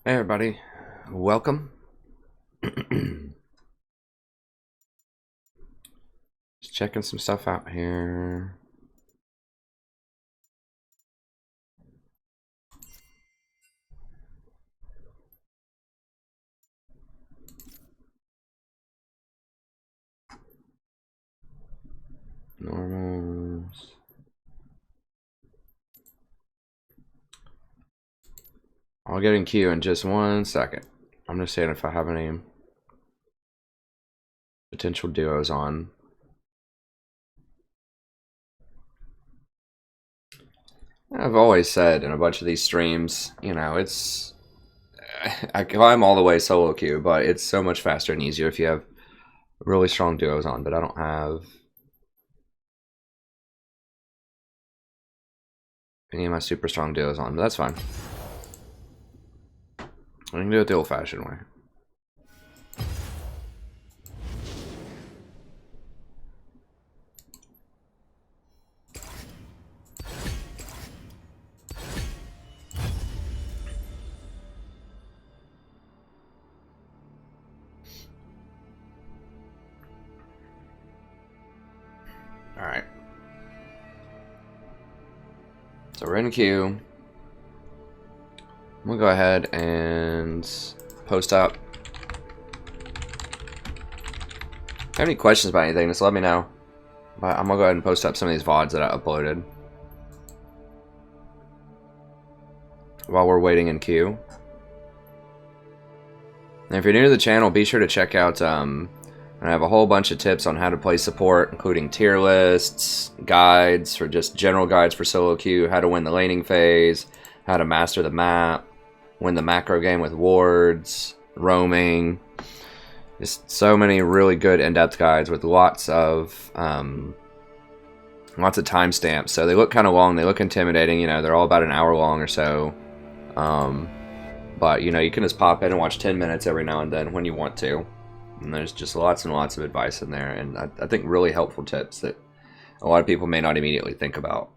Hey everybody, welcome. Just checking some stuff out here. Normals. I'll get in queue in just 1 second. I'm just saying if I have any potential duos on. I've always said in a bunch of these streams, you know, I climb all the way solo queue, but it's so much faster and easier if you have really strong duos on, but I don't have any of my super strong duos on, but that's fine. I can do it the old-fashioned way. Alright. So we're in queue. I'm gonna go ahead and post up. If you have any questions about anything, just let me know. But I'm gonna go ahead and post up some of these VODs that I uploaded while we're waiting in queue. And if you're new to the channel, be sure to check out I have a whole bunch of tips on how to play support, including tier lists, guides for just general guides for solo queue, how to win the laning phase, how to master the map, win the macro game with wards, roaming. Just so many really good in-depth guides with lots of timestamps. So they look kind of long, they look intimidating. You know, they're all about an hour long or so. But you know, you can just pop in and watch 10 minutes every now and then when you want to. And there's just lots and lots of advice in there, and I think really helpful tips that a lot of people may not immediately think about.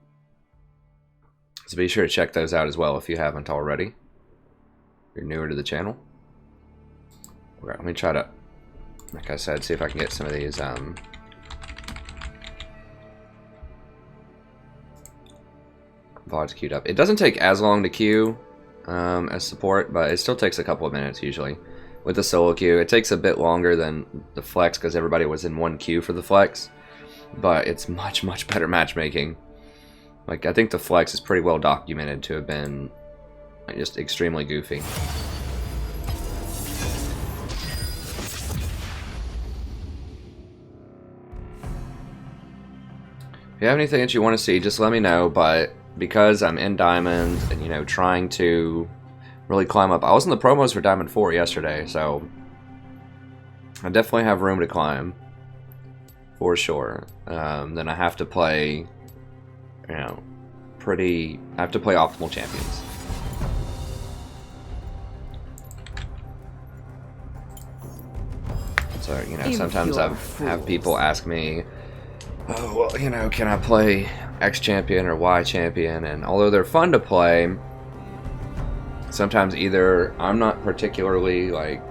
So be sure to check those out as well if you haven't already. If you're newer to the channel. Alright, let me try to, like I said, see if I can get some of these VODs queued up. It doesn't take as long to queue as support, but it still takes a couple of minutes usually. With the solo queue, it takes a bit longer than the flex because everybody was in one queue for the flex, but it's much better matchmaking. Like, I think the flex is pretty well documented to have been just extremely goofy. If you have anything that you want to see, just let me know, but because I'm in Diamond and, you know, trying to really climb up. I was in the promos for Diamond 4 yesterday, so I definitely have room to climb, for sure. Then I have to play, you know, I have to play optimal champions. So, you know, sometimes I have people ask me, oh, well, you know, can I play X champion or Y champion? And although they're fun to play, sometimes either I'm not particularly like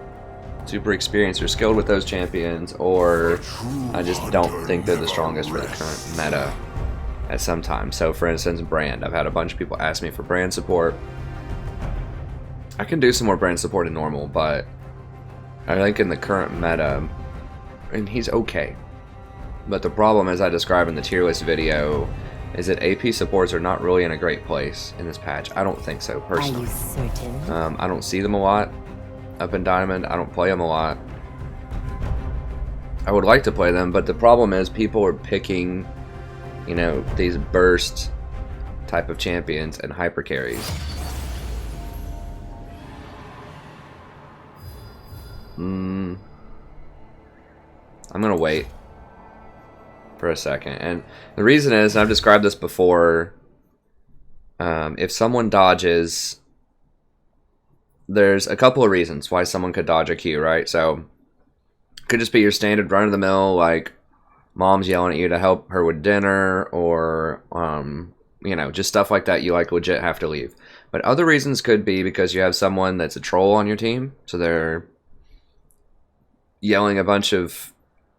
super experienced or skilled with those champions, or I just don't think they're the strongest for the current meta at some time. So for instance, brand. I've had a bunch of people ask me for brand support. I can do some more brand support in normal, but I think in the current meta, and he's okay. But the problem, as I described in the tier list video, is that AP supports are not really in a great place in this patch. I don't think so, personally. Are you certain? I don't see them a lot up in Diamond. I don't play them a lot. I would like to play them, but the problem is people are picking, you know, these burst type of champions and hyper carries. I'm gonna wait for a second, and the reason is, and I've described this before, if someone dodges, there's a couple of reasons why someone could dodge a Q, right? So it could just be your standard run-of-the-mill, like mom's yelling at you to help her with dinner, or you know, just stuff like that, you like legit have to leave. But other reasons could be because you have someone that's a troll on your team, so they're yelling a bunch of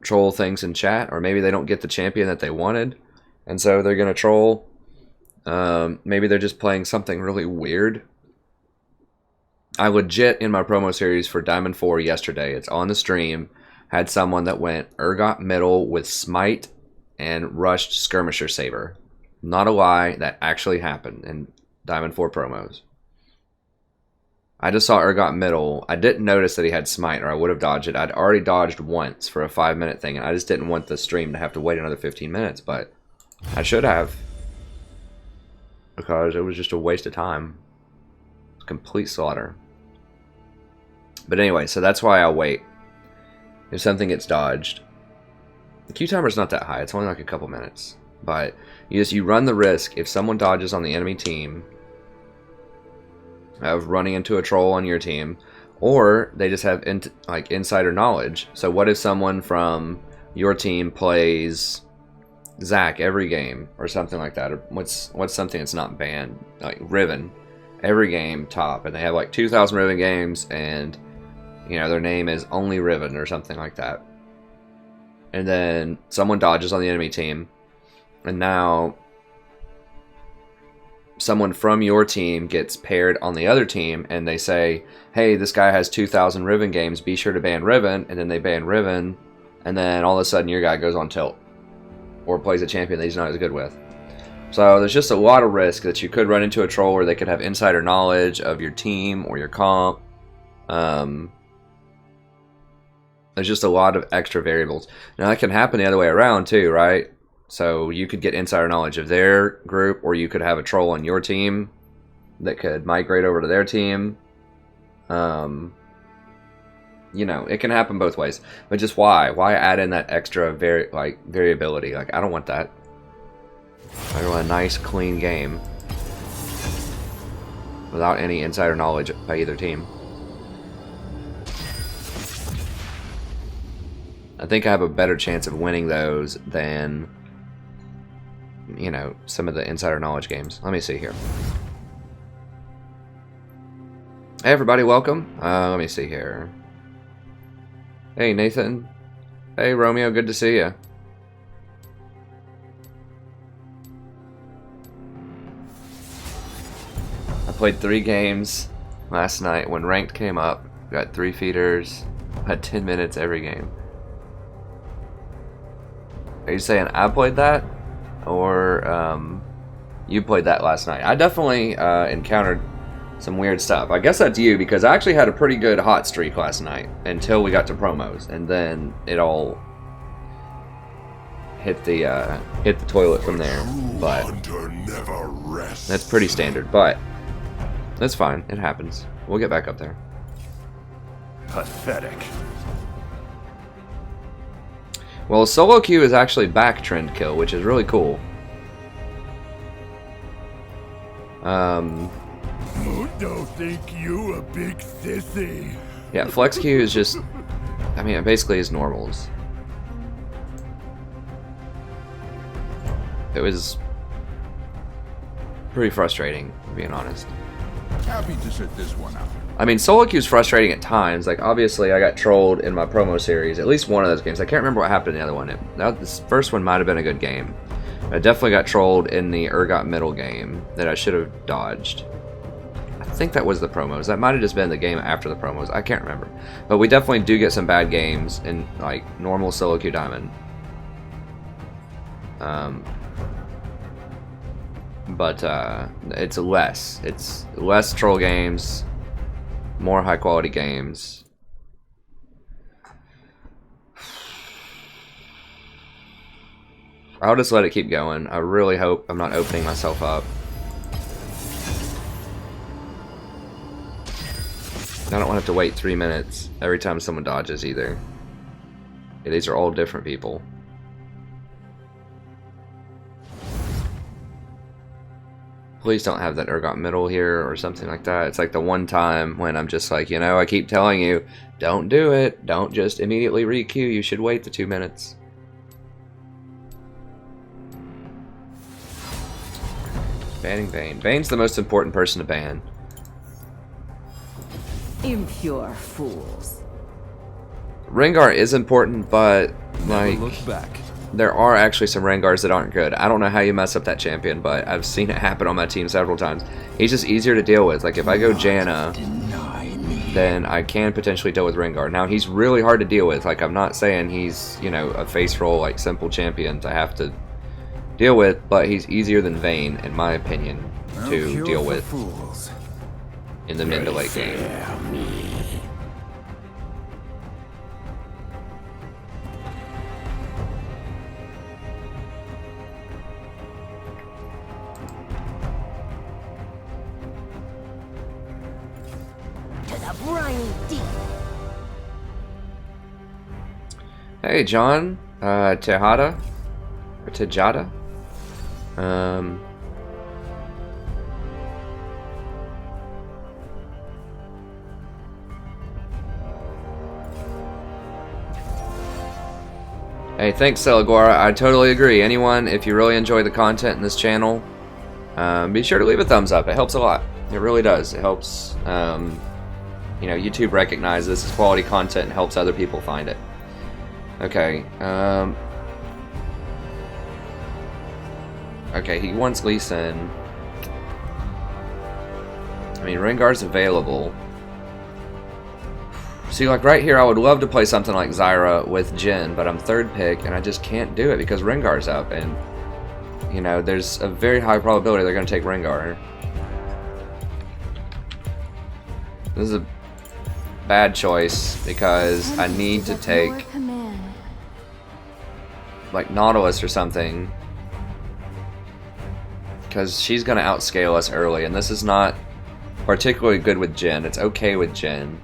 troll things in chat, or maybe they don't get the champion that they wanted, and so they're going to troll. Maybe they're just playing something really weird. I legit, in my promo series for Diamond 4 yesterday, it's on the stream, had someone that went Urgot middle with Smite and rushed Skirmisher Saber. Not a lie, that actually happened in Diamond 4 promos. I just saw Urgot middle. I didn't notice that he had Smite, or I would have dodged it. I'd already dodged once for a 5-minute thing, and I just didn't want the stream to have to wait another 15 minutes, but I should have. Because it was just a waste of time. Complete slaughter. But anyway, so that's why I'll wait. If something gets dodged. The Q timer's not that high, it's only like a couple minutes. But you run the risk, if someone dodges on the enemy team, of running into a troll on your team, or they just have like insider knowledge. So what if someone from your team plays Zac every game, or something like that? Or what's something that's not banned? Like Riven, every game top, and they have like 2,000 Riven games, and you know their name is only Riven or something like that. And then someone dodges on the enemy team, and now someone from your team gets paired on the other team, and they say, hey, this guy has 2,000 Riven games, be sure to ban Riven, and then they ban Riven, and then all of a sudden your guy goes on tilt, or plays a champion that he's not as good with. So there's just a lot of risk that you could run into a troll where they could have insider knowledge of your team or your comp. There's just a lot of extra variables. Now that can happen the other way around too, right? So you could get insider knowledge of their group, or you could have a troll on your team that could migrate over to their team. You know, it can happen both ways. But just why? Why add in that extra variability? Like, I don't want that. I want a nice, clean game without any insider knowledge by either team. I think I have a better chance of winning those than, you know, some of the insider knowledge games. Let me see here. Hey everybody, welcome. Let me see here. Hey Nathan. Hey Romeo, good to see you. I played 3 games last night when ranked came up. Got 3 feeders. Had 10 minutes every game. Are you saying I played that? Or you played that last night? I definitely encountered some weird stuff. I guess that's you, because I actually had a pretty good hot streak last night until we got to promos, and then it all hit the toilet from there. But that's pretty standard. But that's fine. It happens. We'll get back up there. Pathetic. Well, solo queue is actually back trend kill, which is really cool. Don't think you a big sissy. Yeah, flex queue is just, I mean, it basically is normals. It was pretty frustrating, being honest. Happy to sit this one out. I mean, solo queue is frustrating at times. Like, obviously, I got trolled in my promo series. At least one of those games. I can't remember what happened in the other one. This first one might have been a good game. I definitely got trolled in the Urgot middle game that I should have dodged. I think that was the promos. That might have just been the game after the promos. I can't remember. But we definitely do get some bad games in, like, normal solo queue diamond. But it's less. It's less troll games, more high quality games. I'll just let it keep going. I really hope I'm not opening myself up. I don't want to have to wait 3 minutes every time someone dodges either. Yeah, these are all different people. Please don't have that Urgot middle here or something like that. It's like the one time when I'm just like, you know, I keep telling you, don't do it. Don't just immediately re-queue. You should wait the 2 minutes. Banning Vayne. Vayne's the most important person to ban. Impure fools. Rengar is important, but like, look back. there are actually some Rengars that aren't good. I don't know how you mess up that champion, but I've seen it happen on my team several times. He's just easier to deal with. Like if I go Janna, then I can potentially deal with Rengar. Now he's really hard to deal with. Like I'm not saying he's, you know, a face roll like simple champion to have to deal with, but he's easier than Vayne in my opinion to deal with in the mid to late game. Hey John, Tejada, or Tejada, hey, thanks Celagora, I totally agree. Anyone, if you really enjoy the content in this channel, be sure to leave a thumbs up, it helps a lot. It really does, it helps, you know, YouTube recognizes this is quality content and helps other people find it. Okay, okay, he wants Lee Sin. I mean, Rengar's available. See, like right here, I would love to play something like Zyra with Jhin, but I'm third pick, and I just can't do it because Rengar's up, and, you know, there's a very high probability they're going to take Rengar. This is a bad choice because I need to take like Nautilus or something, because she's gonna outscale us early, and this is not particularly good with Jhin. It's okay with Jhin,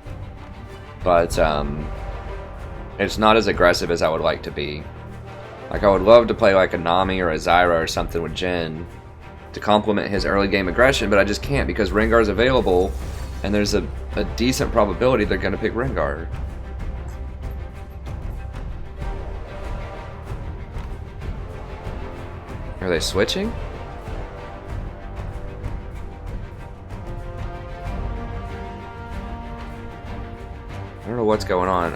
but it's not as aggressive as I would like to be. Like I would love to play like a Nami or a Zyra or something with Jhin to complement his early game aggression, but I just can't because Rengar's available, and there's a decent probability they're gonna pick Rengar. Are they switching? I don't know what's going on.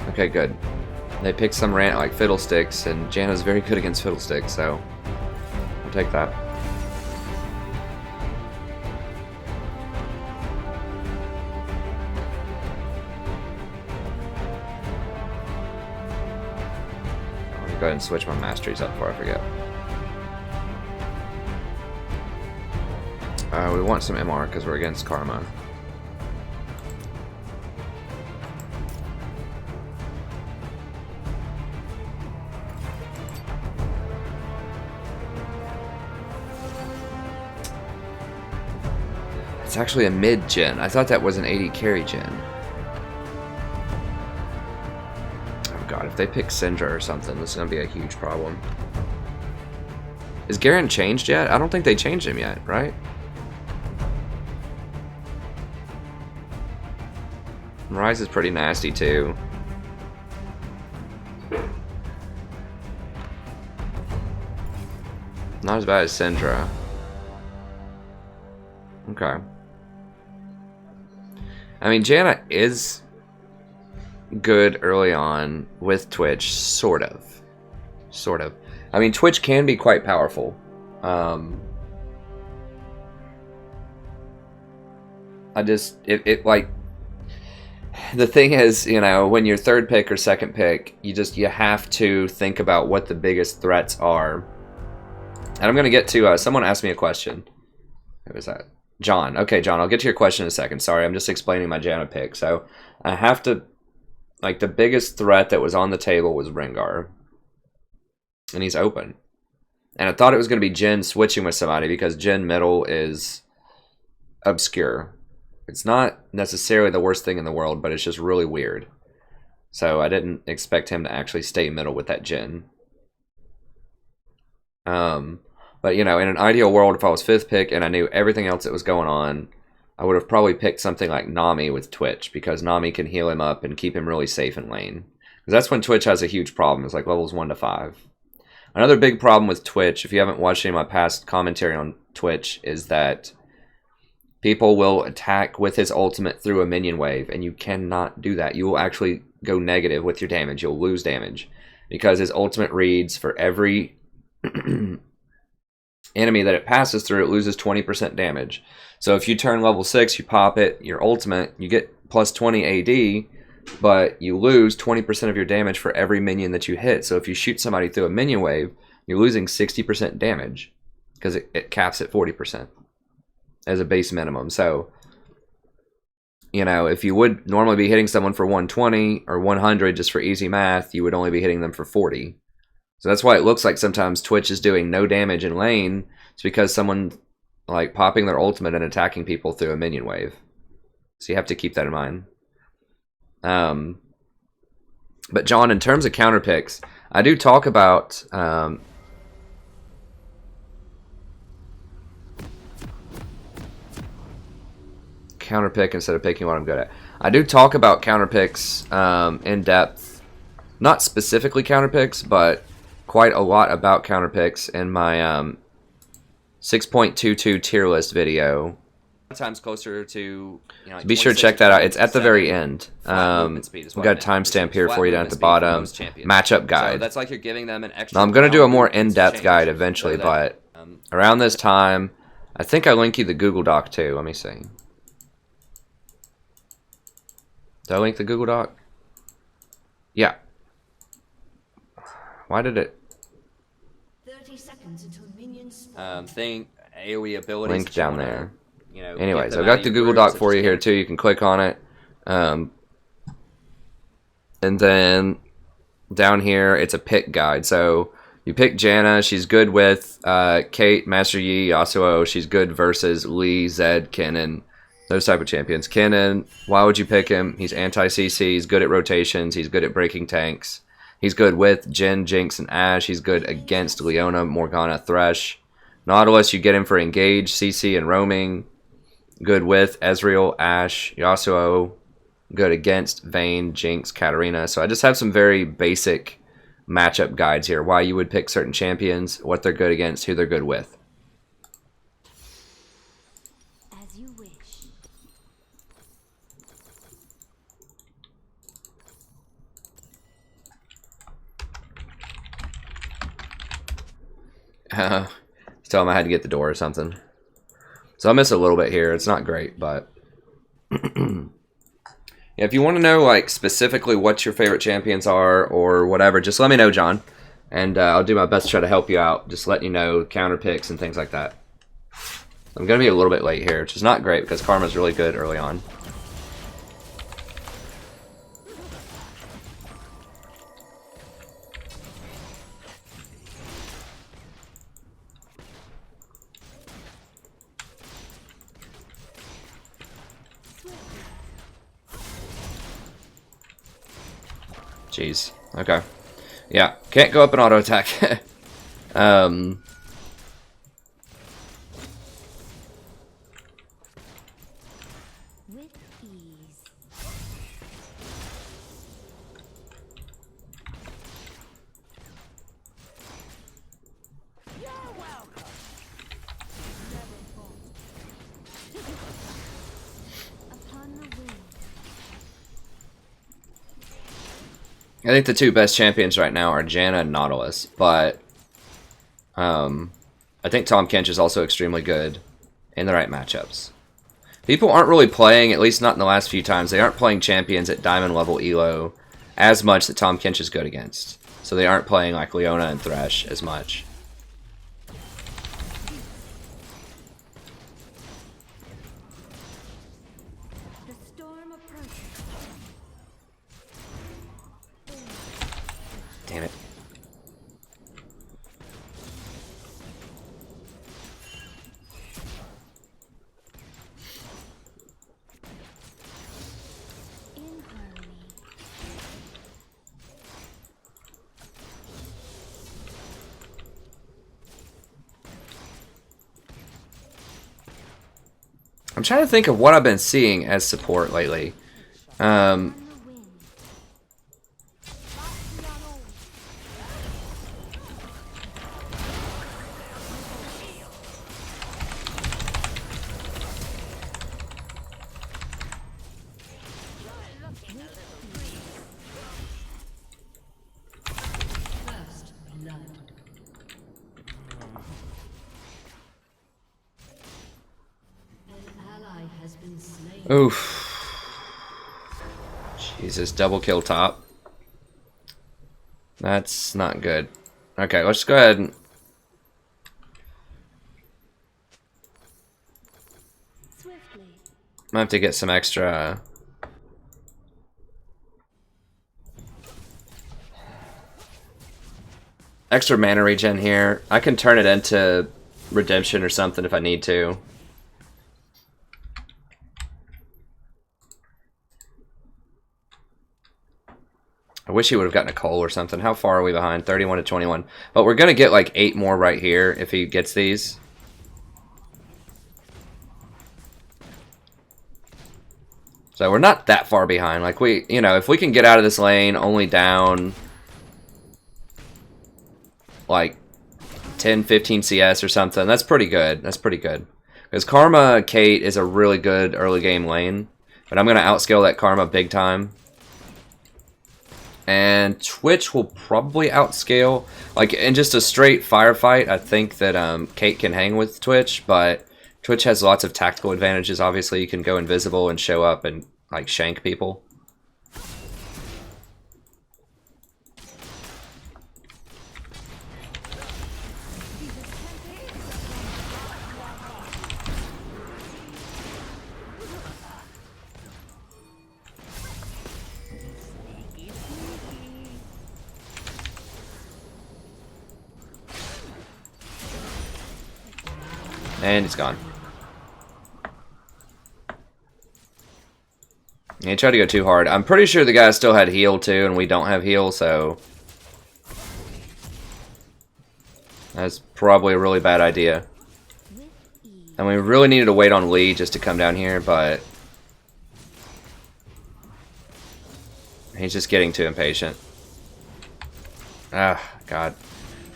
Okay, good. They picked some rant like Fiddlesticks, and Janna's very good against Fiddlesticks, so I'll take that. Go ahead and switch my masteries up before I forget. We want some MR because we're against Karma. It's actually a mid Jhin. I thought that was an 80 carry Jhin. God, if they pick Syndra or something, this is going to be a huge problem. Is Garen changed yet? I don't think they changed him yet, right? Rise is pretty nasty too. Not as bad as Syndra. Okay. I mean, Janna is good early on with Twitch, sort of. I mean, Twitch can be quite powerful. It like, the thing is, you know, when you're third pick or second pick, you have to think about what the biggest threats are. And I'm gonna get to someone asked me a question. Who was that? John. Okay, John, I'll get to your question in a second. Sorry, I'm just explaining my Janna pick. So I have to, like, the biggest threat that was on the table was Rengar. And he's open. And I thought it was going to be Jhin switching with somebody because Jhin middle is obscure. It's not necessarily the worst thing in the world, but it's just really weird. So I didn't expect him to actually stay middle with that Jhin. But, you know, in an ideal world, if I was fifth pick and I knew everything else that was going on, I would have probably picked something like Nami with Twitch, because Nami can heal him up and keep him really safe in lane. that's when Twitch has a huge problem. It's like levels 1 to 5. Another big problem with Twitch, if you haven't watched any of my past commentary on Twitch, is that people will attack with his ultimate through a minion wave, and you cannot do that. You will actually go negative with your damage. You'll lose damage because his ultimate reads for every enemy that it passes through, it loses 20% damage. So if you turn level 6, you pop it, your ultimate, you get plus 20 AD, but you lose 20% of your damage for every minion that you hit. So if you shoot somebody through a minion wave, you're losing 60% damage because it caps at 40% as a base minimum. So, you know, if you would normally be hitting someone for 120 or 100 just for easy math, you would only be hitting them for 40. So that's why it looks like sometimes Twitch is doing no damage in lane. It's because someone like popping their ultimate and attacking people through a minion wave. So you have to keep that in mind. But John, in terms of counter picks, I do talk about counter pick instead of picking what I'm good at. I do talk about counter picks in depth, not specifically counter picks, but quite a lot about counter picks in my 6.22 tier list video. Sometimes closer to, you know, like, be sure to check that out. It's at the very end. We've got a timestamp here for you down at the bottom. Matchup guide. So that's like you're giving them an extra. Now, I'm going to do a more in-depth guide eventually, but around this time, I think I link you the Google Doc too. Let me see. Did I link the Google Doc? Yeah. Why did it? 30 seconds until minions thing AoE abilities. Link down there. You know, anyways, I've got the Google Doc for you here too. You can click on it. And then down here, it's a pick guide. So you pick Janna. She's good with Kate, Master Yi, Yasuo. She's good versus Lee, Zed, Kennen, those type of champions. Kennen, why would you pick him? He's anti-CC. He's good at rotations. He's good at breaking tanks. He's good with Jhin, Jinx, and Ashe. He's good against Leona, Morgana, Thresh. Nautilus, you get him for engage, CC, and roaming. Good with Ezreal, Ashe, Yasuo. Good against Vayne, Jinx, Katarina. So I just have some very basic matchup guides here. Why you would pick certain champions, what they're good against, who they're good with. as you wish. Tell him I had to get the door or something. So I miss a little bit here. It's not great, but yeah, if you want to know like specifically what your favorite champions are or whatever, just let me know, John, and I'll do my best to try to help you out. Just letting you know counter picks and things like that. I'm gonna be a little bit late here, which is not great because Karma's really good early on. Jeez. Okay. Yeah. Can't go up and auto attack. With ease. You're welcome. Upon the wind. I think the two best champions right now are Janna and Nautilus, but I think Tahm Kench is also extremely good in the right matchups. People aren't really playing, at least not in the last few times, they aren't playing champions at diamond level elo as much that Tahm Kench is good against. So they aren't playing like Leona and Thresh as much. The storm approaches. Damn it. In harmony. I'm trying to think of what I've been seeing as support lately. On the wind. Oof. Jesus, double kill top. That's not good. Okay, let's go ahead and... Swiftly. I'm gonna have to get some extra... extra mana regen here. I can turn it into redemption or something if I need to. I wish he would have gotten a coal or something. How far are we behind? 31 to 21. But we're going to get like 8 more right here if he gets these. So we're not that far behind. Like we, you know, if we can get out of this lane only down like 10, 15 CS or something, that's pretty good. That's pretty good. Because Karma Kate is a really good early game lane. But I'm going to outscale that Karma big time. And Twitch will probably outscale. Like, in just a straight firefight, I think that Kate can hang with Twitch, but Twitch has lots of tactical advantages. Obviously, you can go invisible and show up and, like, shank people. And he's gone. He tried to go too hard. I'm pretty sure the guy still had heal too, and we don't have heal, so... that's probably a really bad idea. And we really needed to wait on Lee just to come down here, but... he's just getting too impatient. Ah, God.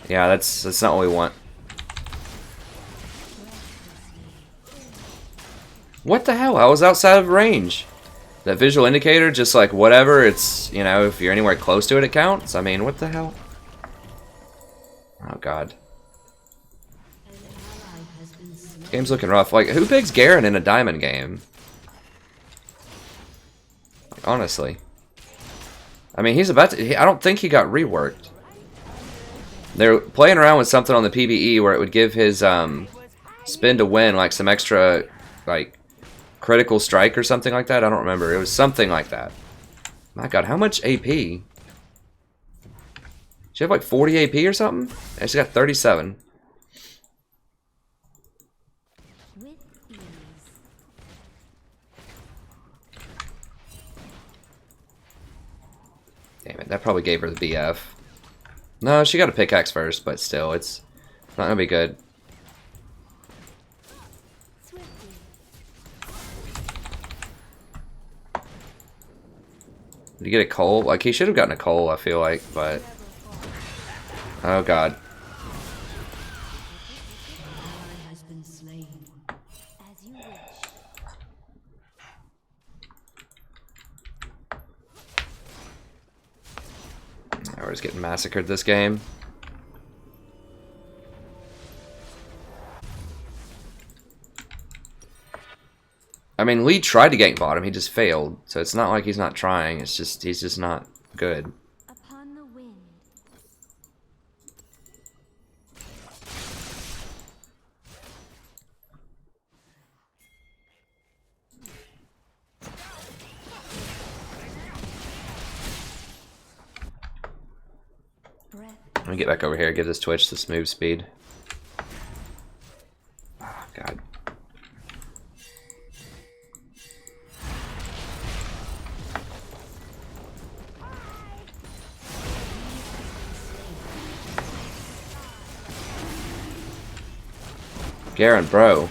Yeah, that's not what we want. What the hell? I was outside of range. That visual indicator, just like whatever, it's, you know, if you're anywhere close to it, it counts. I mean, what the hell? Oh, God. This game's looking rough. Like, who picks Garen in a diamond game? Like, honestly. I mean, he's about to... I don't think he got reworked. They're playing around with something on the PvE where it would give his spin to win, like, some extra, like... critical strike or something like that. I don't remember. It was something like that. My God, how much AP? She have like 40 AP or something? And she got 37. With ease. Damn it, that probably gave her the BF. No, she got a pickaxe first, but still, it's not gonna be good. Did he get a coal? Like, he should have gotten a coal, I feel like, but... oh, God. As you wish. We're just getting massacred this game. I mean, Lee tried to gank bottom, he just failed. So it's not like he's not trying, it's just, he's just not good. Upon the wind. Let me get back over here, give this Twitch this move speed. Oh, God. Garen, bro.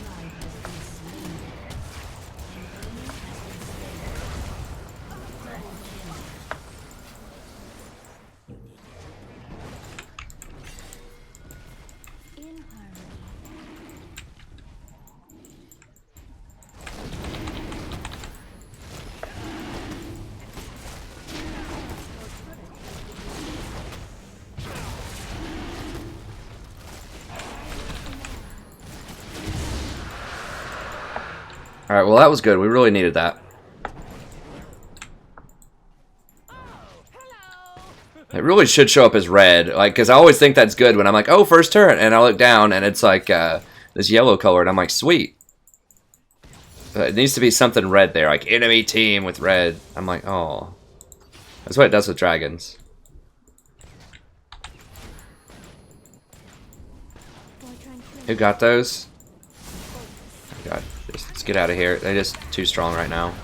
In harmony. Alright, well that was good. We really needed that. It really should show up as red, like, because I always think that's good when I'm like, oh, first turret, and I look down and it's like this yellow color, and I'm like, sweet. But it needs to be something red there, like enemy team with red. I'm like, oh. That's what it does with dragons. Who got those? Oh God, let's get out of here. They're just too strong right now.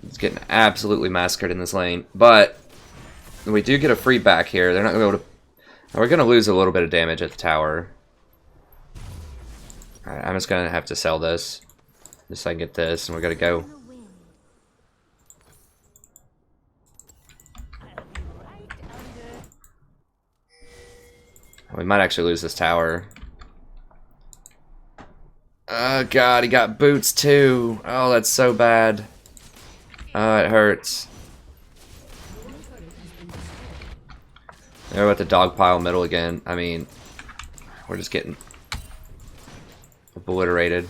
It's getting absolutely massacred in this lane, but we do get a free back here. They're not going to be able to. We're going to lose a little bit of damage at the tower. Alright, I'm just going to have to sell this. Just so I can get this, and we're going to go. We might actually lose this tower. Oh God, he got boots too. Oh, that's so bad. Oh, it hurts. They're at the dog pile middle again. I mean, we're just getting obliterated.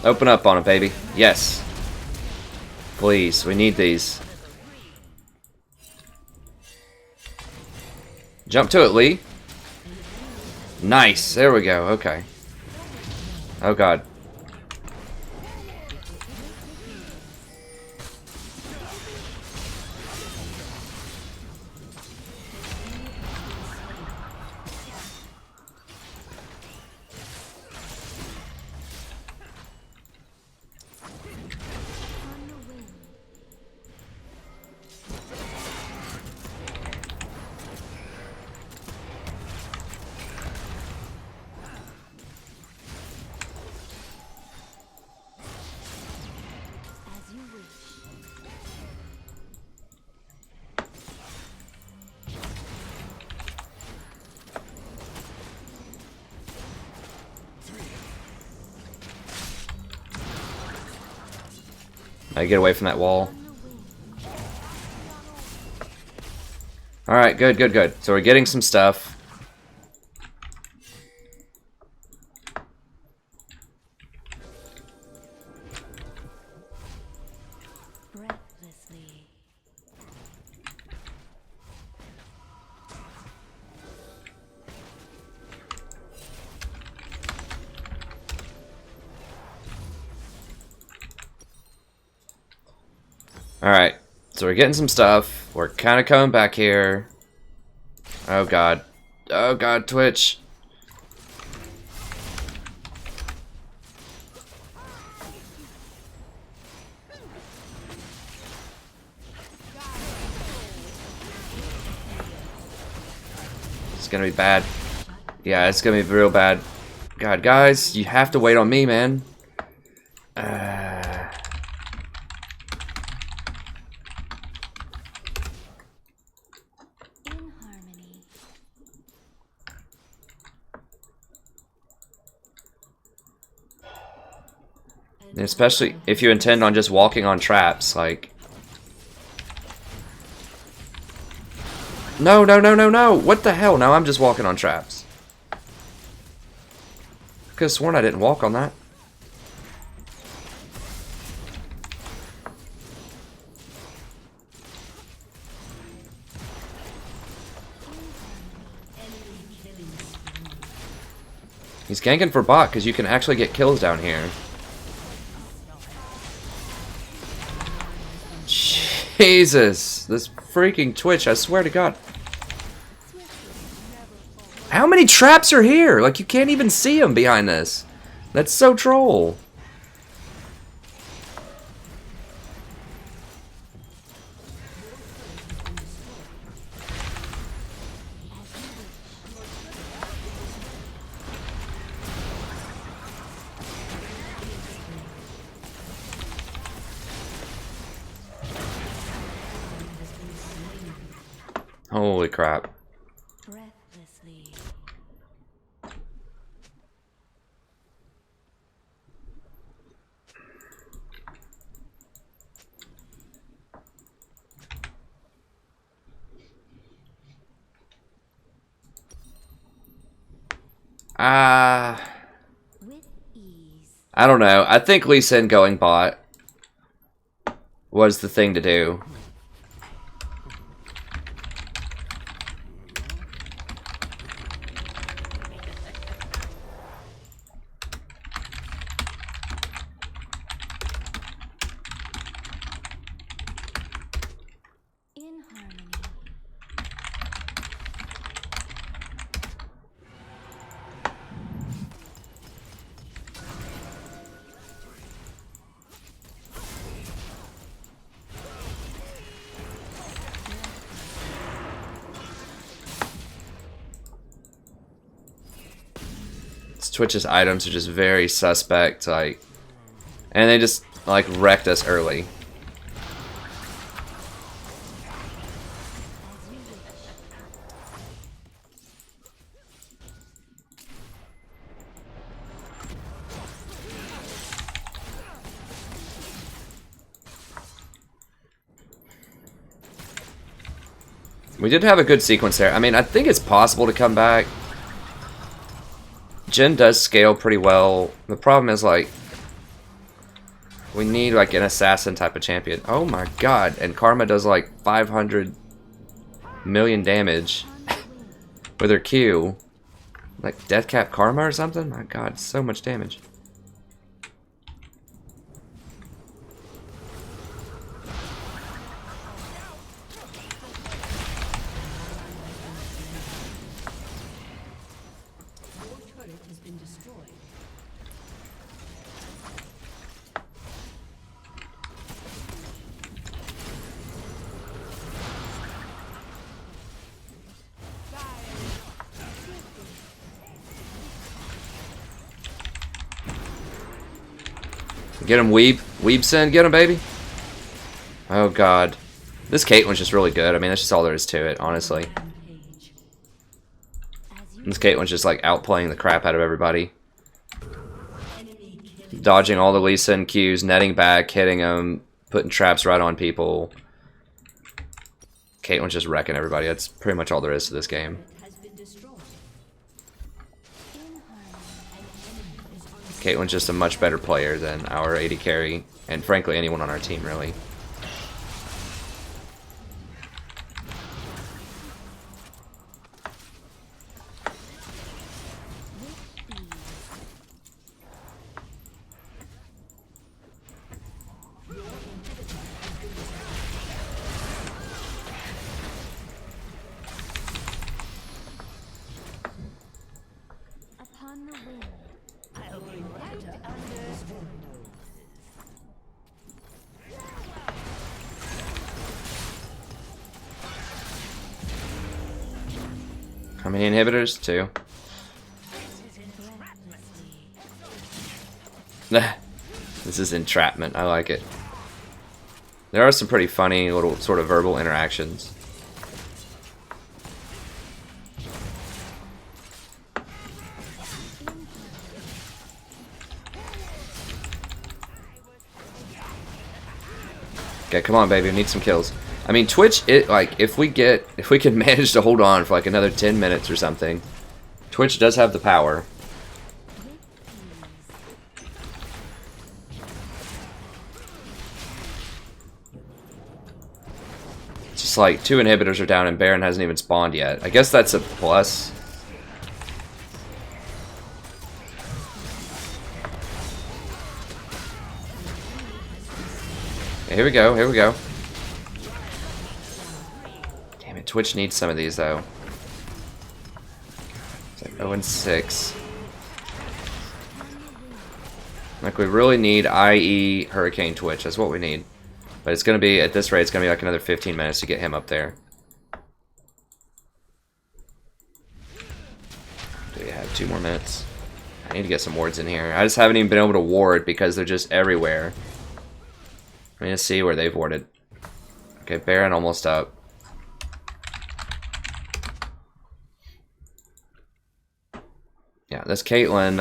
Open up on it, baby. Yes. Please, we need these. Jump to it, Lee. Nice. There we go. Okay. Oh, God. I get away from that wall. Alright, good, good, good. So we're getting some stuff. Alright, so we're getting some stuff. We're kind of coming back here. Oh God. Oh God, Twitch. It's gonna be bad. Yeah, it's gonna be real bad. God, guys, you have to wait on me, man. Especially if you intend on just walking on traps, like... No, no, no, no, no! What the hell? Now I'm just walking on traps. Could've sworn I didn't walk on that. He's ganking for bot because you can actually get kills down here. Jesus, this freaking Twitch, I swear to God. How many traps are here? Like, you can't even see them behind this. That's so troll. Holy crap. Breathlessly. With ease. I don't know. I think Lee Sin going bot was the thing to do. In harmony. Twitch's items are just very suspect, like, and they just like wrecked us early. We did have a good sequence there. I mean, I think it's possible to come back. Jen does scale pretty well. The problem is, like, we need, like, an assassin type of champion. Oh my god. And Karma does, like, 500 million damage with her Q. Like, Deathcap Karma or something? My god, so much damage. Get him, Weeb. Weebson, get him, baby. Oh, God. This Caitlyn's just really good. I mean, that's just all there is to it, honestly. This Caitlyn's just, like, outplaying the crap out of everybody. Dodging all the Lee Sin Qs, netting back, hitting them, putting traps right on people. Caitlyn's just wrecking everybody. That's pretty much all there is to this game. Caitlyn's just a much better player than our AD carry, and frankly anyone on our team, really. Upon the wind. How many inhibitors? 2. This is entrapment. I like it. There are some pretty funny little sort of verbal interactions. Okay, come on, baby. We need some kills. I mean, Twitch, if we can manage to hold on for like another 10 minutes or something, Twitch does have the power. It's just like 2 inhibitors are down and Baron hasn't even spawned yet. I guess that's a plus. Here we go. Here we go. Damn it. Twitch needs some of these, though. It's like 0-6. Like, we really need IE Hurricane Twitch. That's what we need. But it's going to be, at this rate, it's going to be like another 15 minutes to get him up there. Do we have 2 more minutes? I need to get some wards in here. I just haven't even been able to ward because they're just everywhere. I'm going to see where they've warded. Okay, Baron almost up. Yeah, this Caitlyn,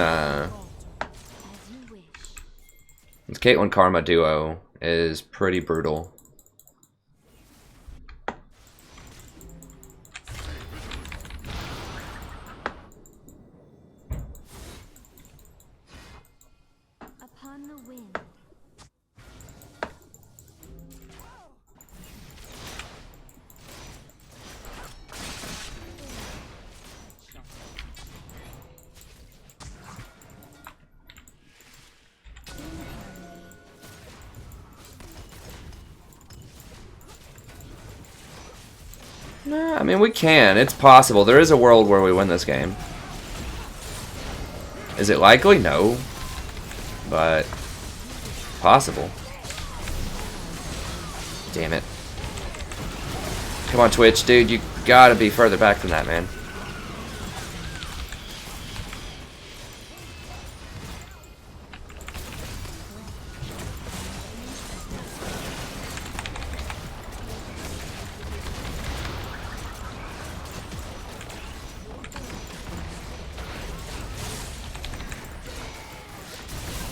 this Caitlyn Karma duo is pretty brutal. Upon the wind. Nah, I mean, we can. It's possible. There is a world where we win this game. Is it likely? No. But possible. Damn it. Come on, Twitch, dude. You gotta be further back than that, man.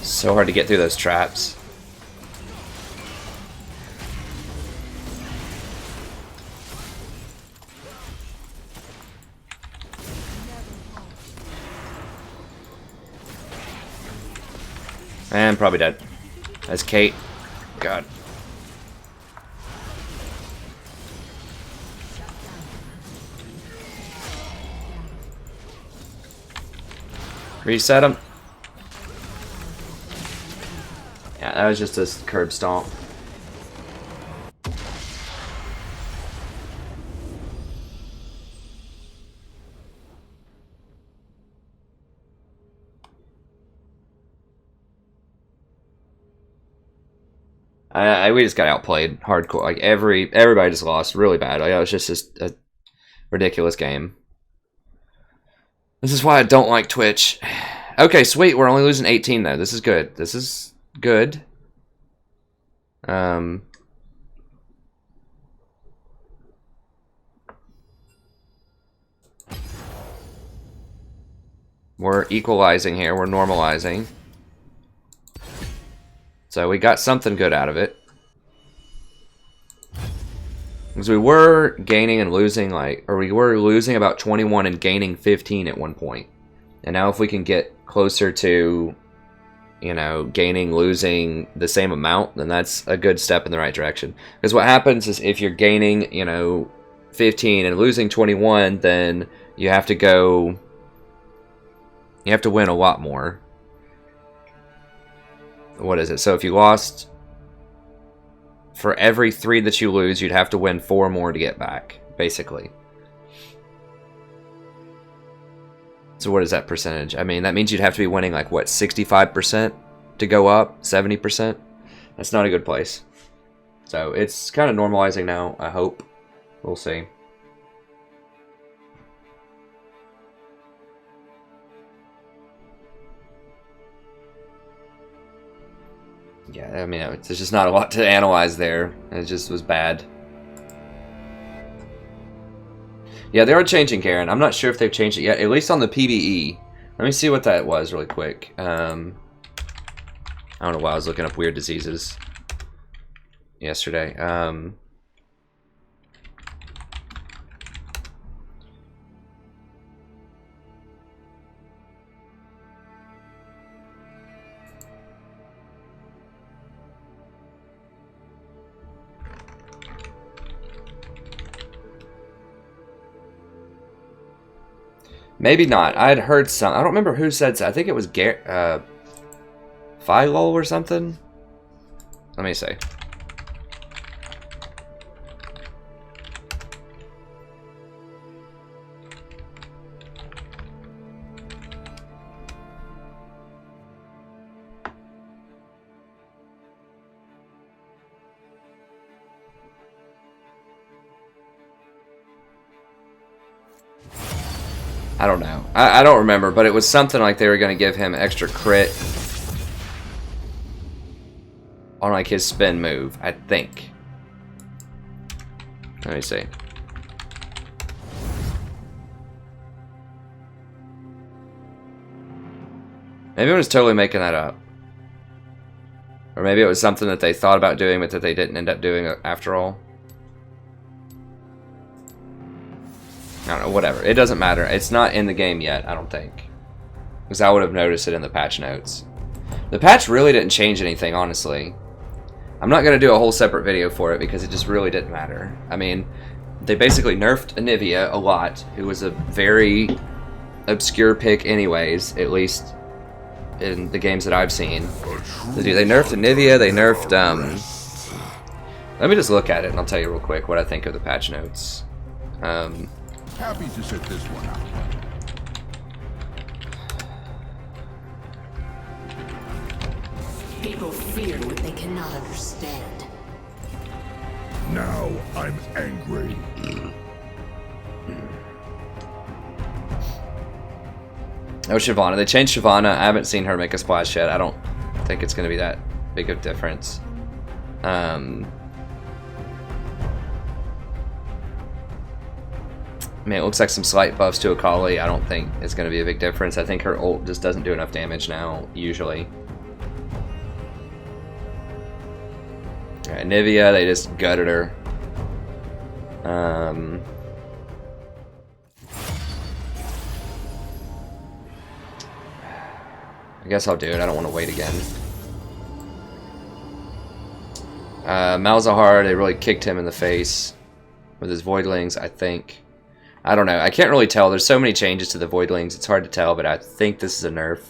So hard to get through those traps. And probably dead. That's Kate. God. Reset him. Yeah, that was just a curb stomp. We just got outplayed hardcore. Like everybody just lost really bad. Like, it was just a ridiculous game. This is why I don't like Twitch. Okay, sweet. We're only losing 18 though. This is good. This is good. We're equalizing here. We're normalizing. So we got something good out of it. Because we were gaining and losing we were losing about 21 and gaining 15 at one point. And now if we can get closer to, you know, gaining, losing the same amount, then that's a good step in the right direction. Because what happens is if you're gaining, you know, 15 and losing 21, then you have to go, you have to win a lot more. What is it? So if you lost, for every 3 that you lose, you'd have to win 4 more to get back, basically. So what is that percentage? I mean, that means you'd have to be winning like, what, 65% to go up? 70%? That's not a good place. So it's kind of normalizing now, I hope. We'll see. Yeah, I mean, there's just not a lot to analyze there. It just was bad. Yeah, they are changing Karen. I'm not sure if they've changed it yet, at least on the PvE. Let me see what that was really quick. I don't know why I was looking up weird diseases yesterday. Maybe not. I had heard some. I don't remember who said so. I think it was Philol or something. Let me see. I don't know. I don't remember, but it was something like they were going to give him extra crit on like his spin move, I think. Let me see. Maybe I was totally making that up. Or maybe it was something that they thought about doing, but that they didn't end up doing after all. I don't know, whatever. It doesn't matter. It's not in the game yet, I don't think. Because I would have noticed it in the patch notes. The patch really didn't change anything, honestly. I'm not going to do a whole separate video for it because it just really didn't matter. I mean, they basically nerfed Anivia a lot, who was a very obscure pick anyways, at least in the games that I've seen. They nerfed Anivia, they nerfed, let me just look at it and I'll tell you real quick what I think of the patch notes. Happy to sit this one out. People fear what they cannot understand. Now I'm angry. Oh, Shyvana. They changed Shyvana. I haven't seen her make a splash yet. I don't think it's going to be that big of a difference. I mean, it looks like some slight buffs to Akali. I don't think it's going to be a big difference. I think her ult just doesn't do enough damage now, usually. Alright, Nivea, they just gutted her. I guess I'll do it. I don't want to wait again. Malzahar, they really kicked him in the face with his Voidlings, I think. I don't know. I can't really tell. There's so many changes to the Voidlings. It's hard to tell, but I think this is a nerf.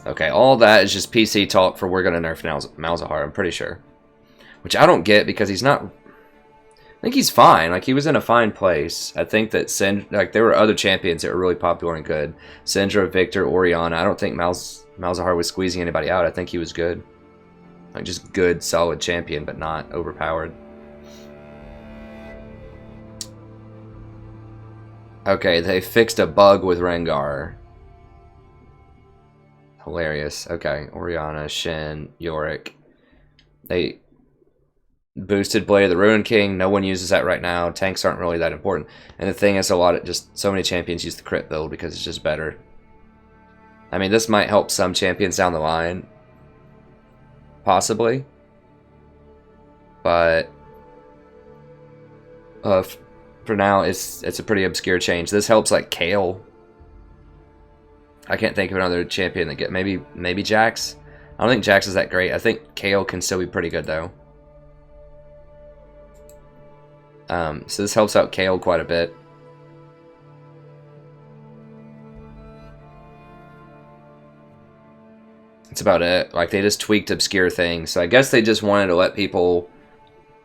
Okay, all that is just PC talk for we're going to nerf Malzahar, I'm pretty sure. Which I don't get because he's not... I think he's fine. Like, he was in a fine place. I think that there were other champions that were really popular and good. Syndra, Victor, Orianna. I don't think Malzahar was squeezing anybody out. I think he was good. Like, just good, solid champion, but not overpowered. Okay, they fixed a bug with Rengar. Hilarious. Okay, Orianna, Shin, Yorick. They boosted Blade of the Ruin King. No one uses that right now. Tanks aren't really that important. And the thing is, so many champions use the crit build because it's just better. I mean, this might help some champions down the line. Possibly. But for now, it's a pretty obscure change. This helps like Kayle. I can't think of another champion that maybe Jax. I don't think Jax is that great. I think Kayle can still be pretty good though. So this helps out Kayle quite a bit. That's about it. Like, they just tweaked obscure things. So I guess they just wanted to let people,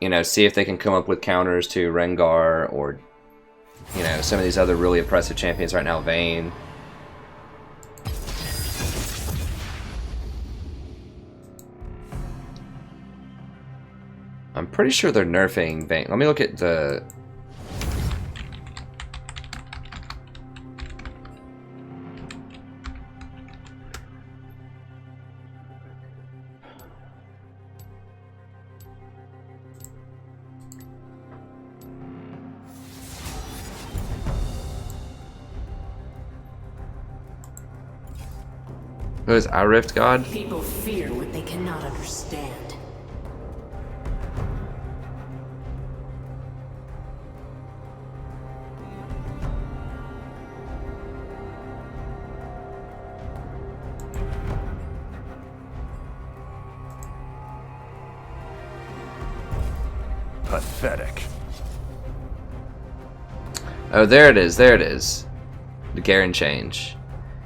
you know, see if they can come up with counters to Rengar or, you know, some of these other really impressive champions right now, Vayne. I'm pretty sure they're nerfing Vayne. Let me look at the... Who is our Rift God? People fear what they cannot understand. Pathetic. Oh, there it is. There it is. The Garen change.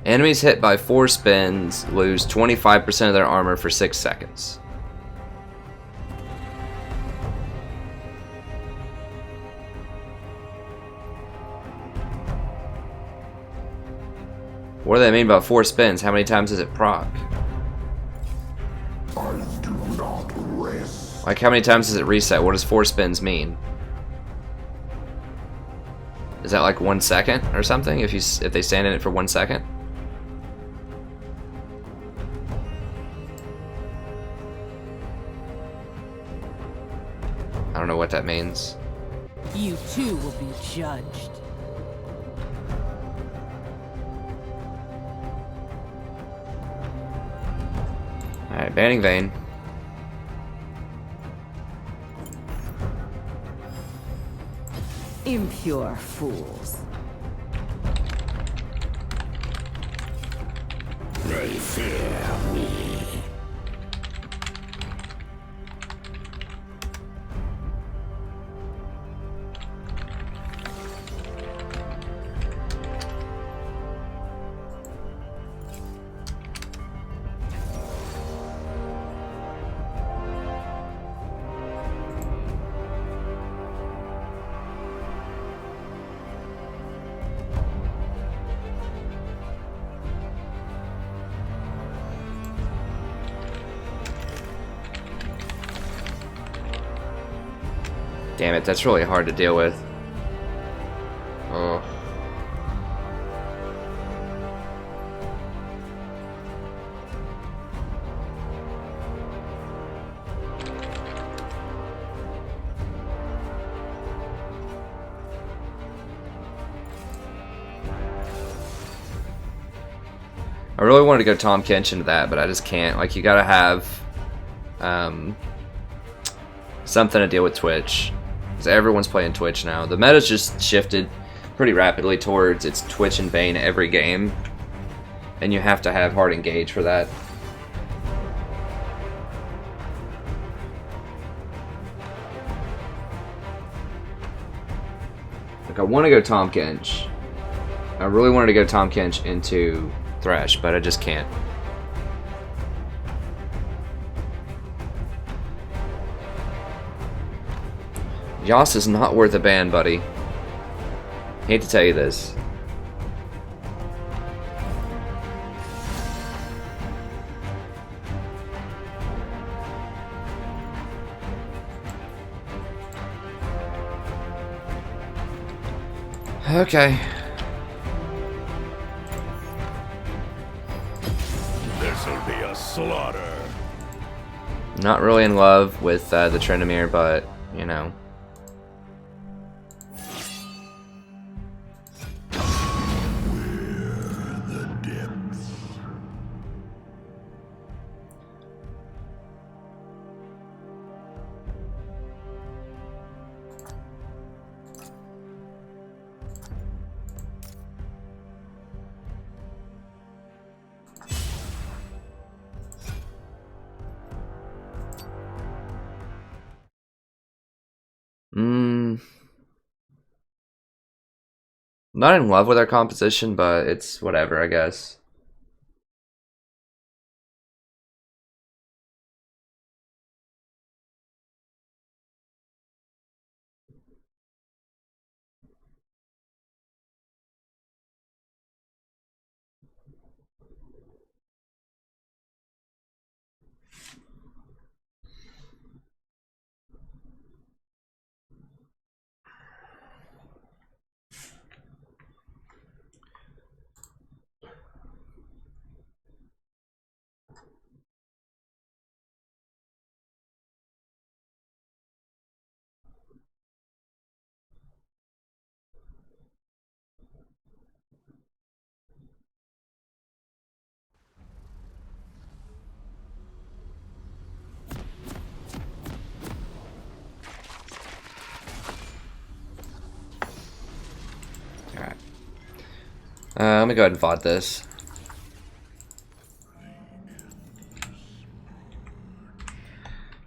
Enemies hit by 4 spins lose 25% of their armor for 6 seconds. What do they mean by 4 spins? How many times does it proc? I do not rest. Like, how many times does it reset? What does 4 spins mean? Is that like 1 second or something? If they stand in it for 1 second? I don't know what that means. You too will be judged. Alright, banning Vayne. Impure fools. They fear me. Damn it, that's really hard to deal with. Oh. I really wanted to go Tom Kench into that, but I just can't. Like, you gotta have something to deal with Twitch. Because everyone's playing Twitch now. The meta's just shifted pretty rapidly towards it's Twitch and Vayne every game. And you have to have hard engage for that. Like, I want to go Tom Kench. I really wanted to go Tom Kench into Thresh, but I just can't. Yas is not worth a ban, buddy. Hate to tell you this. Okay. This'll be a slaughter. Not really in love with the Tryndamere, but, you know. Not in love with our composition, but it's whatever, I guess. Alright. Let me go ahead and VOD this.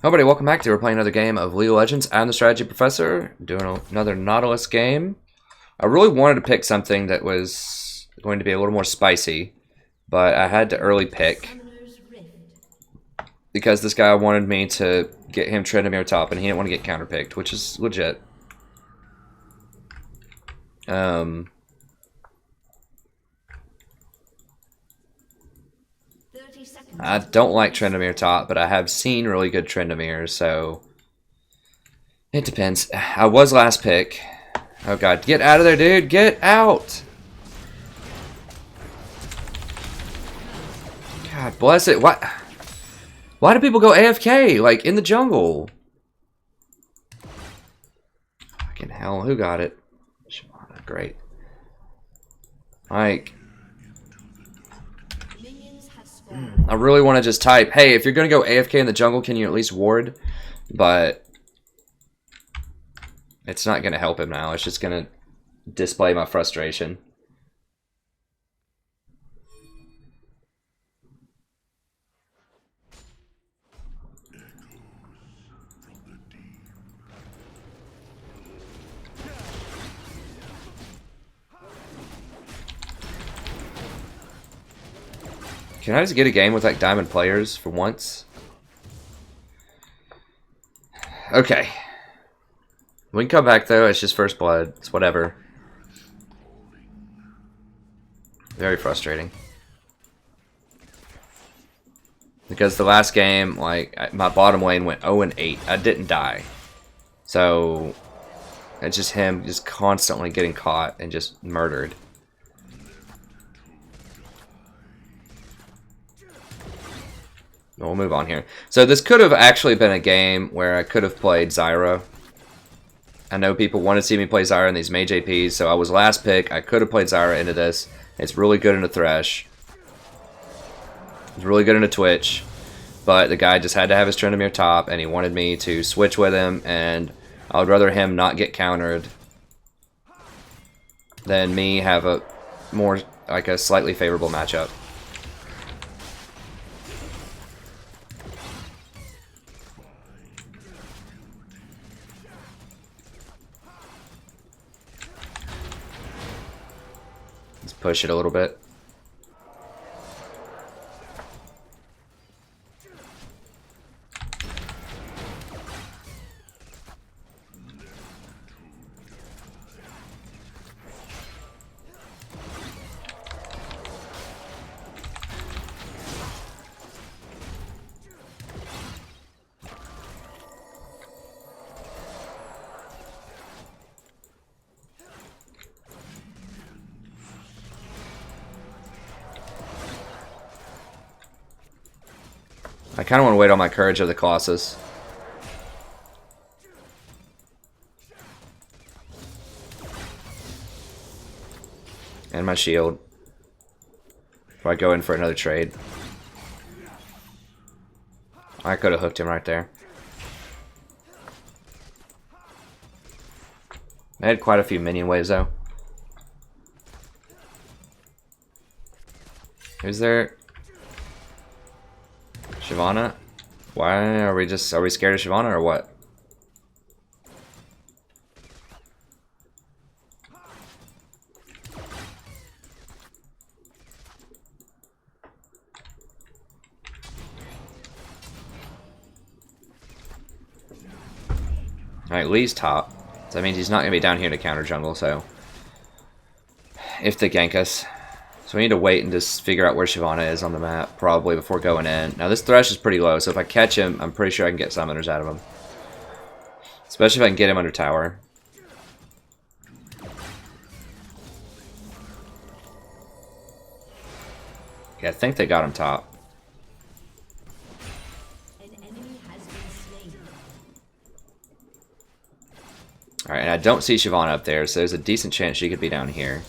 Hello everybody, welcome back. We're playing another game of League of Legends. I'm the Strategy Professor, doing another Nautilus game. I really wanted to pick something that was going to be a little more spicy, but I had to early pick because this guy wanted me to get him Tryndamere top, and he didn't want to get counterpicked, which is legit. I don't like Tryndamere top, but I have seen really good Tryndamere, so it depends. I was last pick. Oh god, get out of there, dude! Get out! God bless it. Why do people go AFK, like, in the jungle? Fucking hell, who got it? Shyvana, great. Like, I really want to just type, hey, if you're going to go AFK in the jungle, can you at least ward? But it's not going to help him now. It's just going to display my frustration. Can I just get a game with like diamond players for once? Okay. We can come back though, it's just first blood. It's whatever. Very frustrating. Because the last game, like, my bottom lane went 0-8. I didn't die. So, it's just him just constantly getting caught and just murdered. We'll move on here. So this could have actually been a game where I could have played Zyra. I know people want to see me play Zyra in these mage APs, so I was last pick. I could have played Zyra into this. It's really good into Thresh. It's really good into Twitch. But the guy just had to have his Tryndamere top, and he wanted me to switch with him, and I would rather him not get countered than me have a more, like, a slightly favorable matchup. Push it a little bit. I kind of want to wait on my Courage of the Colossus. And my shield. Before I go in for another trade. I could have hooked him right there. I had quite a few minion waves though. Who's there? Shyvana? Why are we scared of Shyvana or what? Alright, Lee's top. So that means he's not going to be down here to counter jungle, so... If they gank us. So we need to wait and just figure out where Shyvana is on the map, probably, before going in. Now this Thresh is pretty low, so if I catch him, I'm pretty sure I can get summoners out of him. Especially if I can get him under tower. Okay, I think they got him top. Alright, and I don't see Shyvana up there, so there's a decent chance she could be down here.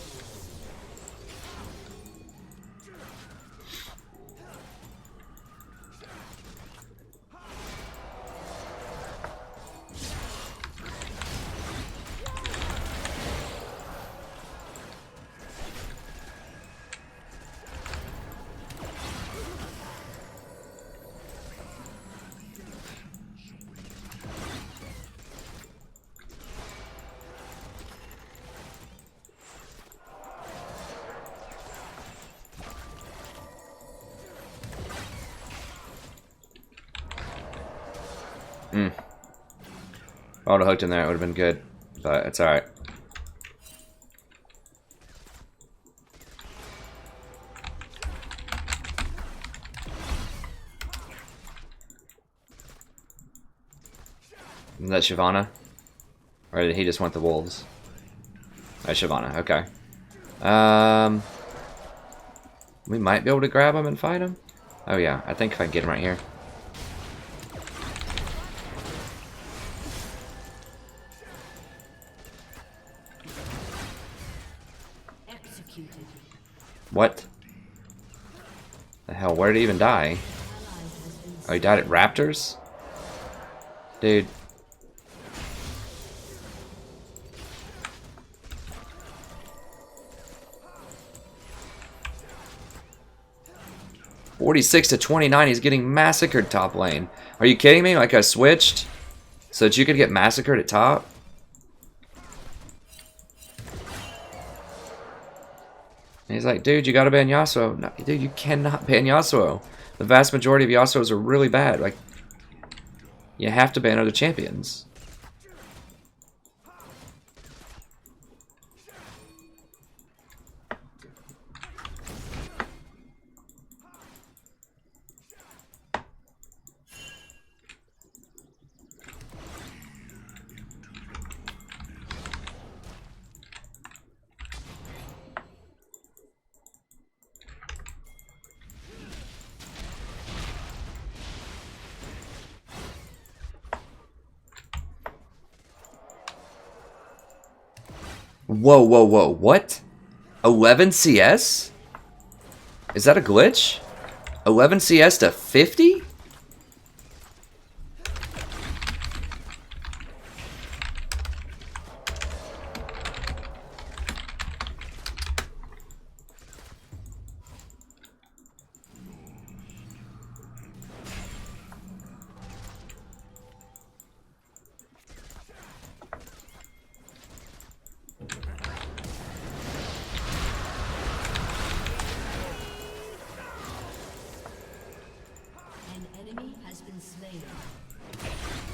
If I would have hooked in there, it would have been good, but it's alright. Is that Shyvana? Or did he just want the wolves? That's Shyvana, okay. We might be able to grab him and fight him. Oh yeah, I think if I can get him right here. Executed. What? The hell, where did he even die? Oh, he died at Raptors? Dude. $46-29, he's getting massacred top lane. Are you kidding me? Like I switched so that you could get massacred at top? And he's like, dude, you gotta ban Yasuo. No, dude, you cannot ban Yasuo. The vast majority of Yasuos are really bad. Like, you have to ban other champions. Whoa, whoa, whoa, what? 11 CS? Is that a glitch? 11 CS to 50?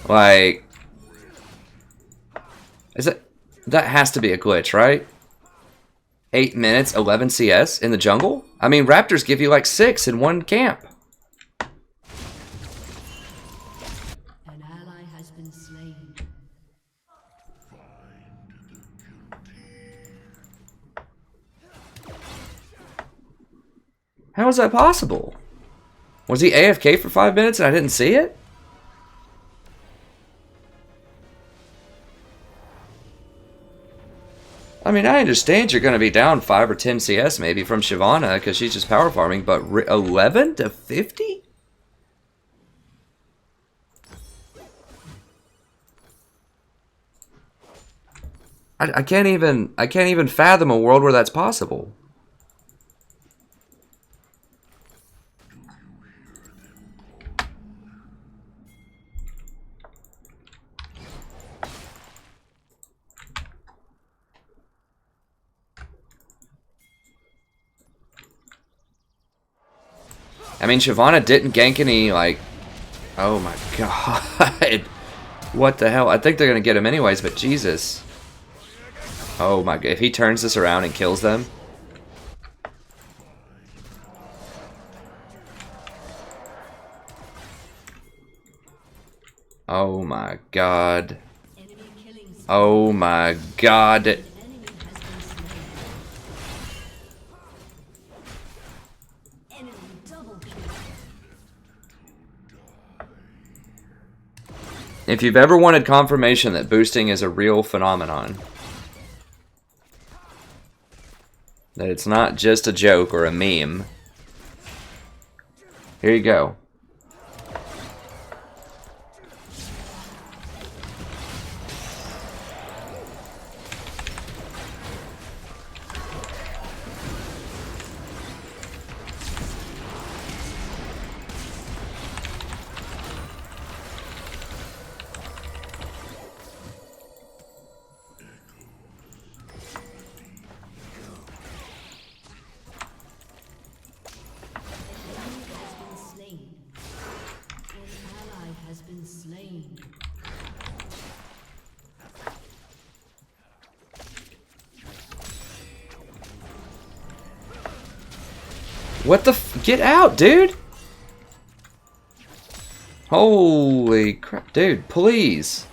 Like, is it? That has to be a glitch, right? 8 minutes, 11 CS in the jungle? I mean, Raptors give you like 6 in one camp. An ally has been slain. How is that possible? Was he AFK for 5 minutes and I didn't see it? I mean, I understand you're going to be down 5 or 10 CS maybe from Shyvana because she's just power farming, but 11 to 50? I can't even fathom a world where that's possible. I mean, Shyvana didn't gank any, like... Oh my god. What the hell? I think they're going to get him anyways, but Jesus. Oh my god. If he turns this around and kills them... Oh my god. Oh my god. If you've ever wanted confirmation that boosting is a real phenomenon, that it's not just a joke or a meme, here you go. What the f- Get out, dude! Holy crap, dude, please.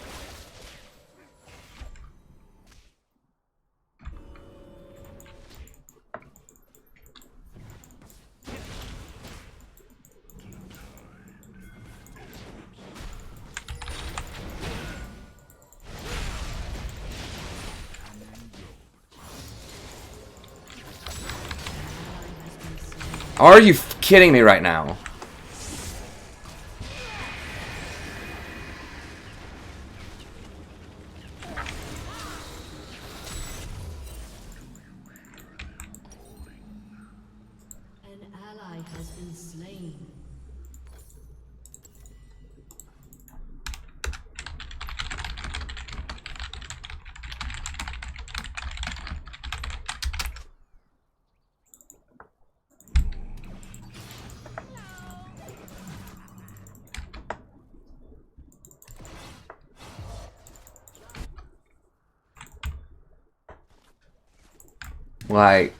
Are you kidding me right now? An ally has been slain. Like,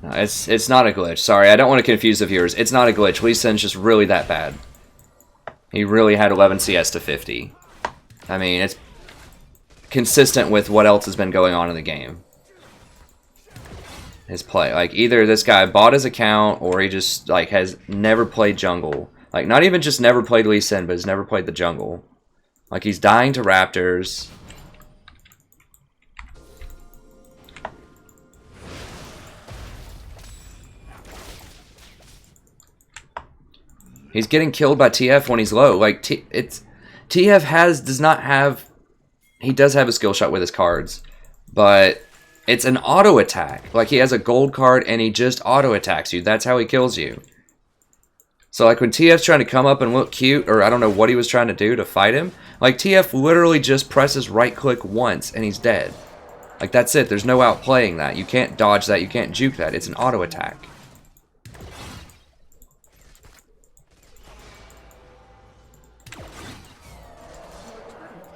no, it's not a glitch. Sorry, I don't want to confuse the viewers. It's not a glitch. Lee Sin's just really that bad. He really had 11 CS to 50. I mean, it's consistent with what else has been going on in the game. His play, like, either this guy bought his account or he just like has never played jungle. Like, not even just never played Lee Sin, but has never played the jungle. Like, he's dying to Raptors. He's getting killed by TF when he's low. Like, TF does not have... He does have a skill shot with his cards, but it's an auto attack. Like, he has a gold card and he just auto attacks you. That's how he kills you. So, like, when TF's trying to come up and look cute, or I don't know what he was trying to do to fight him, like, TF literally just presses right-click once, and he's dead. Like, that's it. There's no outplaying that. You can't dodge that. You can't juke that. It's an auto attack.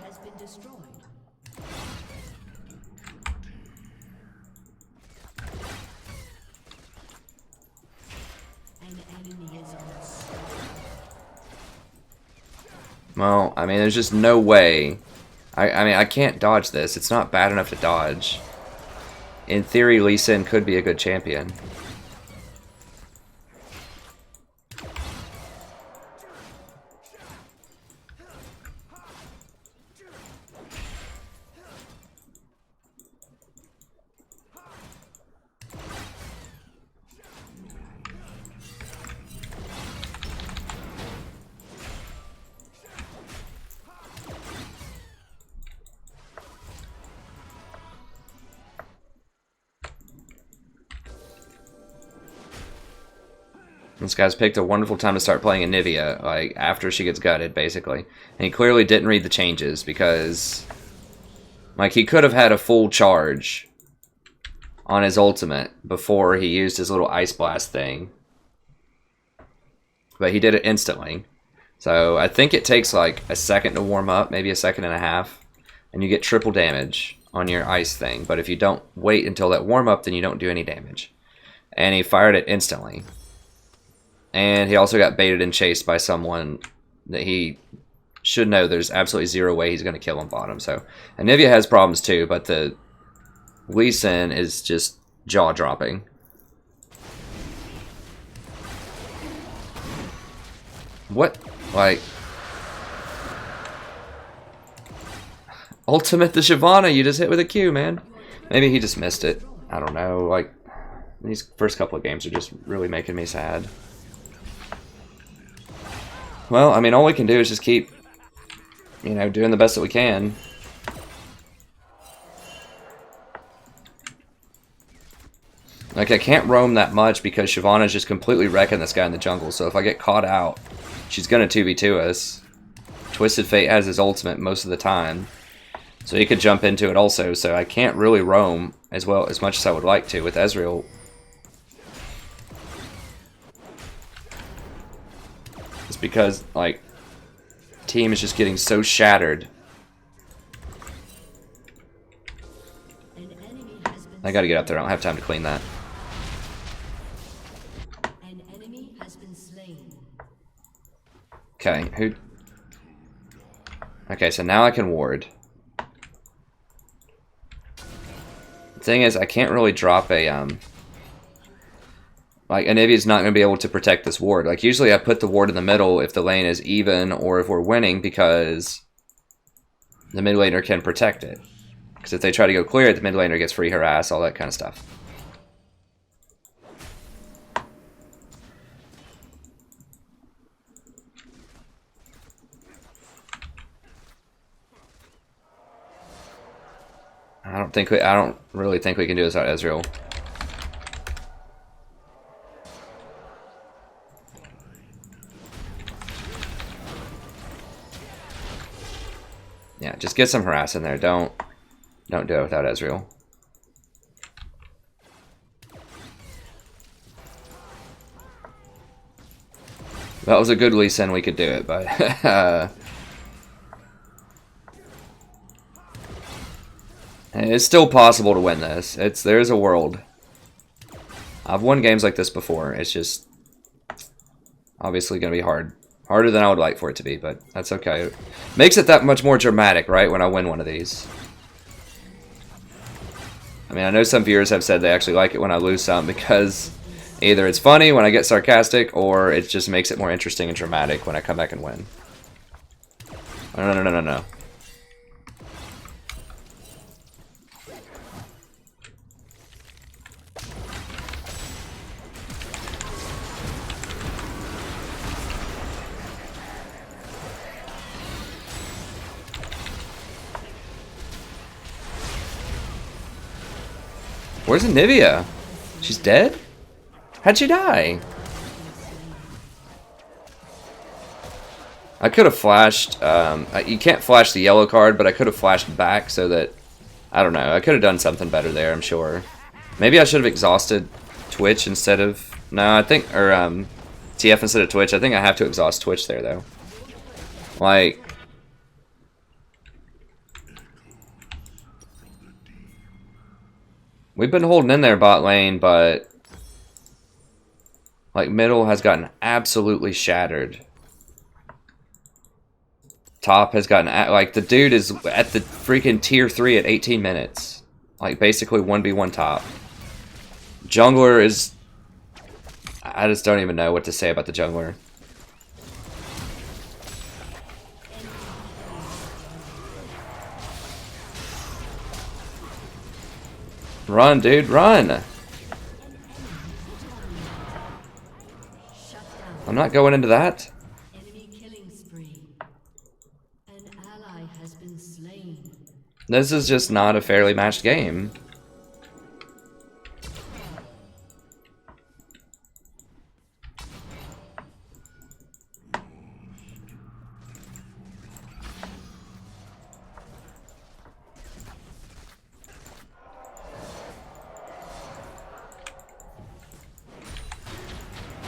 Has been destroyed. An enemy is on. Well, I mean, there's just no way. I mean, I can't dodge this. It's not bad enough to dodge. In theory, Lee Sin could be a good champion. This guy's picked a wonderful time to start playing Anivia, like, after she gets gutted, basically. And he clearly didn't read the changes, because... Like, he could have had a full charge on his ultimate before he used his little Ice Blast thing. But he did it instantly. So, I think it takes, like, a second to warm up, maybe a second and a half. And you get triple damage on your Ice thing. But if you don't wait until that warm up, then you don't do any damage. And he fired it instantly. And he also got baited and chased by someone that he should know there's absolutely zero way he's going to kill on bottom. So, Anivia has problems too, but the Lee Sin is just jaw-dropping. What? Like... Ultimate the Shyvana, you just hit with a Q, man. Maybe he just missed it. I don't know, like... These first couple of games are just really making me sad. Well, I mean, all we can do is just keep, you know, doing the best that we can. Like, I can't roam that much because Shyvana's just completely wrecking this guy in the jungle. So if I get caught out, she's going to 2v2 us. Twisted Fate has his ultimate most of the time. So he could jump into it also. So I can't really roam as much as I would like to with Ezreal. It's because, like, team is just getting so shattered. I gotta get up there. I don't have time to clean that. An enemy has been slain. Okay, who... Okay, so now I can ward. The thing is, I can't really drop a, like, Anivia's not going to be able to protect this ward. Like, usually I put the ward in the middle if the lane is even or if we're winning because the mid laner can protect it. Because if they try to go clear it, the mid laner gets free harass, all that kind of stuff. I don't really think we can do this without Ezreal. Yeah, just get some harass in there. Don't do it without Ezreal. That was a good Lee Sin, we could do it, but it's still possible to win this. There's a world. I've won games like this before. It's just obviously going to be hard. Harder than I would like for it to be, but that's okay. It makes it that much more dramatic, right, when I win one of these. I mean, I know some viewers have said they actually like it when I lose some because either it's funny when I get sarcastic or it just makes it more interesting and dramatic when I come back and win. No. Where's Anivia? She's dead? How'd she die? I could have flashed, you can't flash the yellow card, but I could have flashed back so that, I don't know, I could have done something better there, I'm sure. Maybe I should have exhausted Twitch instead of, no, I think, or TF instead of Twitch. I think I have to exhaust Twitch there, though. Like, we've been holding in there bot lane, but like middle has gotten absolutely shattered. Top has gotten, like the dude is at the freaking tier 3 at 18 minutes. Like basically 1v1 top. Jungler is, I just don't even know what to say about the jungler. Run, dude, run! I'm not going into that. Enemy killing spree. An ally has been slain. This is just not a fairly matched game.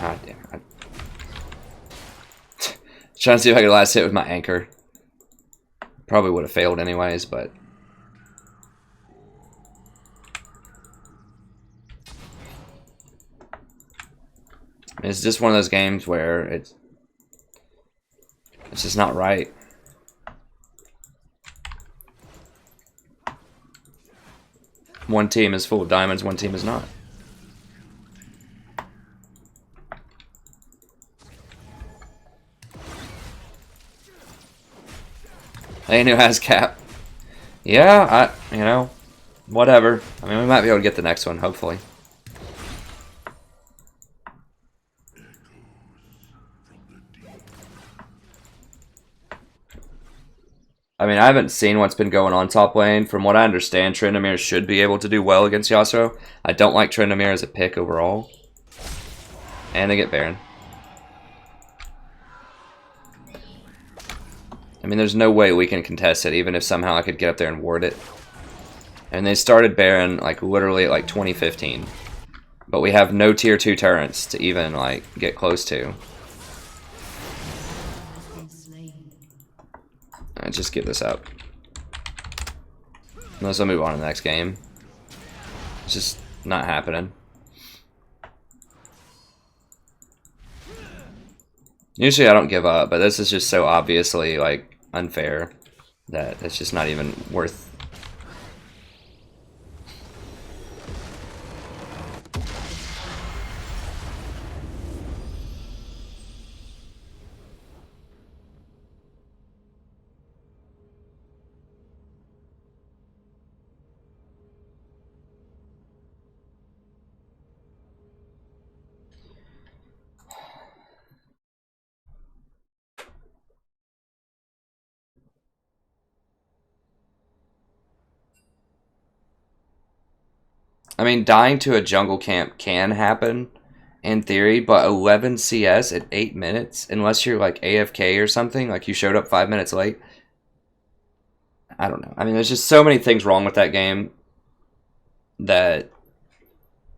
God damn it. Trying to see if I could last hit with my anchor. Probably would have failed anyways, but it's just one of those games where it's just not right. One team is full of diamonds, one team is not. Ain't who has cap. Yeah, you know, whatever. I mean, we might be able to get the next one, hopefully. I mean, I haven't seen what's been going on top lane. From what I understand, Tryndamere should be able to do well against Yasuo. I don't like Tryndamere as a pick overall. And they get Baron. I mean, there's no way we can contest it, even if somehow I could get up there and ward it. And they started Baron, like, literally at, like, 2015. But we have no tier 2 turrets to even, like, get close to. Alright, just give this up. Unless I move on to the next game. It's just not happening. Usually I don't give up, but this is just so obviously, like, unfair that it's just not even worth. I mean, dying to a jungle camp can happen, in theory, but 11 CS at 8 minutes, unless you're like AFK or something, like you showed up 5 minutes late. I don't know. I mean, there's just so many things wrong with that game that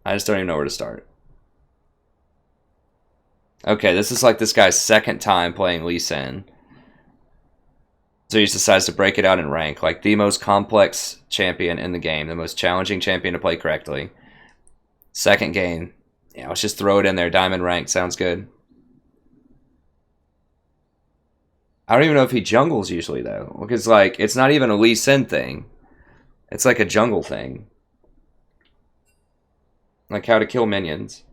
I just don't even know where to start. Okay, this is like this guy's second time playing Lee Sin. So he just decides to break it out in rank. Like the most complex champion in the game. The most challenging champion to play correctly. Second game. Yeah, let's just throw it in there. Diamond rank. Sounds good. I don't even know if he jungles usually, though. Because, like, it's not even a Lee Sin thing. It's like a jungle thing. Like how to kill minions.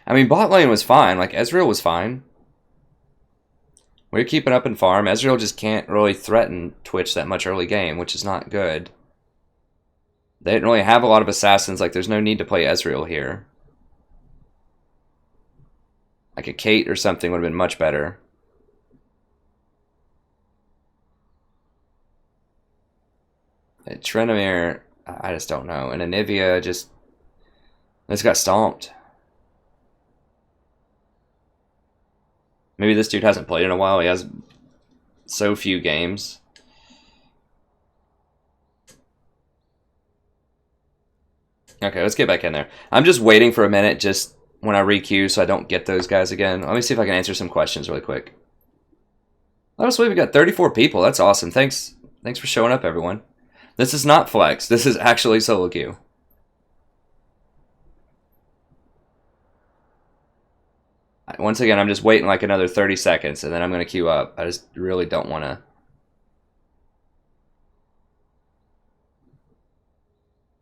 I mean, bot lane was fine. Like, Ezreal was fine. We're keeping up in farm. Ezreal just can't really threaten Twitch that much early game, which is not good. They didn't really have a lot of assassins. Like, there's no need to play Ezreal here. Like a Kate or something would have been much better. Trinamir, I just don't know. And Anivia just got stomped. Maybe this dude hasn't played in a while. He has so few games. Okay, let's get back in there. I'm just waiting for a minute just when I re-queue so I don't get those guys again. Let me see if I can answer some questions really quick. Honestly, we got 34 people. That's awesome. Thanks for showing up, everyone. This is not flex. This is actually solo queue. Once again, I'm just waiting like another 30 seconds, and then I'm going to queue up. I just really don't want to.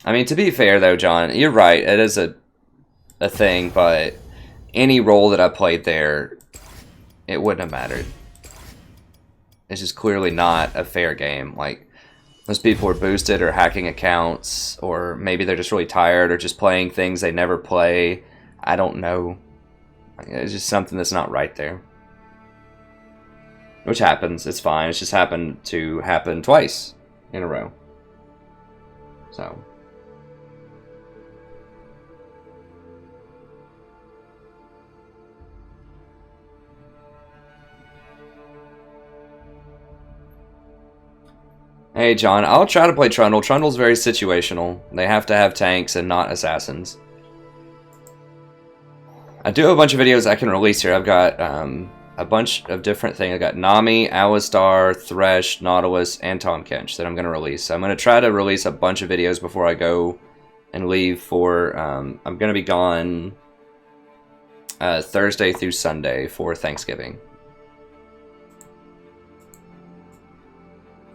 I mean, to be fair, though, John, you're right. It is a thing, but any role that I played there, it wouldn't have mattered. It's just clearly not a fair game. Like, those people are boosted or hacking accounts, or maybe they're just really tired or just playing things they never play. I don't know. It's just something that's not right there. Which happens. It's fine. It's just happened to happen twice in a row. So. Hey, John. I'll try to play Trundle. Trundle's very situational. They have to have tanks and not assassins. I do have a bunch of videos I can release here. I've got a bunch of different things. I've got Nami, Alistar, Thresh, Nautilus, and Tahm Kench that I'm going to release. So I'm going to try to release a bunch of videos before I go and leave for... I'm going to be gone Thursday through Sunday for Thanksgiving.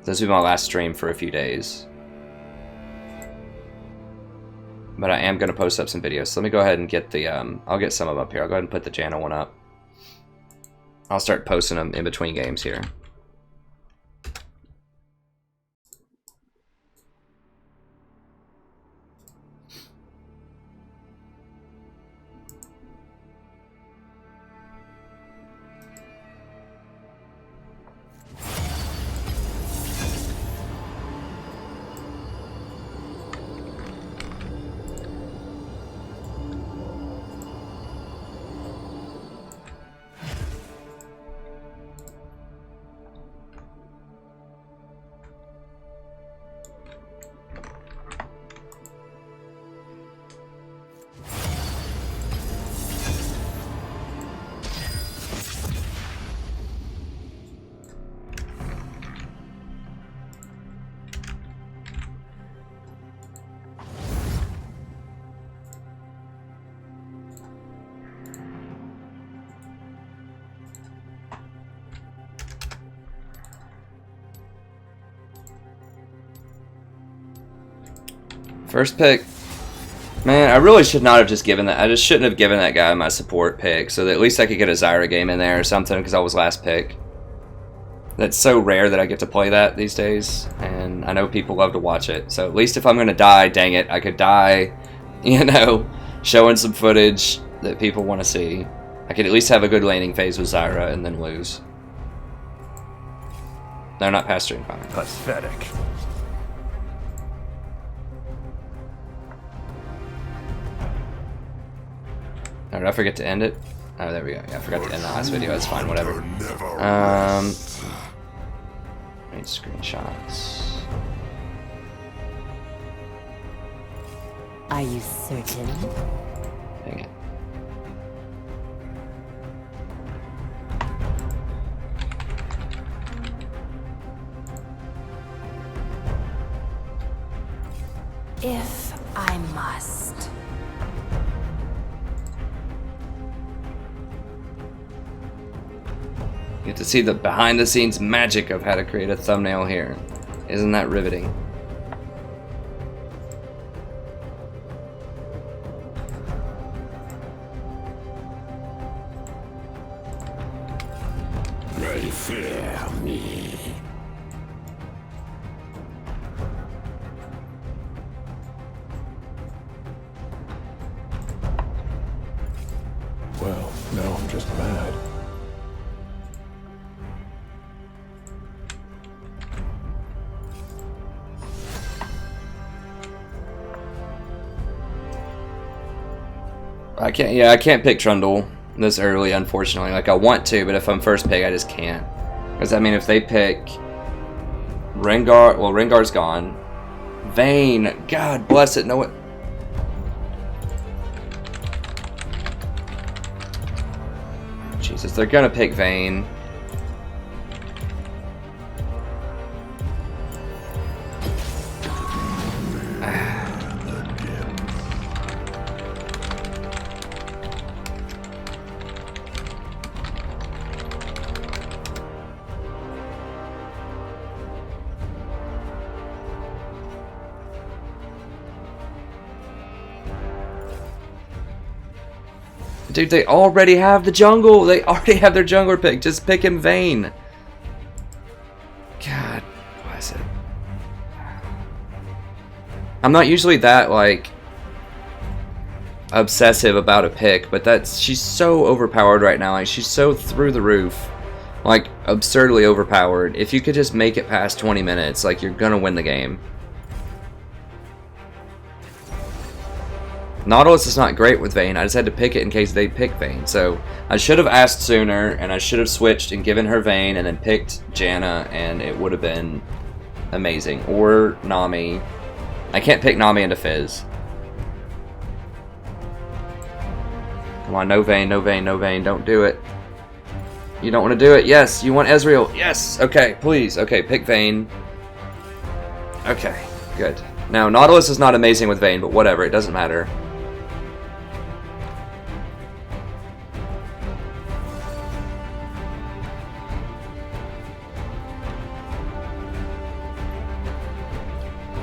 This will be my last stream for a few days. But I am going to post up some videos. So let me go ahead and get the... I'll get some of them up here. I'll go ahead and put the Janna one up. I'll start posting them in between games here. First pick. Man, I really should not have just given that. I just shouldn't have given that guy my support pick so that at least I could get a Zyra game in there or something because I was last pick. That's so rare that I get to play that these days, and I know people love to watch it. So at least if I'm going to die, dang it, I could die, you know, showing some footage that people want to see. I could at least have a good laning phase with Zyra and then lose. No, not past stream. Pathetic. Oh, did I forget to end it? Oh, there we go. Yeah, I forgot to end the last video. That's fine, whatever. Need screenshots. Are you certain? Dang it. If I must. You get to see the behind-the-scenes magic of how to create a thumbnail here. Isn't that riveting? They fear me. Well, now I'm just mad. I can't pick Trundle this early, unfortunately. Like, I want to, but if I'm first pick, I just can't. Because, I mean, if they pick Rengar, well, Rengar's gone. Vayne, God bless it, no one. Jesus, they're gonna pick Vayne. Dude, they already have the jungle. They already have their jungler pick. Just pick him Vayne. God, why is it? I'm not usually that, like, obsessive about a pick, but she's so overpowered right now. Like, she's so through the roof. Like, absurdly overpowered. If you could just make it past 20 minutes, like, you're gonna win the game. Nautilus is not great with Vayne. I just had to pick it in case they pick Vayne. So I should have asked sooner, and I should have switched and given her Vayne, and then picked Janna, and it would have been amazing. Or Nami. I can't pick Nami into Fizz. Come on, no Vayne, no Vayne, no Vayne. Don't do it. You don't want to do it. Yes, you want Ezreal. Yes. Okay, please. Okay, pick Vayne. Okay, good. Now, Nautilus is not amazing with Vayne, but whatever. It doesn't matter.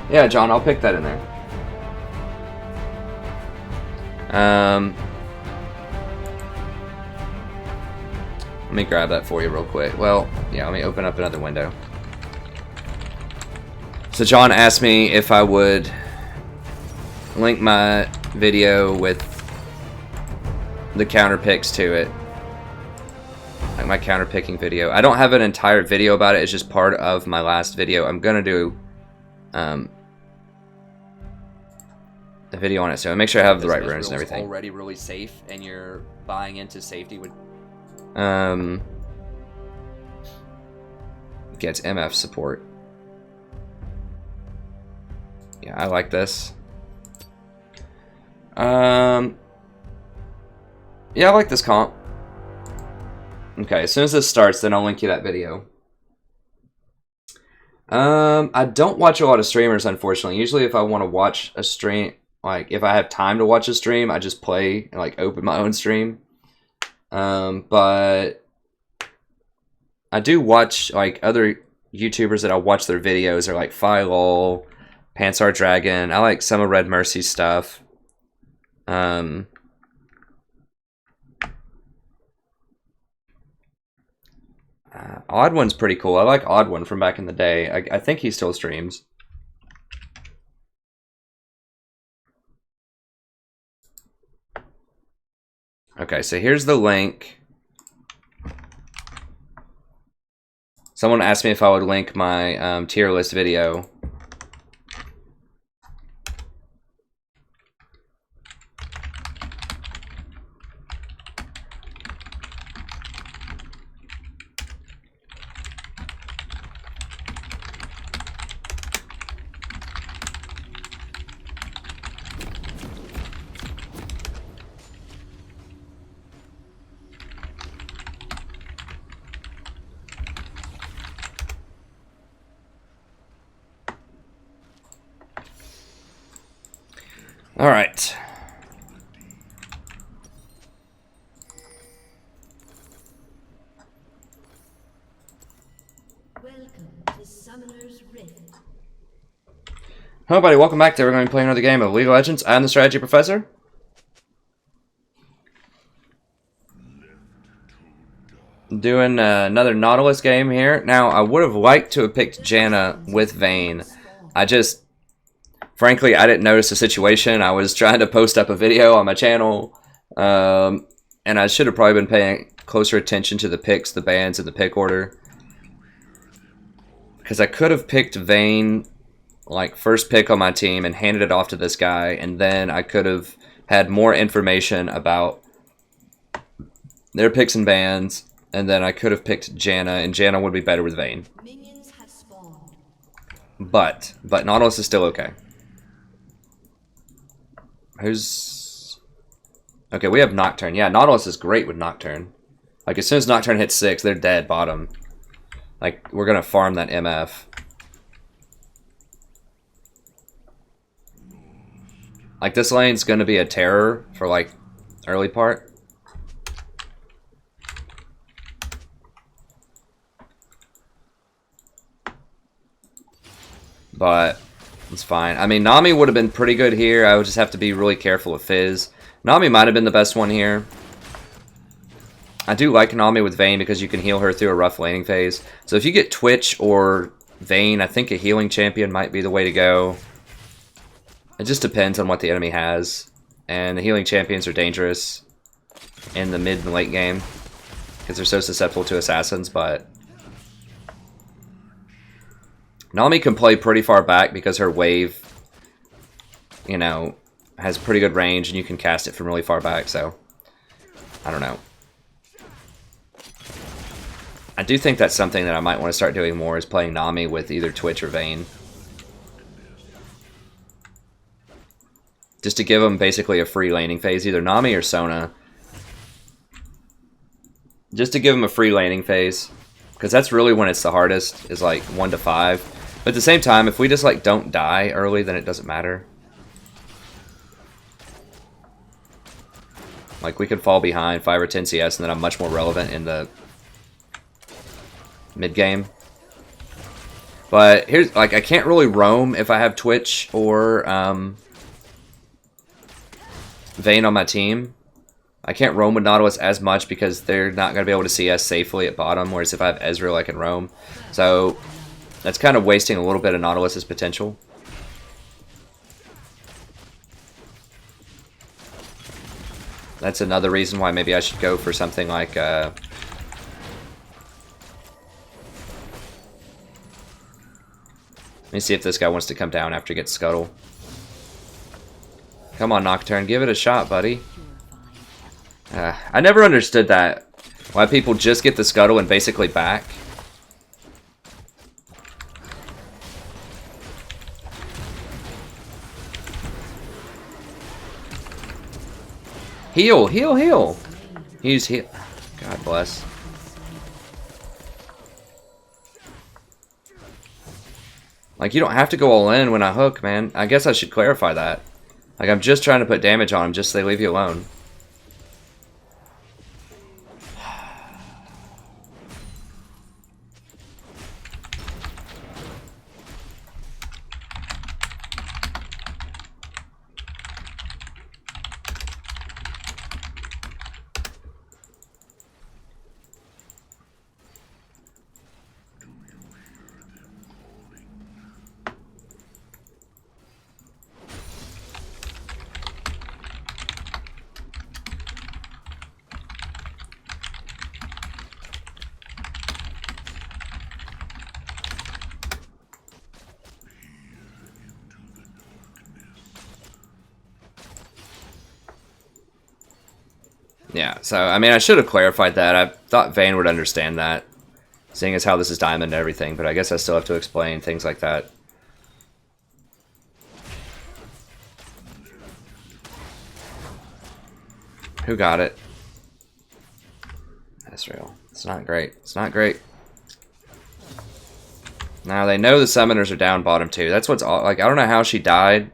Yeah, John, I'll pick that in there. Let me grab that for you real quick. Well, yeah, let me open up another window. So John asked me if I would link my video with the counter picks to it. Like my counter picking video. I don't have an entire video about it. It's just part of my last video. I'm gonna do a video on it, so make sure I have the right runes and everything. Already really safe, and you're buying into safety with gets MF support. Yeah, I like this. Yeah, I like this comp. Okay, as soon as this starts, then I'll link you that video. I don't watch a lot of streamers, unfortunately. Usually if I want to watch a stream, like if I have time to watch a stream, I just play and like open my own stream. But I do watch like other YouTubers that I watch their videos are like Philol, Pansar Dragon. I like some of Red Mercy's stuff. Odd One's pretty cool. I like Odd One from back in the day. I think he still streams. Okay, so here's the link. Someone asked me if I would link my tier list video. Alright. Welcome to Summoner's Rift. Hello everybody, welcome back to we're going to be playing another game of League of Legends. I'm the Strategy Professor. Doing another Nautilus game here. Now, I would have liked to have picked Janna with Vayne. Frankly, I didn't notice the situation. I was trying to post up a video on my channel, and I should have probably been paying closer attention to the picks, the bans, and the pick order. Because I could have picked Vayne, like, first pick on my team and handed it off to this guy, and then I could have had more information about their picks and bans. And then I could have picked Janna, and Janna would be better with Vayne. Minions have spawned. But Nautilus is still okay. Who's... Okay, we have Nocturne. Yeah, Nautilus is great with Nocturne. Like, as soon as Nocturne hits 6, they're dead bottom. Like, we're going to farm that MF. Like, this lane's going to be a terror for, like, early part. But it's fine. I mean, Nami would have been pretty good here. I would just have to be really careful with Fizz. Nami might have been the best one here. I do like Nami with Vayne because you can heal her through a rough laning phase. So if you get Twitch or Vayne, I think a healing champion might be the way to go. It just depends on what the enemy has. And the healing champions are dangerous in the mid and late game because they're so susceptible to assassins, but... Nami can play pretty far back because her wave, you know, has pretty good range and you can cast it from really far back, so I don't know. I do think that's something that I might want to start doing more, is playing Nami with either Twitch or Vayne. Just to give them basically a free laning phase, either Nami or Sona. Just to give them a free laning phase. Because that's really when it's the hardest, is like 1 to 5. But at the same time, if we just like don't die early, then it doesn't matter. Like, we could fall behind 5 or 10 CS and then I'm much more relevant in the mid game. But here's, like, I can't really roam if I have Twitch or Vayne on my team. I can't roam with Nautilus as much because they're not going to be able to CS safely at bottom, whereas if I have Ezreal, I can roam. So that's kind of wasting a little bit of Nautilus's potential. That's another reason why maybe I should go for something like... Let me see if this guy wants to come down after he gets Scuttle. Come on, Nocturne, give it a shot, buddy. I never understood that. Why people just get the Scuttle and basically back. Heal, heal, heal. Use heal. God bless. Like, you don't have to go all in when I hook, man. I guess I should clarify that. Like, I'm just trying to put damage on him just so they leave you alone. Yeah, so, I mean, I should have clarified that. I thought Vayne would understand that, seeing as how this is Diamond and everything, but I guess I still have to explain things like that. Who got it? Ezreal. It's not great. It's not great. Now, they know the summoners are down bottom too. That's what's all, like, I don't know how she died.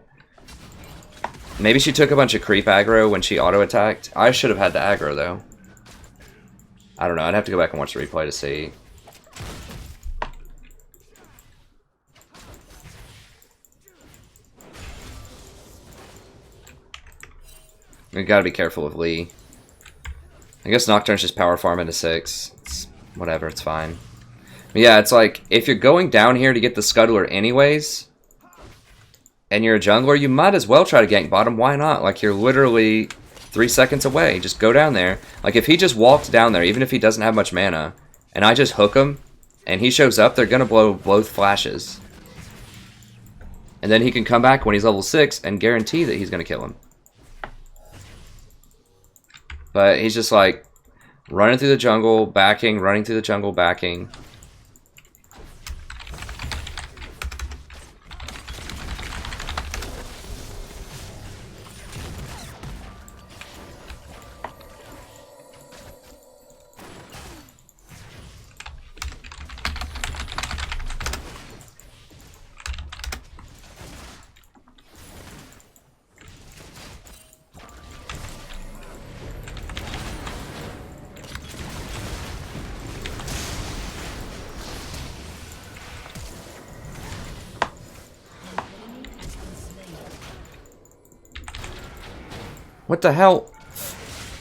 Maybe she took a bunch of creep aggro when she auto-attacked. I should have had the aggro, though. I don't know. I'd have to go back and watch the replay to see. We gotta be careful of Lee. I guess Nocturne's just power farm into 6. It's whatever, it's fine. But yeah, it's like, if you're going down here to get the Scuttler anyways, and you're a jungler, you might as well try to gank bottom. Why not? Like, you're literally 3 seconds away. Just go down there. Like, if he just walked down there, even if he doesn't have much mana, and I just hook him, and he shows up, they're gonna blow both flashes. And then he can come back when he's level 6 and guarantee that he's gonna kill him. But he's just like, running through the jungle, backing, running through the jungle, backing. What the hell?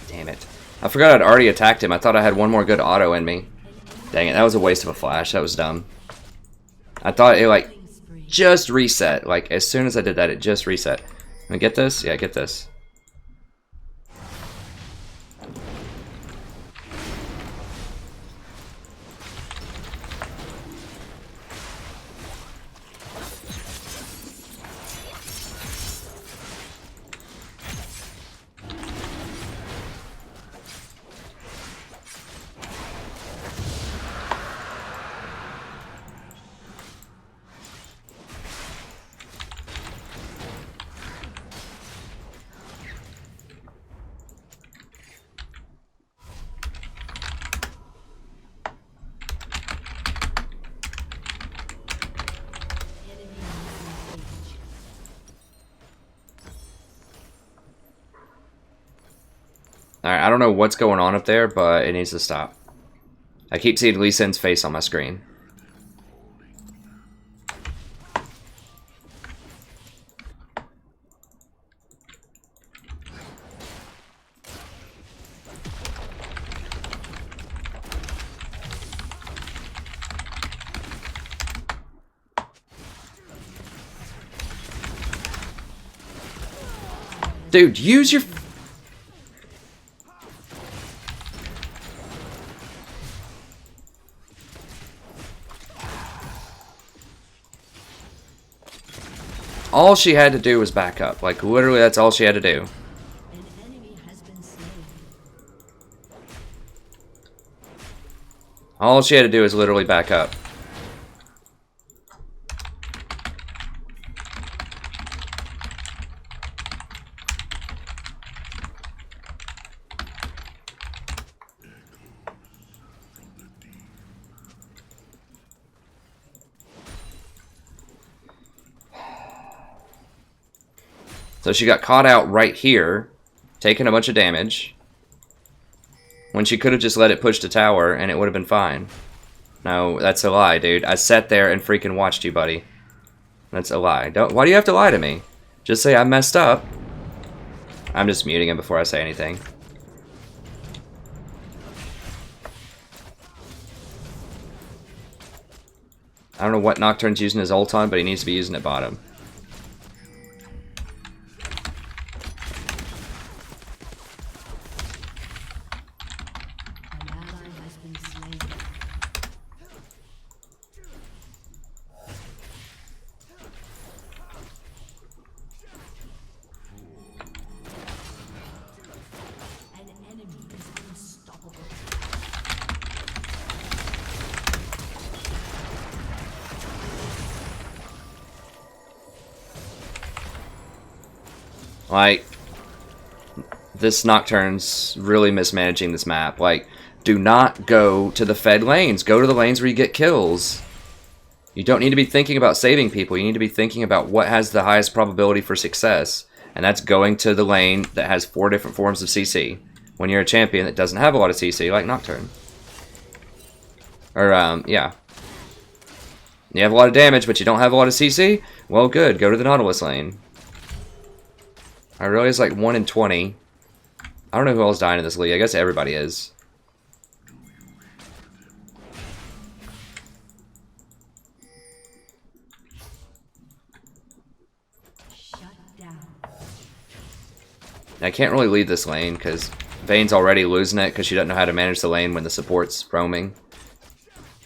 Damn it. I forgot I'd already attacked him. I thought I had one more good auto in me. Dang it, that was a waste of a flash. That was dumb. I thought it, like, just reset. Like, as soon as I did that, it just reset. Can I get this? Yeah, get this. Alright, I don't know what's going on up there, but it needs to stop. I keep seeing Lee Sin's face on my screen. Dude, use your... All she had to do was back up. Like, literally, that's all she had to do. An enemy has been slain. All she had to do is literally back up. So she got caught out right here, taking a bunch of damage, when she could have just let it push the tower and it would have been fine. No, that's a lie, dude. I sat there and freaking watched you, buddy. That's a lie. Why do you have to lie to me? Just say I messed up. I'm just muting him before I say anything. I don't know what Nocturne's using his ult on, but he needs to be using it bottom. An ally has been slain. An enemy is unstoppable. Like, this Nocturne's really mismanaging this map. Like, do not go to the fed lanes. Go to the lanes where you get kills. You don't need to be thinking about saving people. You need to be thinking about what has the highest probability for success. And that's going to the lane that has 4 different forms of CC. When you're a champion that doesn't have a lot of CC, like Nocturne. Or, yeah. You have a lot of damage, but you don't have a lot of CC? Well, good. Go to the Nautilus lane. Irelia's like 1 in 20. I don't know who else dying in this league. I guess everybody is. I can't really lead this lane because Vayne's already losing it because she doesn't know how to manage the lane when the support's roaming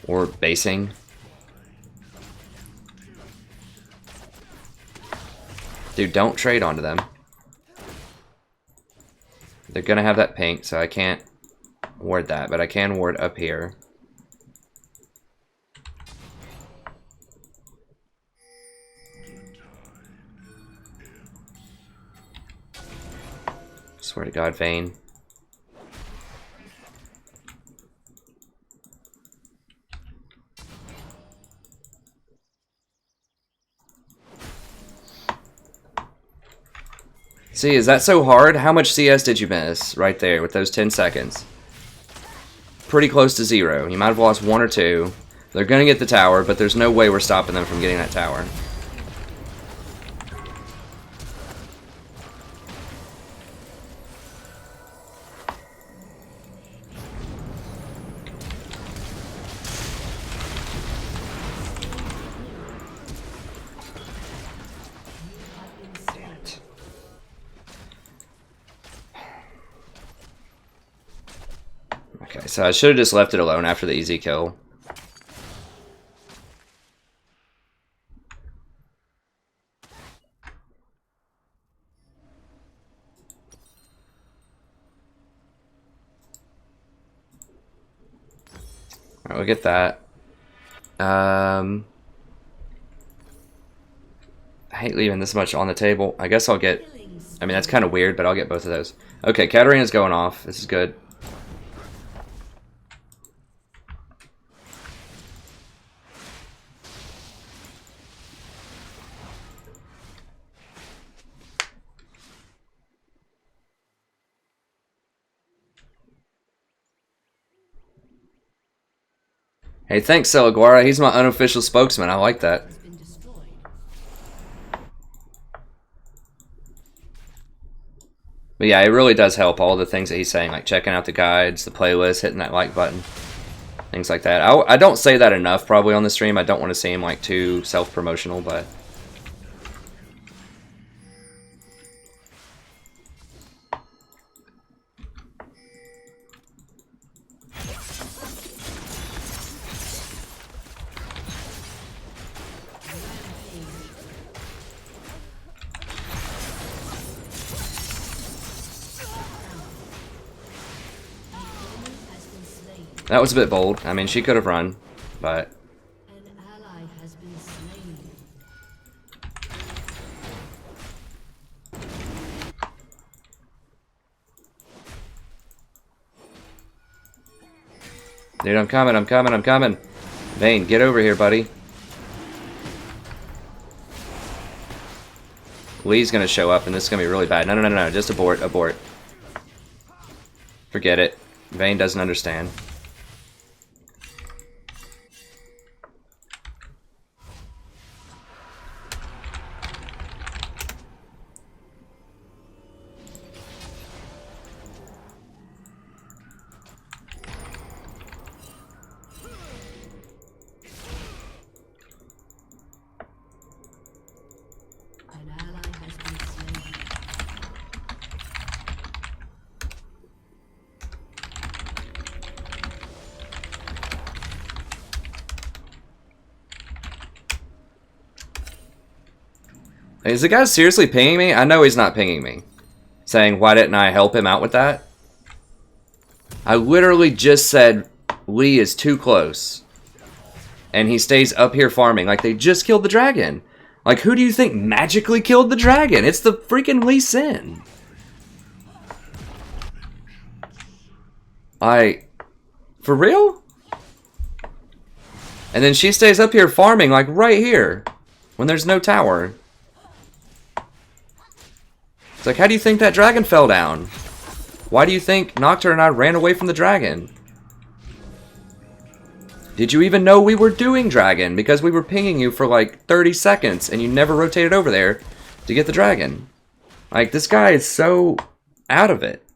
or basing. Dude, don't trade onto them. They're gonna have that pink, so I can't ward that, but I can ward up here. Swear to God, Vayne. See, is that so hard? How much CS did you miss right there with those 10 seconds? Pretty close to 0. You might have lost 1 or 2. They're gonna get the tower, but there's no way we're stopping them from getting that tower. Okay, so I should have just left it alone after the easy kill. Alright, we'll get that. I hate leaving this much on the table. I guess I'll get... I mean, that's kind of weird, but I'll get both of those. Okay, Katarina's going off. This is good. Hey, thanks, Celaguara. He's my unofficial spokesman. I like that. But yeah, it really does help, all the things that he's saying, like checking out the guides, the playlist, hitting that like button, things like that. I don't say that enough probably on the stream. I don't want to seem like too self-promotional, but... That was a bit bold. I mean, she could have run, but... An ally has been slain. Dude, I'm coming, I'm coming, I'm coming. Vayne, get over here, buddy. Lee's gonna show up, and this is gonna be really bad. No, no, no, no, just abort, abort. Forget it. Vayne doesn't understand. An ally has been slain. Is the guy seriously pinging me? I know he's not pinging me. Saying, why didn't I help him out with that? I literally just said Lee is too close. And he stays up here farming. Like, they just killed the dragon. Like, who do you think magically killed the dragon? It's the freaking Lee Sin. For real? And then she stays up here farming, like, right here. When there's no tower. It's like, how do you think that dragon fell down? Why do you think Nocturne and I ran away from the dragon? Did you even know we were doing dragon? Because we were pinging you for like 30 seconds and you never rotated over there to get the dragon. Like, this guy is so out of it.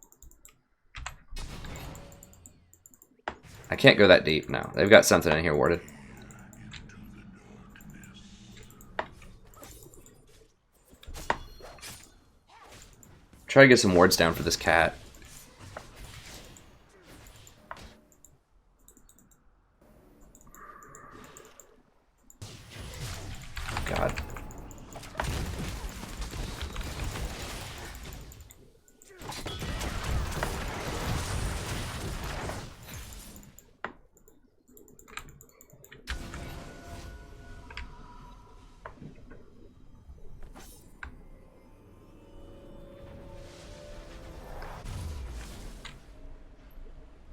I can't go that deep now. They've got something in here warded. Try to get some wards down for this cat. God.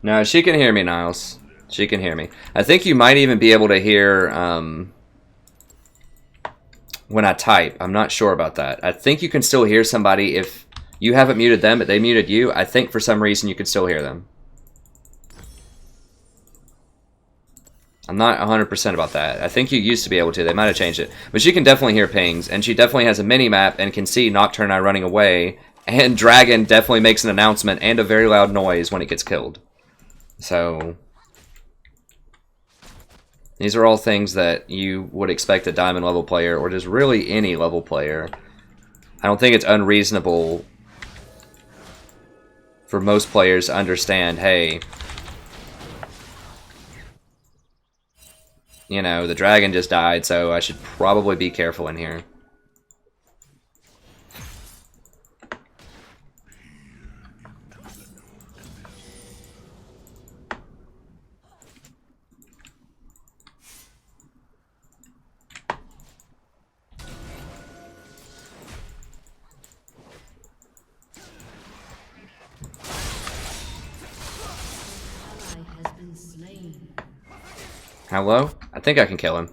No, she can hear me, Niles. She can hear me. I think you might even be able to hear when I type. I'm not sure about that. I think you can still hear somebody if you haven't muted them, but they muted you. I think for some reason you can still hear them. I'm not 100% about that. I think you used to be able to. They might have changed it. But she can definitely hear pings, and she definitely has a mini-map and can see Nocturne and I running away, and Dragon definitely makes an announcement and a very loud noise when it gets killed. So, these are all things that you would expect a diamond level player, or just really any level player. I don't think it's unreasonable for most players to understand, hey, you know, the dragon just died, so I should probably be careful in here. How low? I think I can kill him.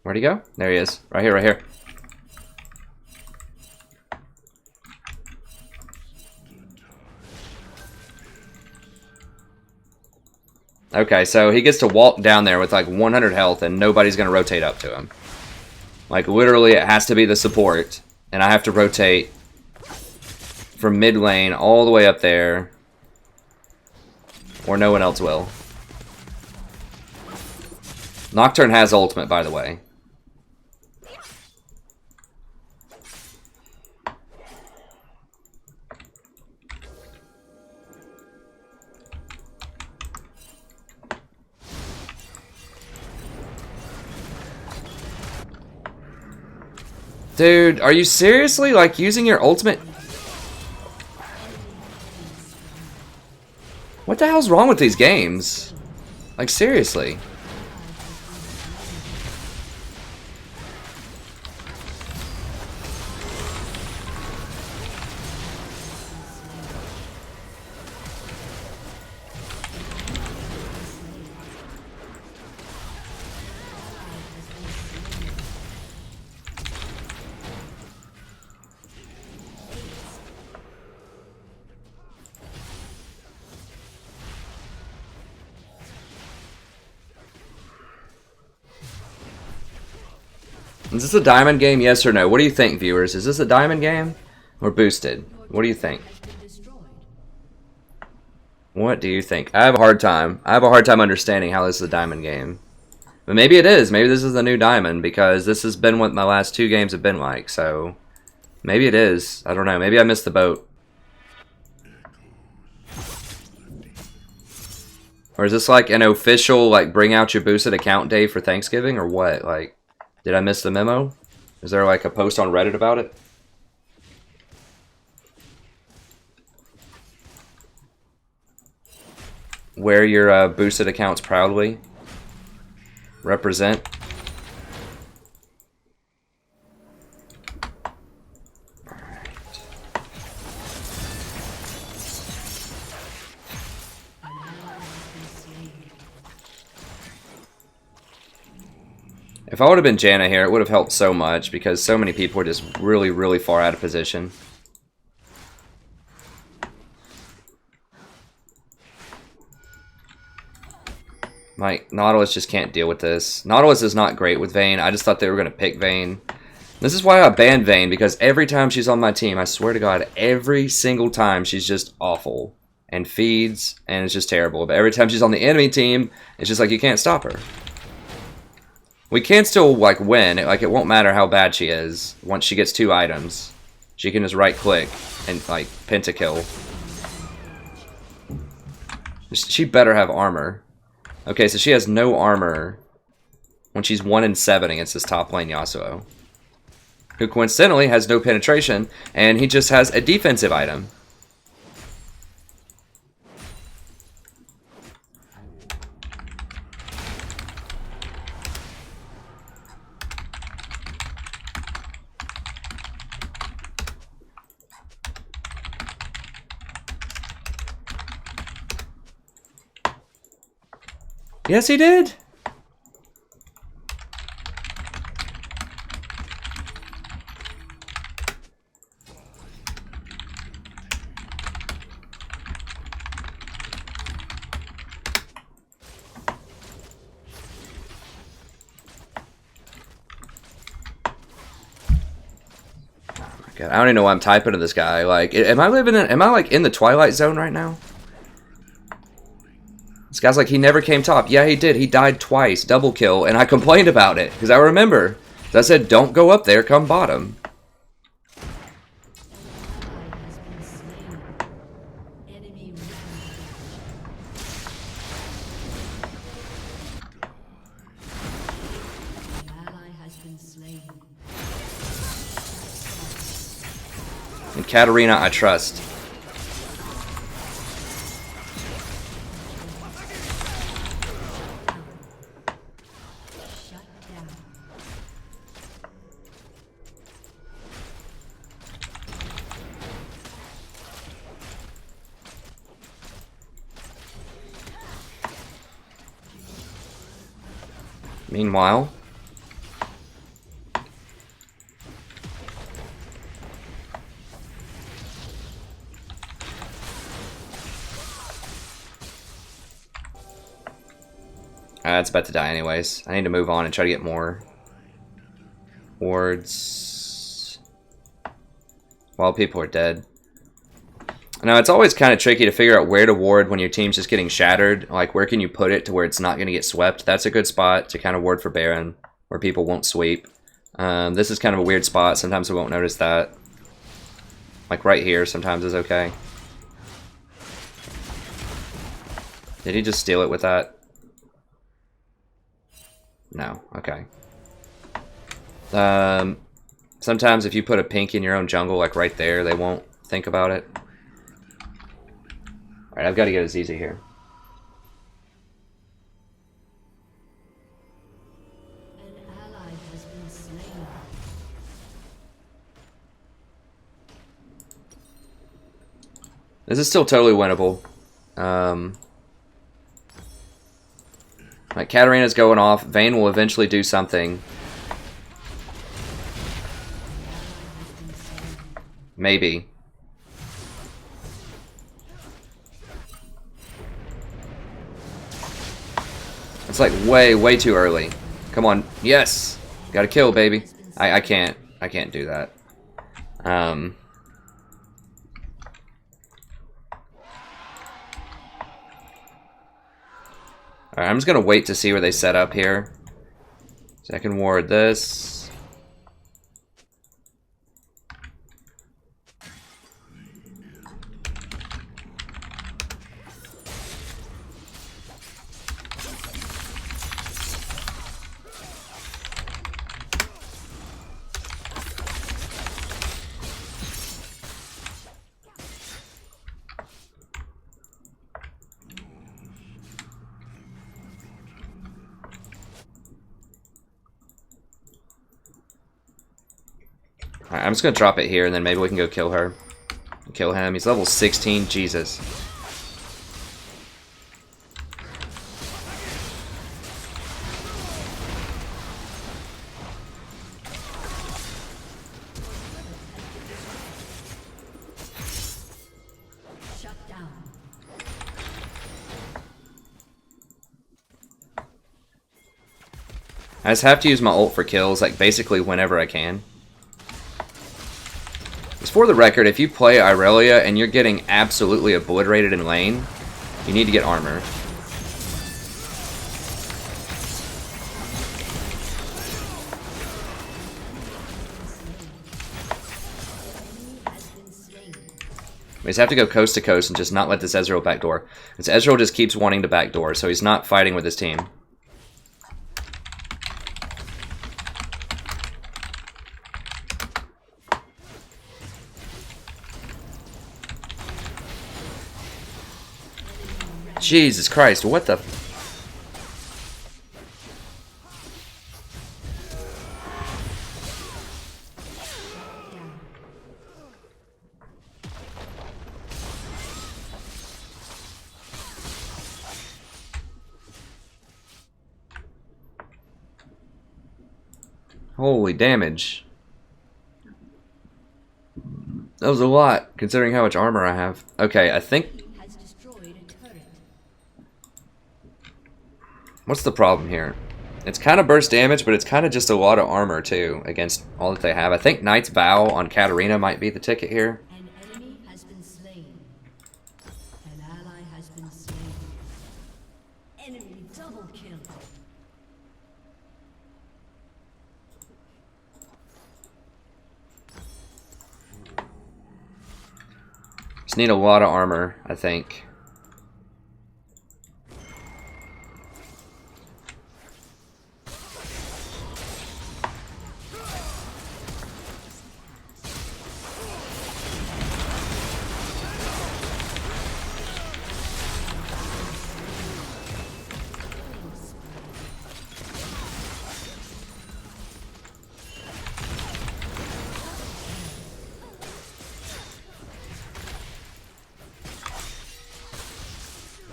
Where'd he go? There he is. Right here, right here. Okay, so he gets to walk down there with like 100 health and nobody's going to rotate up to him. Like, literally, it has to be the support. And I have to rotate from mid lane all the way up there, or no one else will. Nocturne has ultimate, by the way. Dude, are you seriously, like, using your ultimate? What the hell's wrong with these games? Like, seriously. Is this a diamond game, yes or no? What do you think, viewers? Is this a diamond game or boosted? What do you think? What do you think? I have a hard time. I have a hard time understanding how this is a diamond game. But maybe it is. Maybe this is the new diamond, because this has been what my last 2 games have been like. So maybe it is. I don't know. Maybe I missed the boat. Or is this like an official, like, bring out your boosted account day for Thanksgiving, or what? Like, did I miss the memo? Is there like a post on Reddit about it? Wear your boosted accounts proudly. Represent. If I would have been Janna here, it would have helped so much because so many people are just really, really far out of position. My Nautilus just can't deal with this. Nautilus is not great with Vayne. I just thought they were going to pick Vayne. This is why I banned Vayne, because every time she's on my team, I swear to God, every single time she's just awful. And feeds, and it's just terrible. But every time she's on the enemy team, it's just like you can't stop her. We can still like win. Like it won't matter how bad she is. Once she gets 2 items, she can just right click and like pentakill. She better have armor. Okay, so she has no armor when she's 1 in 7 against this top lane Yasuo, who coincidentally has no penetration, and he just has a defensive item. Yes, he did. God, I don't even know why I'm typing to this guy. Like, am I like in the Twilight Zone right now? This guy's like, he never came top. Yeah, he did. He died twice, double kill, and I complained about it because I remember. I said, don't go up there, come bottom. And Katarina, I trust. Meanwhile, it's about to die anyways. I need to move on and try to get more wards while people are dead. Now, it's always kind of tricky to figure out where to ward when your team's just getting shattered. Like, where can you put it to where it's not going to get swept? That's a good spot to kind of ward for Baron, where people won't sweep. This is kind of a weird spot. Sometimes we won't notice that. Like, right here sometimes is okay. Did he just steal it with that? No. Okay. Sometimes if you put a pink in your own jungle, like right there, they won't think about it. Alright, I've got to get Aziza here. An ally has been slain. This is still totally winnable. Like, Katarina's going off. Vayne will eventually do something. Maybe. It's like way too early. Come on. Yes! Gotta kill, baby. I can't do that. Alright, I'm just gonna wait to see where they set up here. So I can ward this. Alright, I'm just gonna drop it here and then maybe we can go kill her. Kill him. He's level 16. Jesus. I just have to use my ult for kills, like, basically whenever I can. Just for the record, if you play Irelia and you're getting absolutely obliterated in lane, you need to get armor. We just have to go coast to coast and just not let this Ezreal backdoor. Because Ezreal just keeps wanting to backdoor, so he's not fighting with his team. Jesus Christ, what the... Holy damage. That was a lot, considering how much armor I have. Okay, I think... What's the problem here? It's kind of burst damage, but it's kind of just a lot of armor, too, against all that they have. I think Knight's Vow on Katarina might be the ticket here. An enemy has been slain. An ally has been slain. Enemy double kill. Just need a lot of armor, I think.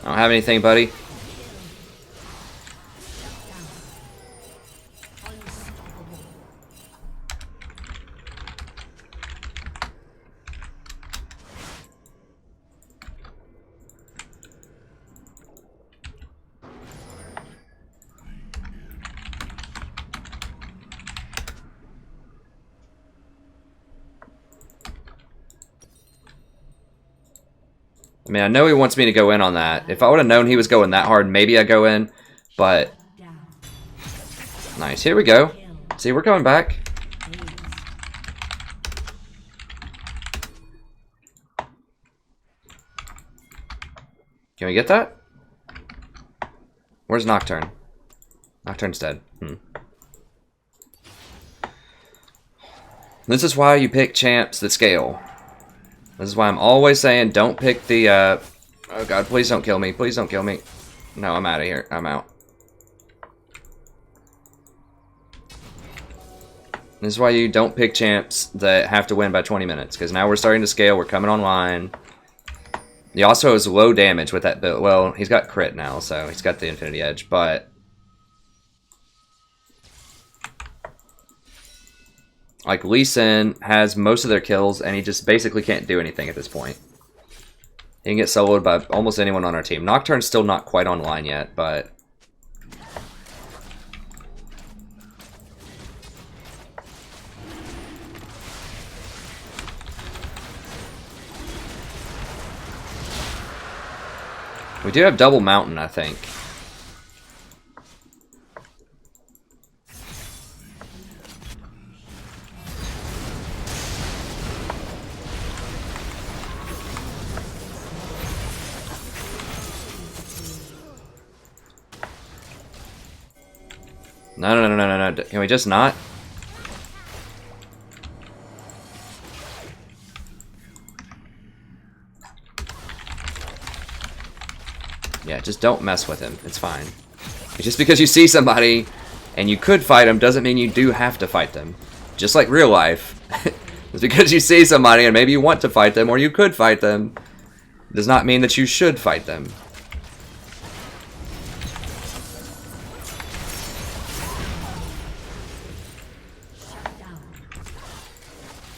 I don't have anything, buddy. I mean, I know he wants me to go in on that. If I would have known he was going that hard, maybe I'd go in. But... Nice, here we go. See, we're coming back. Can we get that? Where's Nocturne? Nocturne's dead. This is why you pick champs that scale. This is why I'm always saying don't pick the, oh god, please don't kill me. Please don't kill me. No, I'm out of here. I'm out. This is why you don't pick champs that have to win by 20 minutes. Because now we're starting to scale. We're coming online. Yasuo is low damage with that build. Well, he's got crit now, so he's got the Infinity Edge. But... like, Lee Sin has most of their kills, and he just basically can't do anything at this point. He can get soloed by almost anyone on our team. Nocturne's still not quite online yet, but... we do have double mountain, I think. No. Can we just not? Yeah, just don't mess with him. It's fine. Just because you see somebody and you could fight them doesn't mean you do have to fight them. Just like real life. Just because you see somebody and maybe you want to fight them or you could fight them does not mean that you should fight them.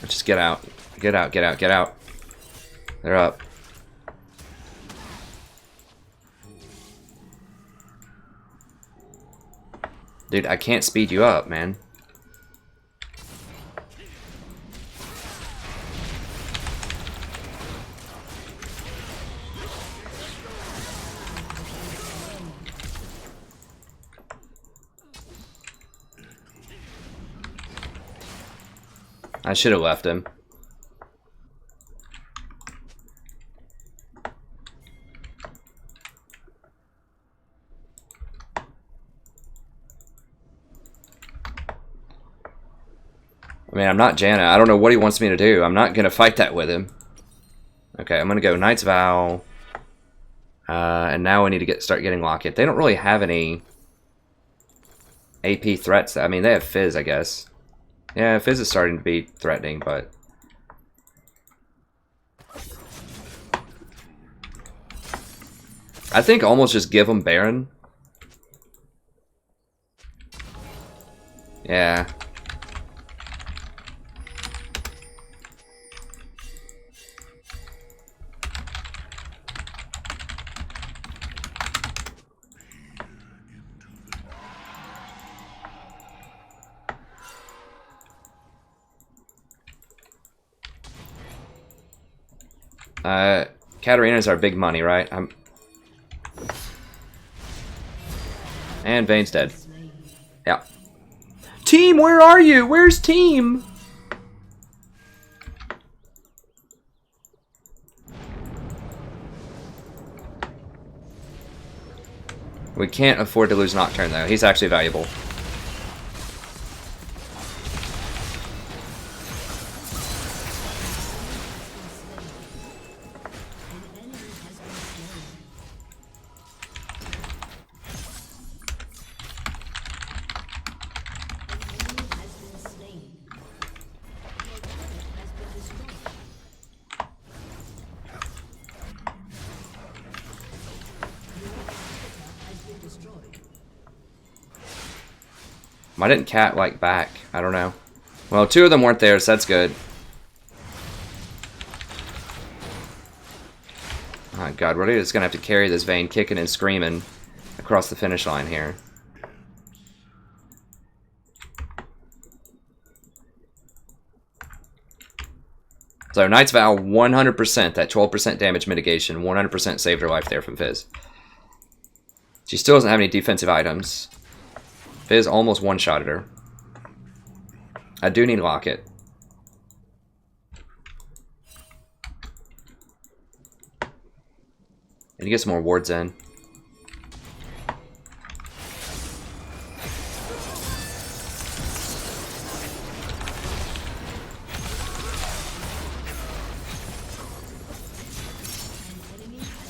Just get out. Get out, get out, get out. They're up. Dude, I can't speed you up, man. I should have left him. I mean, I'm not Janna. I don't know what he wants me to do. I'm not going to fight that with him. Okay, I'm going to go Knight's Vow. And now we need to start getting Locket. They don't really have any AP threats. I mean, they have Fizz, I guess. Yeah, Fizz is starting to be threatening, but... I think almost just give them Baron. Yeah. Katarina's our big money, right? And Vayne's dead. Yeah. Team, where are you? Where's team? We can't afford to lose Nocturne, though. He's actually valuable. Why didn't Cat like back? I don't know. Well, 2 of them weren't there, so that's good. Oh god, we're just gonna have to carry this Vayne kicking and screaming across the finish line here. So Knight's Vow, 100%, that 12% damage mitigation, 100% saved her life there from Fizz. She still doesn't have any defensive items. Fizz almost one-shotted her. I do need Locket. Need to get some more wards in.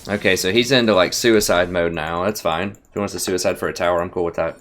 Okay, so he's into like suicide mode now. That's fine. If he wants to suicide for a tower, I'm cool with that.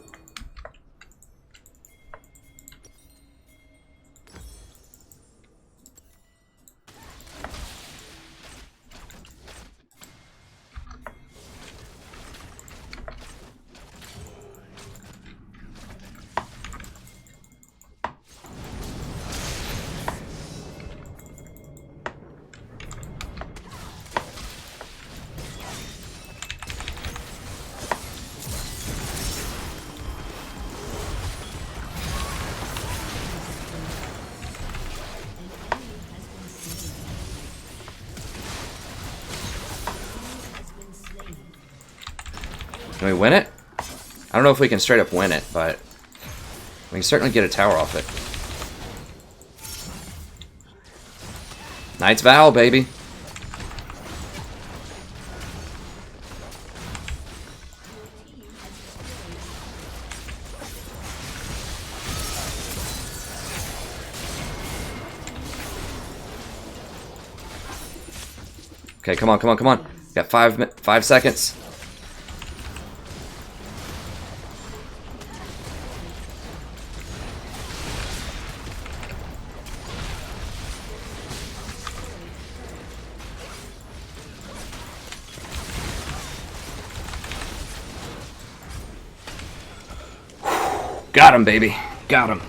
Can we win it? I don't know if we can straight up win it, but we can certainly get a tower off it. Knight's Vow, baby. Okay, come on, come on, come on. Got 5 seconds. Got him, baby. Got him.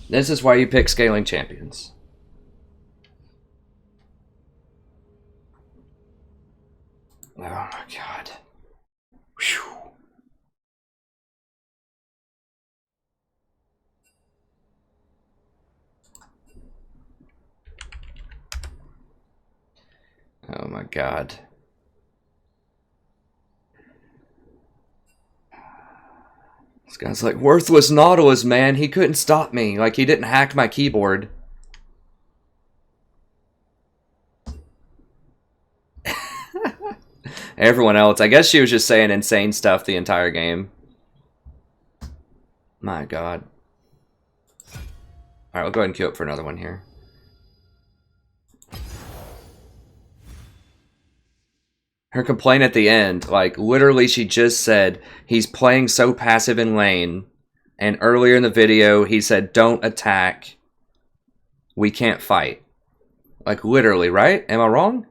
This is why you pick scaling champions. Oh my god. Whew. Oh my god. This guy's like, worthless Nautilus, man. He couldn't stop me. Like, he didn't hack my keyboard. Everyone else, I guess she was just saying insane stuff the entire game. My god. Alright, we'll go ahead and queue up for another one here. Her complaint at the end, like, literally she just said, he's playing so passive in lane, and earlier in the video, he said, don't attack. We can't fight. Like, literally, right? Am I wrong?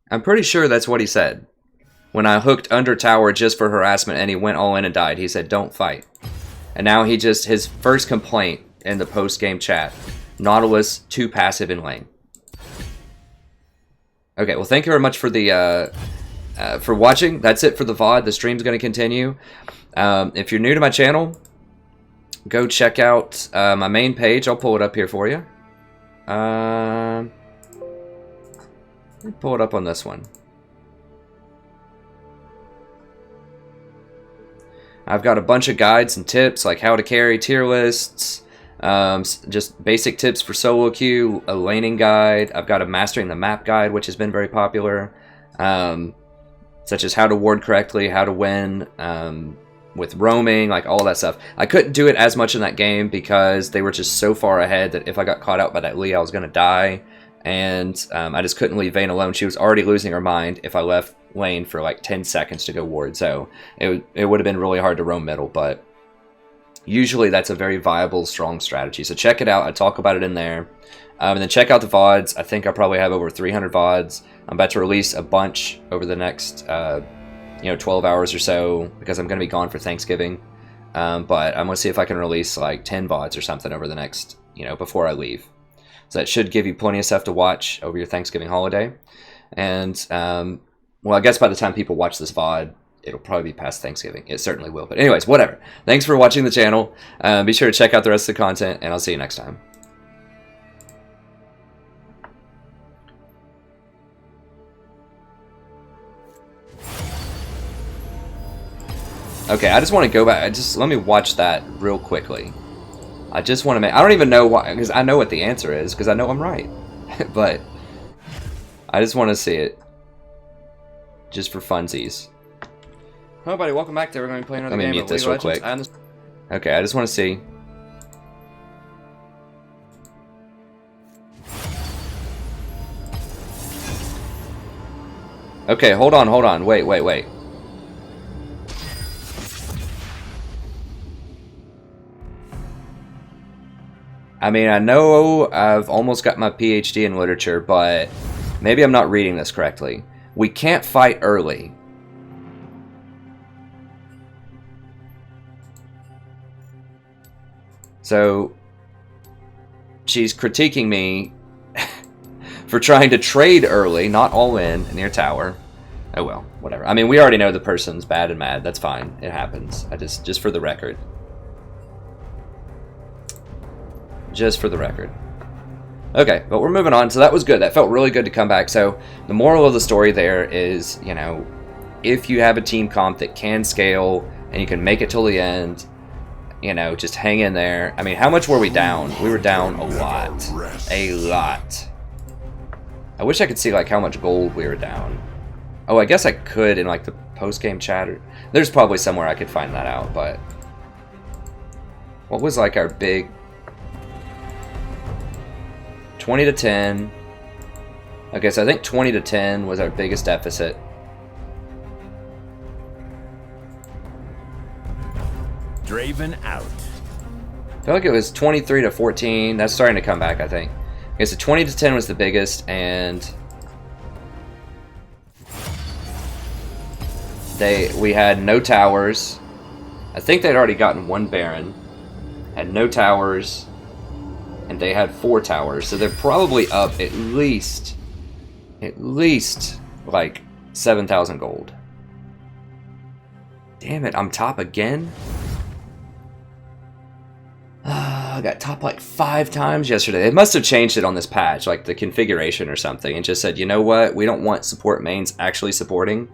I'm pretty sure that's what he said. When I hooked under tower just for harassment and he went all in and died, he said, don't fight. And now he just, his first complaint in the post-game chat, Nautilus too passive in lane. Okay, well, thank you very much for the for watching. That's it for the VOD. The stream's going to continue. If you're new to my channel, go check out my main page. I'll pull it up here for you. Let me pull it up on this one. I've got a bunch of guides and tips, like how to carry tier lists, just basic tips for solo queue, a laning guide. I've got a mastering the map guide, which has been very popular, such as how to ward correctly, how to win with roaming, like all that stuff. I couldn't do it as much in that game because they were just so far ahead that if I got caught out by that Lee, I was going to die. And I just couldn't leave Vayne alone. She was already losing her mind if I left lane for like 10 seconds to go ward. So it would have been really hard to roam middle, but usually that's a very viable, strong strategy. So check it out. I talk about it in there. And then check out the VODs. I think I probably have over 300 VODs. I'm about to release a bunch over the next 12 hours or so because I'm going to be gone for Thanksgiving. But I'm going to see if I can release like 10 VODs or something over the next, before I leave. So that should give you plenty of stuff to watch over your Thanksgiving holiday. And, well, I guess by the time people watch this VOD, it'll probably be past Thanksgiving. It certainly will. But anyways, whatever. Thanks for watching the channel. Be sure to check out the rest of the content, and I'll see you next time. Okay, I just want to go back. Let me watch that real quickly. I just want to make... I don't even know why, because I know what the answer is, because I know I'm right. But I just want to see it. Just for funsies. Hello, buddy. Welcome back. We're going to be playing another game. Let me mute this real quick. Okay, I just want to see. Okay, hold on. Wait. I mean, I know I've almost got my PhD in literature, but maybe I'm not reading this correctly. We can't fight early. So, she's critiquing me for trying to trade early, not all in, near tower. Oh well, whatever. I mean, we already know the person's bad and mad. That's fine. It happens. Just for the record. Just for the record. Okay, but we're moving on. So that was good. That felt really good to come back. So the moral of the story there is, if you have a team comp that can scale and you can make it till the end, just hang in there. I mean, how much were we down? We were down a lot. A lot. I wish I could see, like, how much gold we were down. Oh, I guess I could in, like, the post-game chat. There's probably somewhere I could find that out, but... What was, like, our big... 20 to 10. Okay, so I think 20 to 10 was our biggest deficit. Draven out. I feel like it was 23 to 14. That's starting to come back, I think. Okay, so 20 to 10 was the biggest, and we had no towers. I think they'd already gotten one Baron. Had no towers. And they had 4 towers, so they're probably up at least like 7,000 gold. Damn it, I'm top again? I got top like 5 times yesterday. It must have changed it on this patch, like the configuration or something, and just said, you know what, we don't want support mains actually supporting.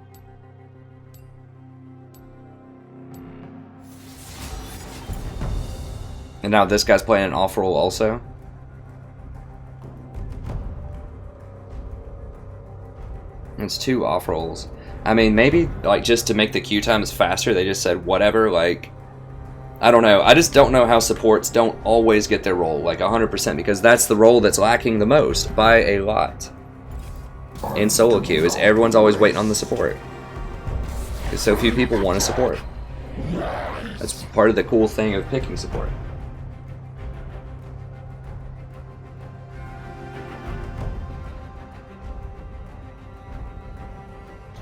And now this guy's playing an off roll also. It's 2 off rolls. I mean, maybe like just to make the queue times faster, they just said whatever, like, I don't know. I just don't know how supports don't always get their role, like 100%, because that's the role that's lacking the most by a lot in solo queue, is everyone's always waiting on the support. Because so few people want to support. That's part of the cool thing of picking support.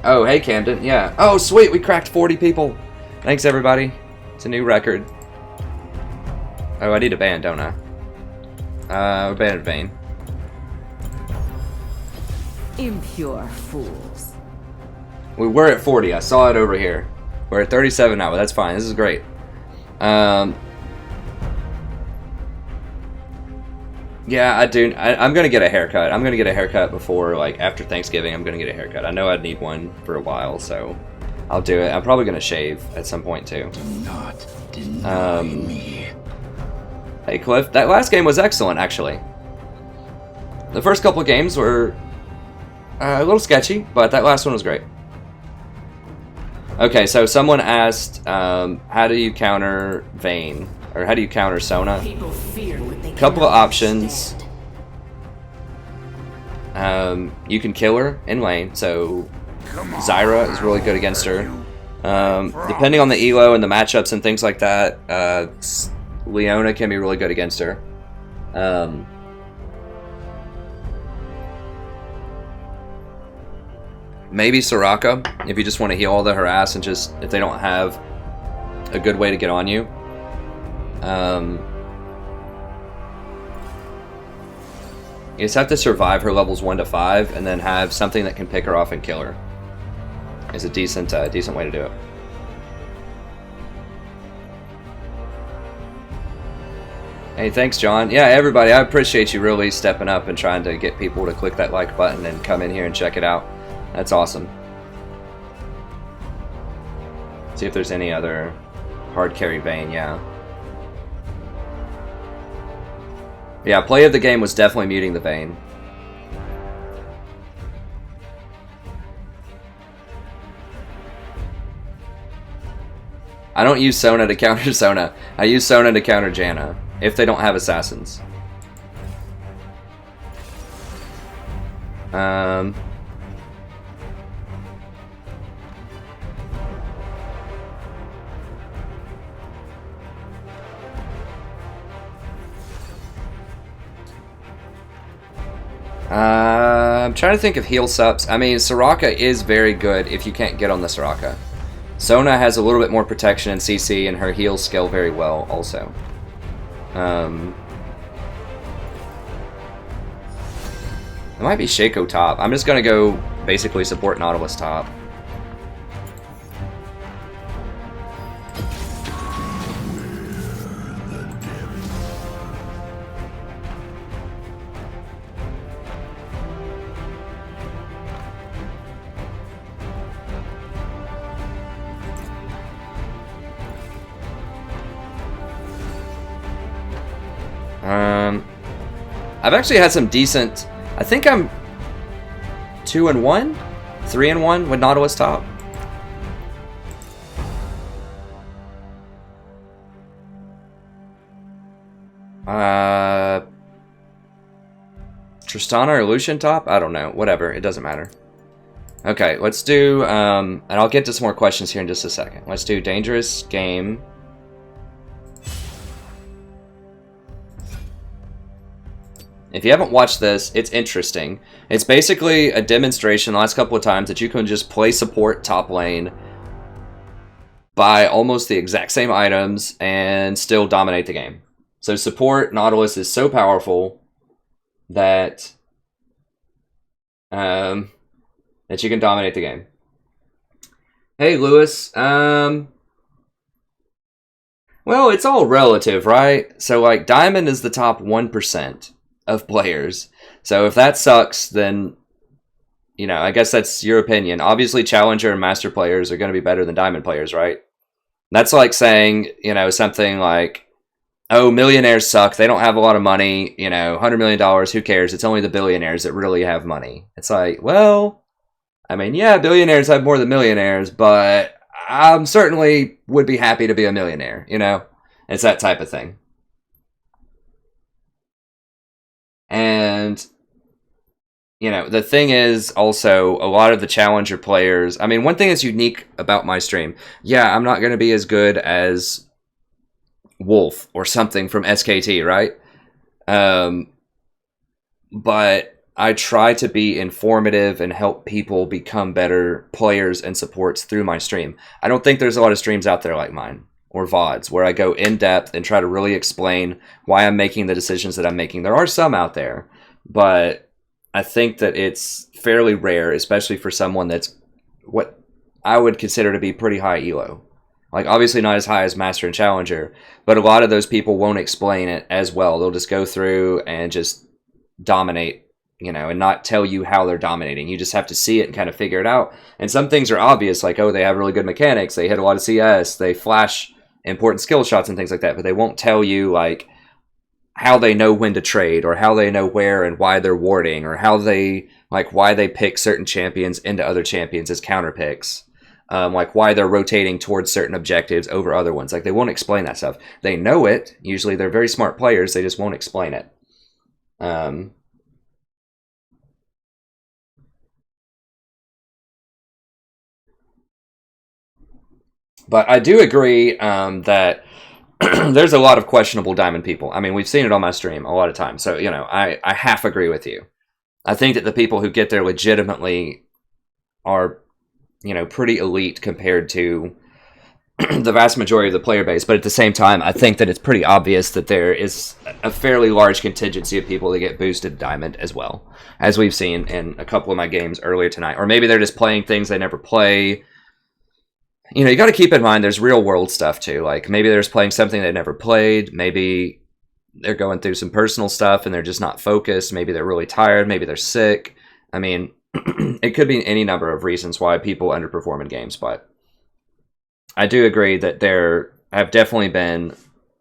Oh, hey Camden, yeah. Oh, sweet, we cracked 40 people. Thanks, everybody. It's a new record. Oh, I need a ban, don't I? Banned Vayne. Impure fools. We were at 40, I saw it over here. We're at 37 now, but that's fine, this is great. Yeah, I'm gonna get a haircut. I'm gonna get a haircut before, like, after Thanksgiving, I'm gonna get a haircut. I know I'd need one for a while, so I'll do it. I'm probably gonna shave at some point, too. Do not deny me. Hey, Cliff, that last game was excellent, actually. The first couple of games were a little sketchy, but that last one was great. Okay, so someone asked, how do you counter Vayne? Or how do you counter Sona? Couple of options. You can kill her in lane, so Zyra is really good against her. Depending on the elo and the matchups and things like that, Leona can be really good against her. Maybe Soraka, if you just want to heal all the harass and just, if they don't have a good way to get on you. You just have to survive her levels 1 to 5 and then have something that can pick her off and kill her. Is a decent way to do it. Hey, thanks, John. Yeah, everybody, I appreciate you really stepping up and trying to get people to click that like button and come in here and check it out. That's awesome. See if there's any other hard carry Vayne, yeah. Yeah, play of the game was definitely muting the Vayne. I don't use Sona to counter Sona. I use Sona to counter Janna, if they don't have assassins. I'm trying to think of heal subs. I mean, Soraka is very good if you can't get on the Soraka. Sona has a little bit more protection in CC, and her heals scale very well also. It might be Shaco top. I'm just going to go basically support Nautilus top. I've actually had some decent. I think I'm 2-1, 3-1 with Nautilus top. Tristana or Lucian top? I don't know. Whatever. It doesn't matter. Okay, let's do. And I'll get to some more questions here in just a second. Let's do dangerous game. If you haven't watched this, it's interesting. It's basically a demonstration the last couple of times that you can just play support top lane, buy almost the exact same items, and still dominate the game. So support Nautilus is so powerful that that you can dominate the game. Hey, Lewis. Well, it's all relative, right? So, like, Diamond is the top 1% of players. So if that sucks, then, you know, I guess that's your opinion. Obviously, Challenger and Master players are going to be better than Diamond players, right? That's like saying, you know, something like, oh, millionaires suck. They don't have a lot of money. You know, $100 million, who cares? It's only the billionaires that really have money. It's like, well, I mean, yeah, billionaires have more than millionaires, but I certainly would be happy to be a millionaire, you know? It's that type of thing. And, you know, the thing is also a lot of the Challenger players. I mean, one thing that's unique about my stream, yeah, I'm not going to be as good as Wolf or something from SKT, right? But I try to be informative and help people become better players and supports through my stream. I don't think there's a lot of streams out there like mine or VODs where I go in depth and try to really explain why I'm making the decisions that I'm making. There are some out there, but I think that it's fairly rare, especially for someone that's what I would consider to be pretty high elo. Like, obviously not as high as Master and Challenger, but a lot of those people won't explain it as well. They'll just go through and just dominate, you know, and not tell you how they're dominating. You just have to see it and kind of figure it out. And some things are obvious, like, oh, they have really good mechanics, they hit a lot of CS, they flash important skill shots and things like that, but they won't tell you, like, how they know when to trade, or how they know where and why they're warding, or how they, like, why they pick certain champions into other champions as counter picks. Like why they're rotating towards certain objectives over other ones. Like, they won't explain that stuff. They know it. Usually they're very smart players. They just won't explain it. But I do agree that there's a lot of questionable Diamond people. I mean, we've seen it on my stream a lot of times. So, you know, I half agree with you. I think that the people who get there legitimately are, you know, pretty elite compared to the vast majority of the player base. But at the same time, I think that it's pretty obvious that there is a fairly large contingency of people that get boosted Diamond as well, as we've seen in a couple of my games earlier tonight. Or maybe they're just playing things they never play. You know, you got to keep in mind there's real world stuff too. Like, maybe they're just playing something they never played. Maybe they're going through some personal stuff and they're just not focused. Maybe they're really tired. Maybe they're sick. I mean, it could be any number of reasons why people underperform in games, but I do agree that there have definitely been,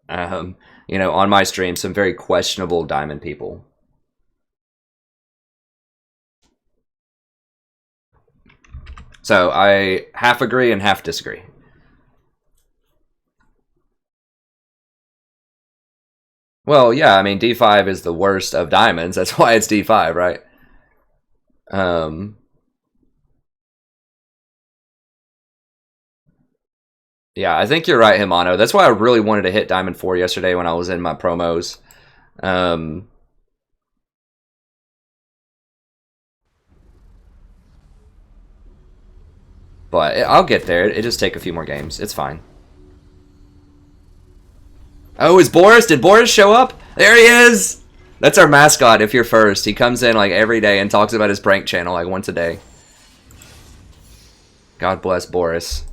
you know, on my stream, some very questionable Diamond people. So I half agree and half disagree. Well, yeah, I mean, D5 is the worst of Diamonds. That's why it's D5, right? Yeah, I think you're right, Himano. That's why I really wanted to hit Diamond 4 yesterday when I was in my promos. But I'll get there. It just take a few more games. It's fine. Oh, is Boris? Did Boris show up? There he is! That's our mascot if you're first. He comes in like every day and talks about his prank channel like once a day. God bless Boris.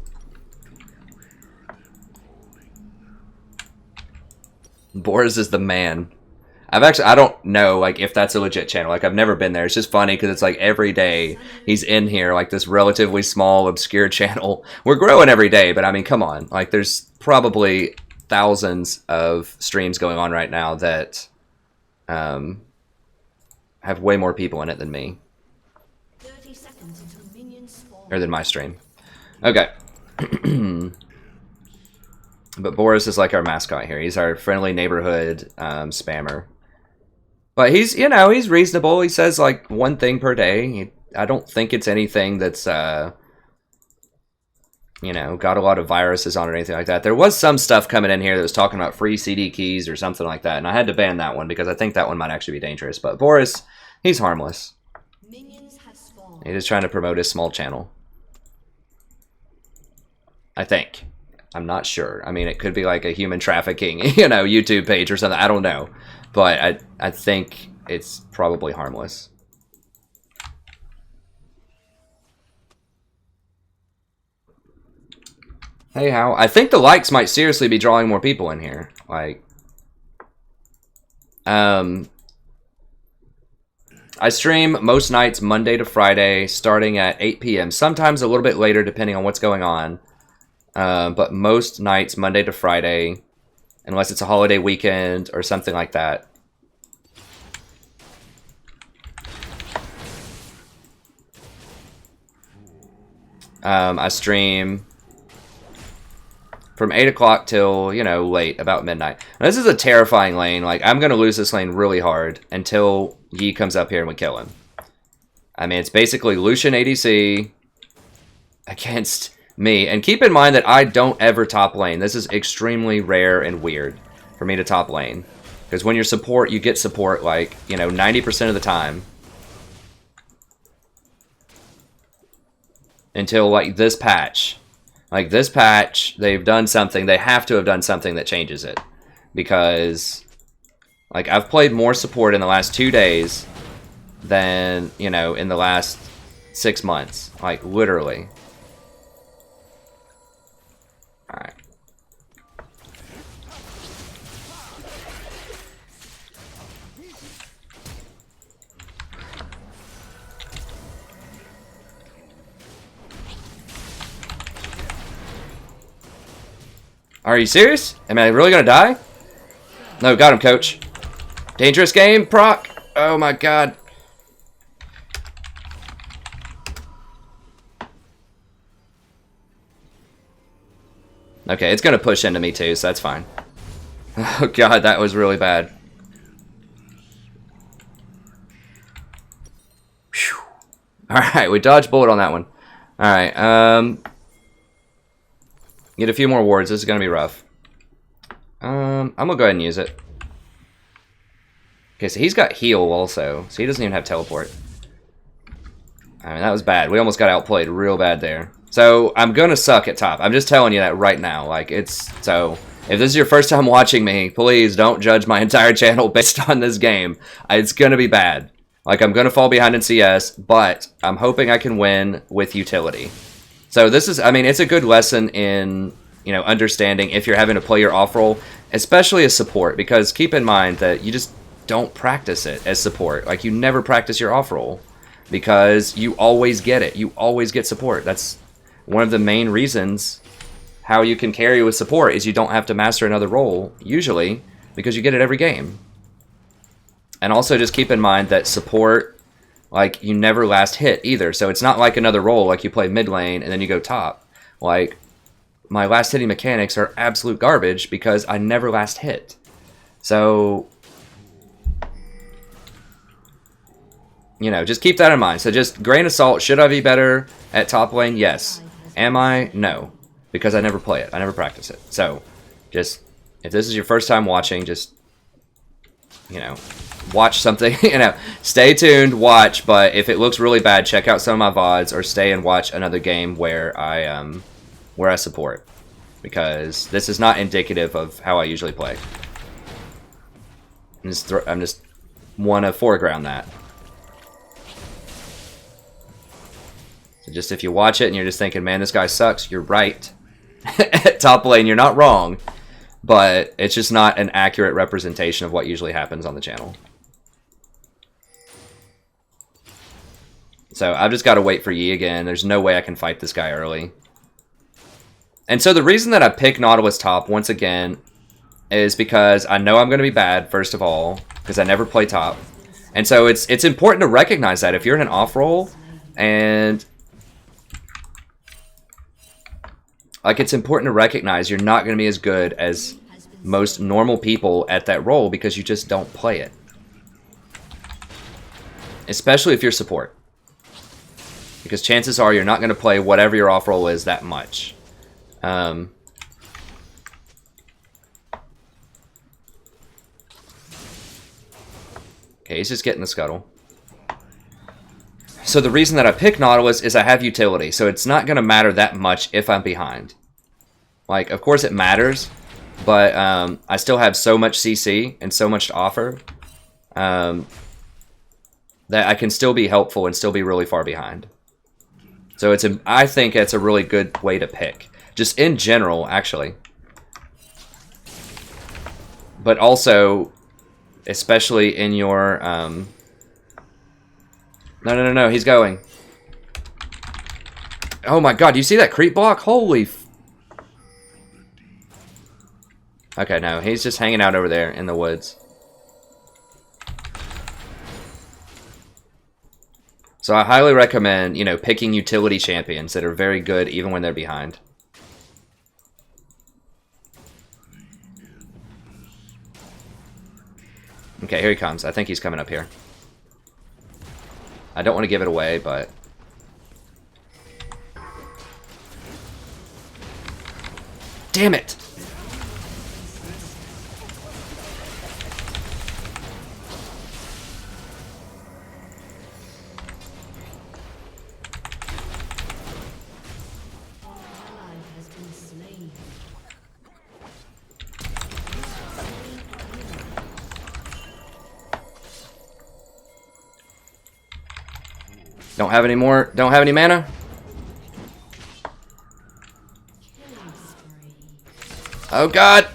Boris is the man. I don't know, like, if that's a legit channel. Like, I've never been there. It's just funny because it's like every day he's in here, like this relatively small, obscure channel. We're growing every day, but I mean, come on. Like, there's probably thousands of streams going on right now that have way more people in it than me. 30 seconds until minions spawn. Or than my stream. Okay. But Boris is like our mascot here. He's our friendly neighborhood spammer. But he's, you know, he's reasonable. He says like one thing per day. I don't think it's anything that's, you know, got a lot of viruses on it or anything like that. There was some stuff coming in here that was talking about free CD keys or something like that. And I had to ban that one because I think that one might actually be dangerous. But Boris, he's harmless. Minions have spawned. He's just trying to promote his small channel. I think. I'm not sure. I mean, it could be like a human trafficking, you know, YouTube page or something. I don't know. But I think it's probably harmless. Hey, how? I think the likes might seriously be drawing more people in here. Like, I stream most nights Monday to Friday, starting at 8 p.m. Sometimes a little bit later, depending on what's going on. But most nights Monday to Friday, unless it's a holiday weekend or something like that. I stream from 8 o'clock till, you know, late, about midnight. Now, this is a terrifying lane. Like, I'm going to lose this lane really hard until Yi comes up here and we kill him. I mean, it's basically Lucian ADC against me. And keep in mind that I don't ever top lane. This is extremely rare and weird for me to top lane. Because when you're support, you get support, like, you know, 90% of the time. Until, like, this patch. Like, this patch, they've done something. They have to have done something that changes it. Because, like, I've played more support in the last 2 days than, you know, in the last 6 months. Like, literally. Alright. Are you serious? Am I really gonna die? No, got him, coach. Dangerous game, proc. Oh my god. Okay, it's gonna push into me too, so that's fine. Oh god, that was really bad. Alright, we dodged bullet on that one. Alright, get a few more wards. This is going to be rough. I'm going to go ahead and use it. Okay, so he's got heal also. So he doesn't even have teleport. I mean, that was bad. We almost got outplayed real bad there. So I'm going to suck at top. I'm just telling you that right now. Like, it's... So, if this is your first time watching me, please don't judge my entire channel based on this game. It's going to be bad. Like, I'm going to fall behind in CS, but I'm hoping I can win with utility. So this is, I mean, it's a good lesson in, you know, understanding if you're having to play your off role, especially as support, because keep in mind that you just don't practice it as support. Like, you never practice your off role because you always get it. You always get support. That's one of the main reasons how you can carry with support is you don't have to master another role, usually, because you get it every game. And also just keep in mind that support... Like, you never last hit either. So it's not like another role, like you play mid lane and then you go top. Like, my last hitting mechanics are absolute garbage because I never last hit. So, you know, just keep that in mind. So just grain of salt, should I be better at top lane? Yes. Am I? No. Because I never play it. I never practice it. So, just, if this is your first time watching, just, you know... Watch something, you know, stay tuned, watch, but if it looks really bad, check out some of my VODs or stay and watch another game where I support. Because this is not indicative of how I usually play. I'm just want to foreground that. So just if you watch it and you're just thinking, man, this guy sucks, you're right. At top lane, you're not wrong. But it's just not an accurate representation of what usually happens on the channel. So I've just got to wait for Yi again. There's no way I can fight this guy early. And so the reason that I pick Nautilus top once again is because I know I'm going to be bad, first of all, because I never play top. And so it's important to recognize that if you're in an off role and... Like, it's important to recognize you're not going to be as good as most normal people at that role because you just don't play it. Especially if you're support. Because chances are you're not going to play whatever your off role is that much. Okay, he's just getting the scuttle. So the reason that I pick Nautilus is I have utility. So it's not going to matter that much if I'm behind. Like, of course it matters. But I still have so much CC and so much to offer. That I can still be helpful and still be really far behind. So I think it's a really good way to pick. Just in general, actually. But also, especially in your... No, he's going. Oh my god, do you see that creep block? Holy... Okay, no, he's just hanging out over there in the woods. So I highly recommend, you know, picking utility champions that are very good even when they're behind. Okay, here he comes. I think he's coming up here. I don't want to give it away, but... Damn it! Don't have any more. Don't have any mana. Oh god.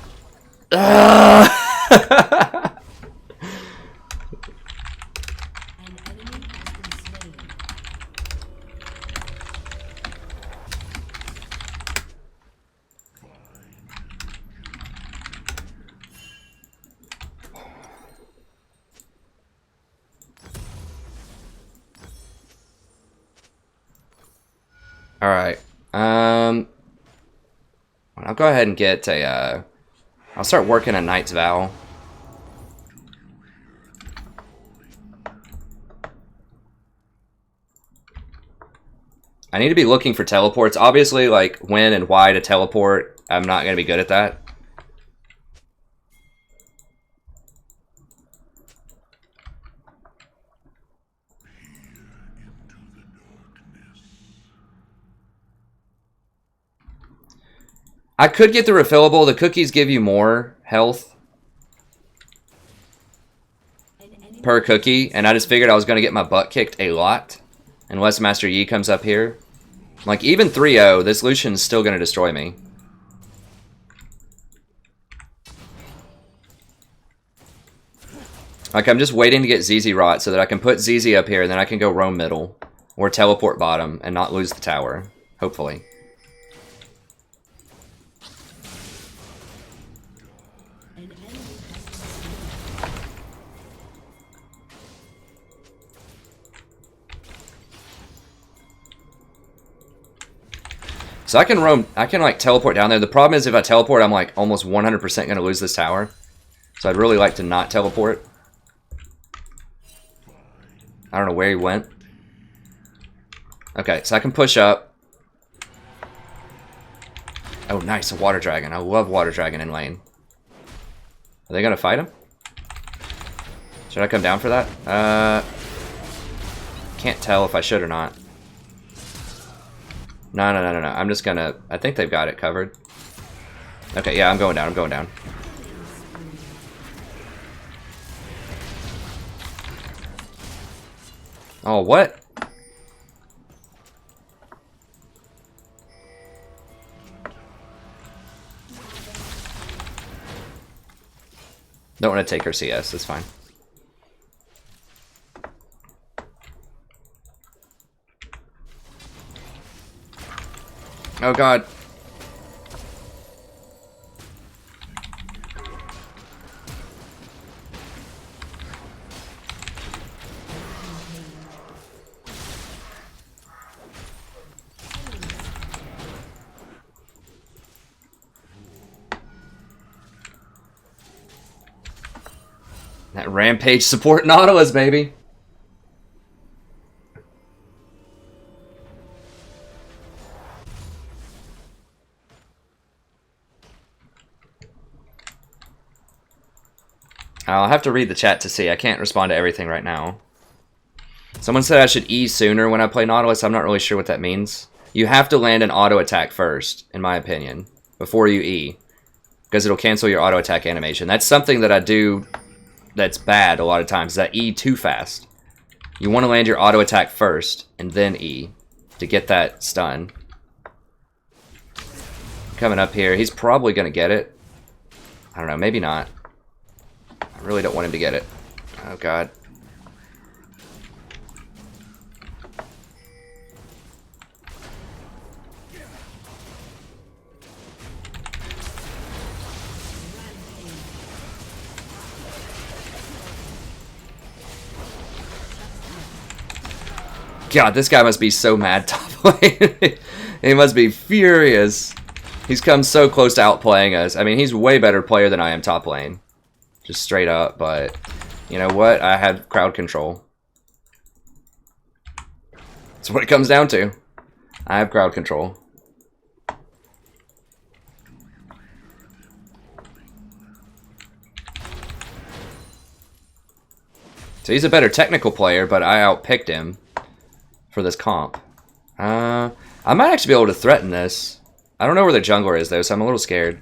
Alright, I'll go ahead and get a, I'll start working a Knight's Vow. I need to be looking for teleports. Obviously, like, when and why to teleport, I'm not going to be good at that. I could get the refillable. The cookies give you more health per cookie, and I just figured I was going to get my butt kicked a lot unless Master Yi comes up here. Like, even 3-0, this Lucian's still going to destroy me. Like, I'm just waiting to get ZZ Rot so that I can put ZZ up here, and then I can go roam middle or teleport bottom and not lose the tower, hopefully. So I can roam, I can like teleport down there. The problem is if I teleport, I'm like almost 100% going to lose this tower. So I'd really like to not teleport. I don't know where he went. Okay, so I can push up. Oh, nice, a water dragon. I love water dragon in lane. Are they going to fight him? Should I come down for that? Can't tell if I should or not. No. I'm just gonna... I think they've got it covered. Okay, yeah, I'm going down. Oh, what? Don't want to take her CS, it's fine. Oh god. That rampage support Nautilus, baby. I'll have to read the chat to see. I can't respond to everything right now. Someone said I should E sooner when I play Nautilus. I'm not really sure what that means. You have to land an auto attack first, in my opinion, before you E. Because it'll cancel your auto attack animation. That's something that I do that's bad a lot of times, is I E too fast. You want to land your auto attack first, and then E, to get that stun. coming up here. He's probably going to get it. I don't know, maybe not. I really don't want him to get it. Oh, God. God, this guy must be so mad top lane. He must be furious. He's come so close to outplaying us. I mean, he's way better player than I am top lane. Just straight up, but you know what? I have crowd control. That's what it comes down to. I have crowd control. So he's a better technical player, but I outpicked him for this comp. I might actually be able to threaten this. I don't know where the jungler is, though, so I'm a little scared.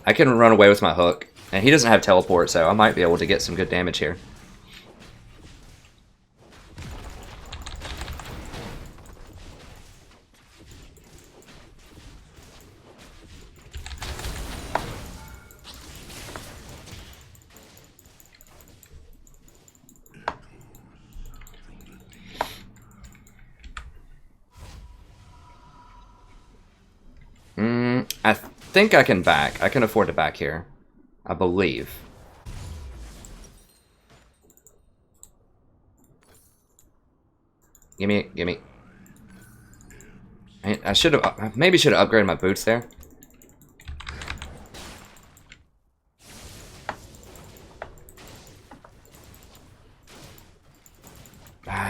I can run away with my hook, and he doesn't have teleport, so I might be able to get some good damage here. I think I can back. I can afford to back here. I believe. Gimme. I should have, maybe should have upgraded my boots there.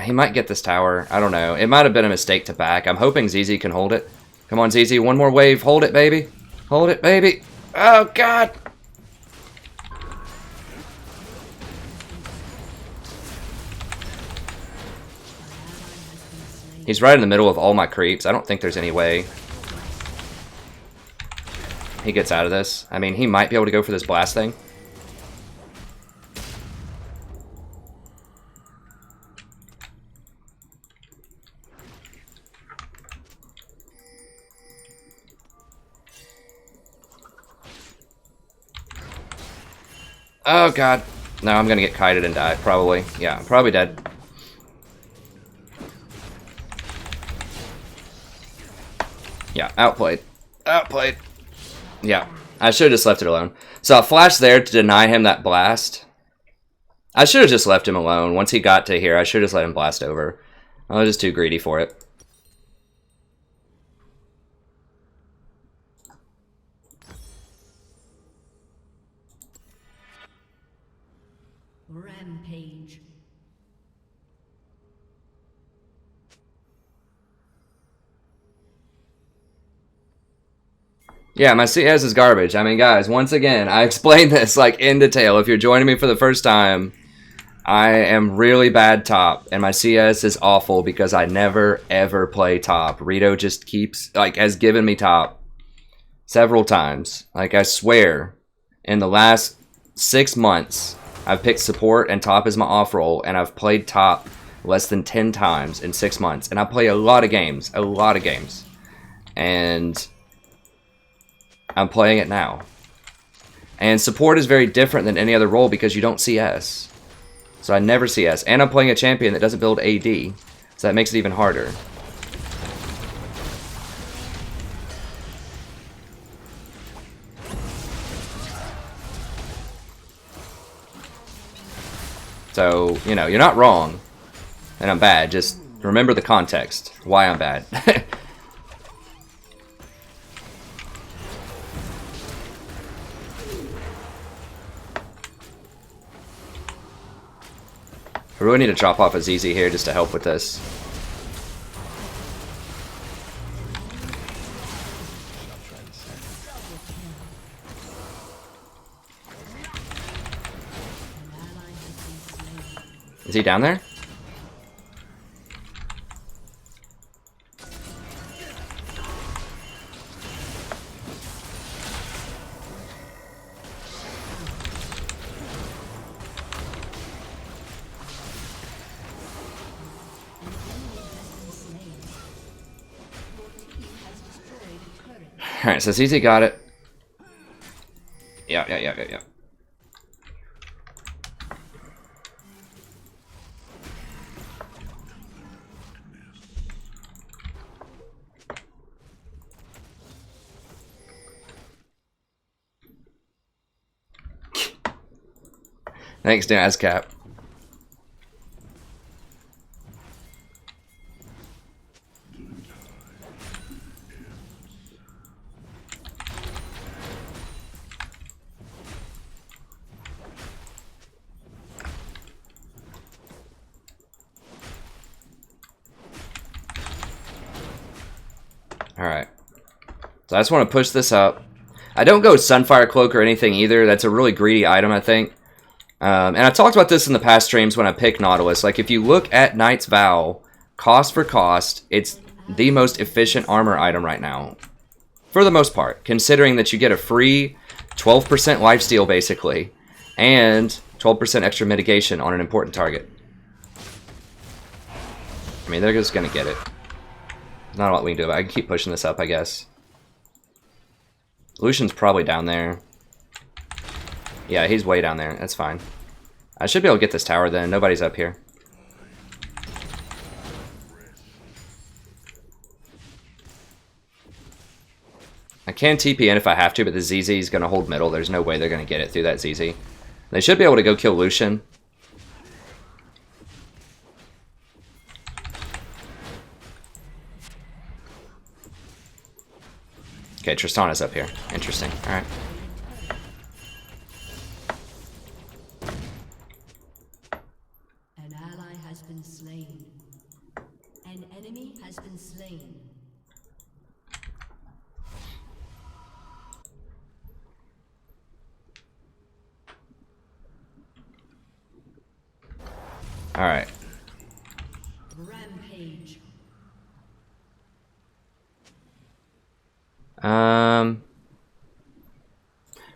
He might get this tower. I don't know. It might have been a mistake to back. I'm hoping ZZ can hold it. Come on, ZZ. One more wave. Hold it, baby. Hold it, baby. Oh, God. He's right in the middle of all my creeps. I don't think there's any way he gets out of this. I mean, he might be able to go for this blast thing. Oh, God. No, I'm gonna get kited and die, probably. Yeah, I'm probably dead. Yeah, outplayed. Outplayed. Yeah, I should have just left it alone. So I flashed there to deny him that blast. I should have just left him alone. Once he got to here, I should have just let him blast over. I was just too greedy for it. Rampage. Yeah, my CS is garbage. I mean, guys, once again, I explained this like in detail. If you're joining me for the first time, I am really bad top, and my CS is awful because I never ever play top. Rito just keeps has given me top several times. Like, I swear, in the last 6 months, I've picked support and top as my off role, and I've played top less than 10 times in 6 months. And I play a lot of games, and I'm playing it now. And support is very different than any other role because you don't CS. So I never CS, and I'm playing a champion that doesn't build AD, so that makes it even harder. So, you know, you're not wrong, and I'm bad. Just remember the context, why I'm bad. I really need to chop off a ZZ here just to help with this. Is he down there? Alright, so ZZ got it. Yeah. Thanks, Nazcap. Alright. So I just want to push this up. I don't go Sunfire Cloak or anything either. That's a really greedy item, I think. And I talked about this in the past streams when I picked Nautilus. Like, if you look at Knight's Vow, cost for cost, it's the most efficient armor item right now. For the most part. Considering that you get a free 12% lifesteal, basically. And 12% extra mitigation on an important target. I mean, they're just going to get it. Not a lot we can do about it. I can keep pushing this up, I guess. Lucian's probably down there. Yeah, he's way down there. That's fine. I should be able to get this tower then. Nobody's up here. I can TP in if I have to, but the ZZ is going to hold middle. There's no way they're going to get it through that ZZ. They should be able to go kill Lucian. Okay, Tristana's up here. Interesting. Alright. An ally has been slain. An enemy has been slain. Alright. Rampage.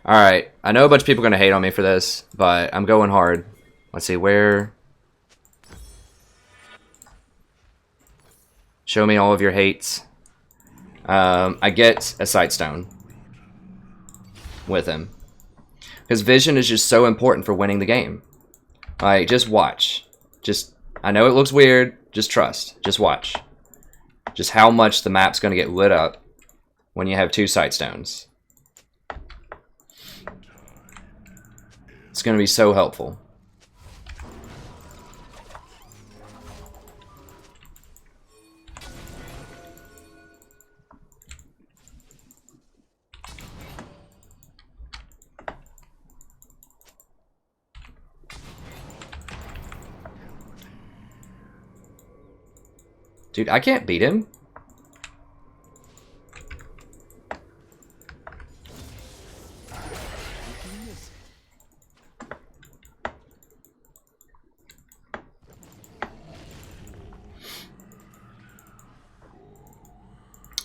Alright. I know a bunch of people are going to hate on me for this, but I'm going hard. Let's see, where... Show me all of your hates. I get a Sightstone with him. Because vision is just so important for winning the game. Like, just watch. Just, I know it looks weird. Just trust. Just watch. Just how much the map's going to get lit up when you have two Sightstones. It's going to be so helpful. Dude, I can't beat him.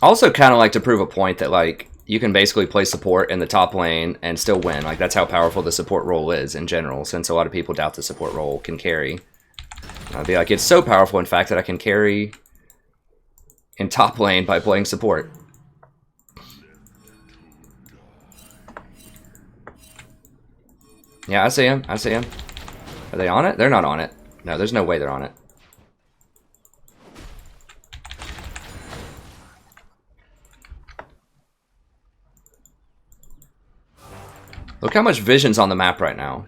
Also kind of like to prove a point that, like, you can basically play support in the top lane and still win. Like, that's how powerful the support role is in general, since a lot of people doubt the support role can carry. I'd be like, it's so powerful, in fact, that I can carry in top lane by playing support. Yeah, I see him. I see him. Are they on it? They're not on it. No, there's no way they're on it. Look how much vision's on the map right now.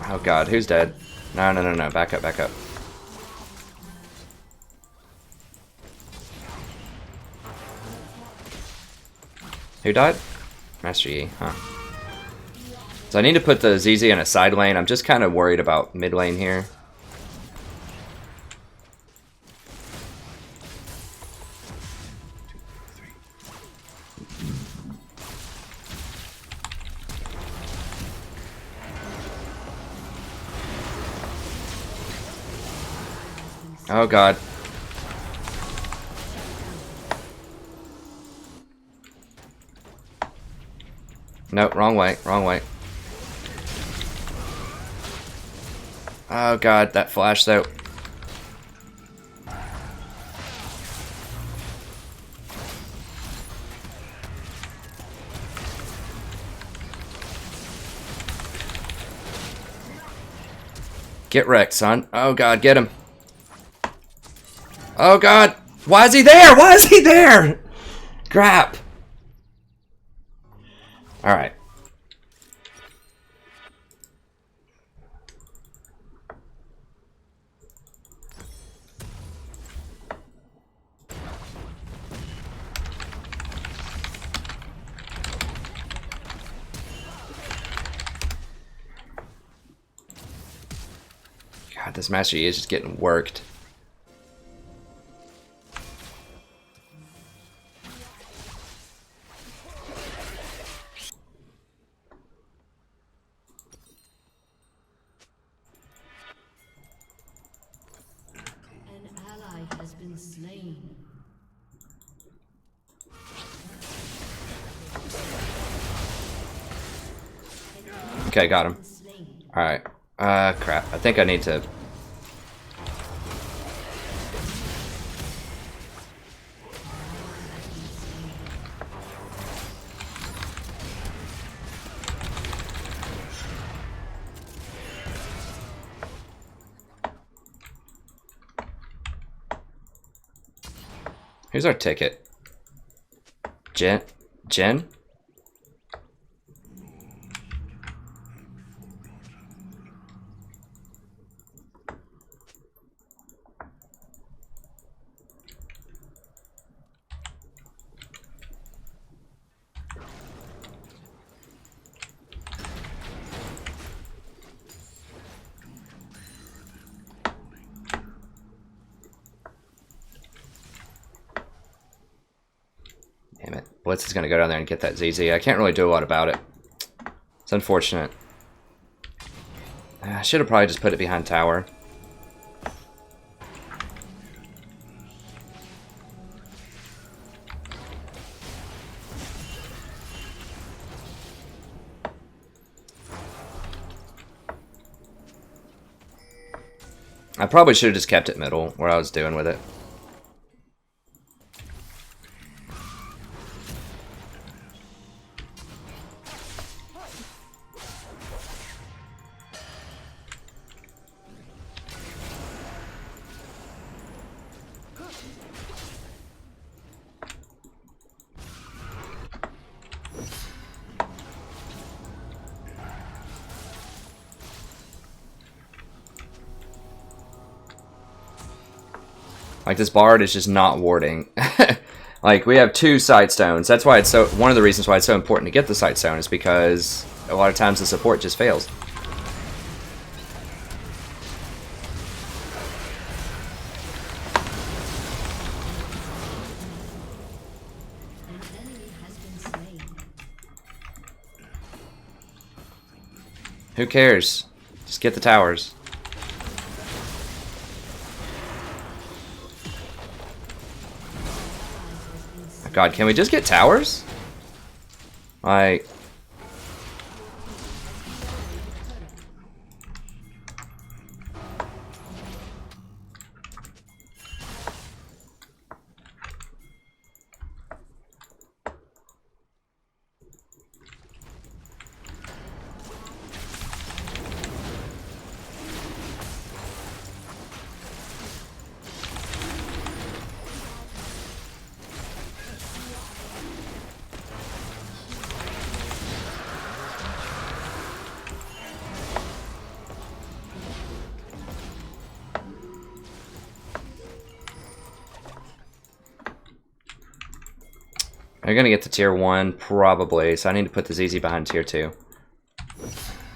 Oh god, who's dead? No, no, no, no. Back up, back up. Who died? Master Yi, huh. So I need to put the ZZ in a side lane. I'm just kind of worried about mid lane here. Oh god. Nope, wrong way, wrong way. Oh god, that flash though. Get wrecked, son. Oh god, get him. Oh god. Why is he there? Why is he there? Crap. Alright. God, this Master Yi is just getting worked. An ally has been slain. Okay, got him. Alright. Crap. I think I need to... Here's our ticket. Jen? Damn it. Blitz is going to go down there and get that ZZ. I can't really do a lot about it. It's unfortunate. I should have probably just put it behind tower. I probably should have just kept it middle, where I was doing with it. Like, this Bard is just not warding. Like, we have 2 sight stones. That's why it's so... One of the reasons why it's so important to get the sight stone is because a lot of times the support just fails. An enemy has been slain. Who cares? Just get the towers. God, can we just get towers? Like... They're gonna get to tier 1, probably, so I need to put the ZZ behind tier 2. Go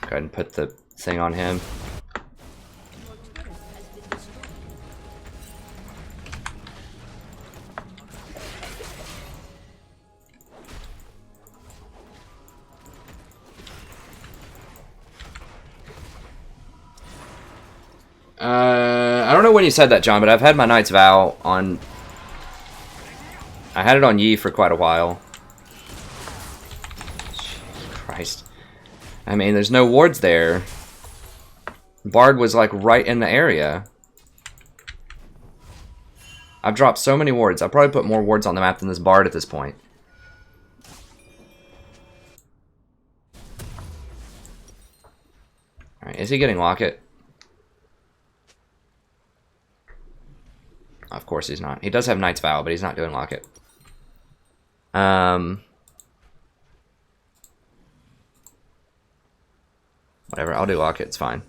ahead and put the thing on him. I don't know when you said that, John, but I've had my Knight's Vow on... I had it on Yi for quite a while. Jesus Christ. I mean, there's no wards there. Bard was like right in the area. I've dropped so many wards. I'll probably put more wards on the map than this Bard at this point. Alright, is he getting Locket? Of course he's not. He does have Knight's Vow, but he's not doing Locket. Whatever, I'll do Locket, it's fine.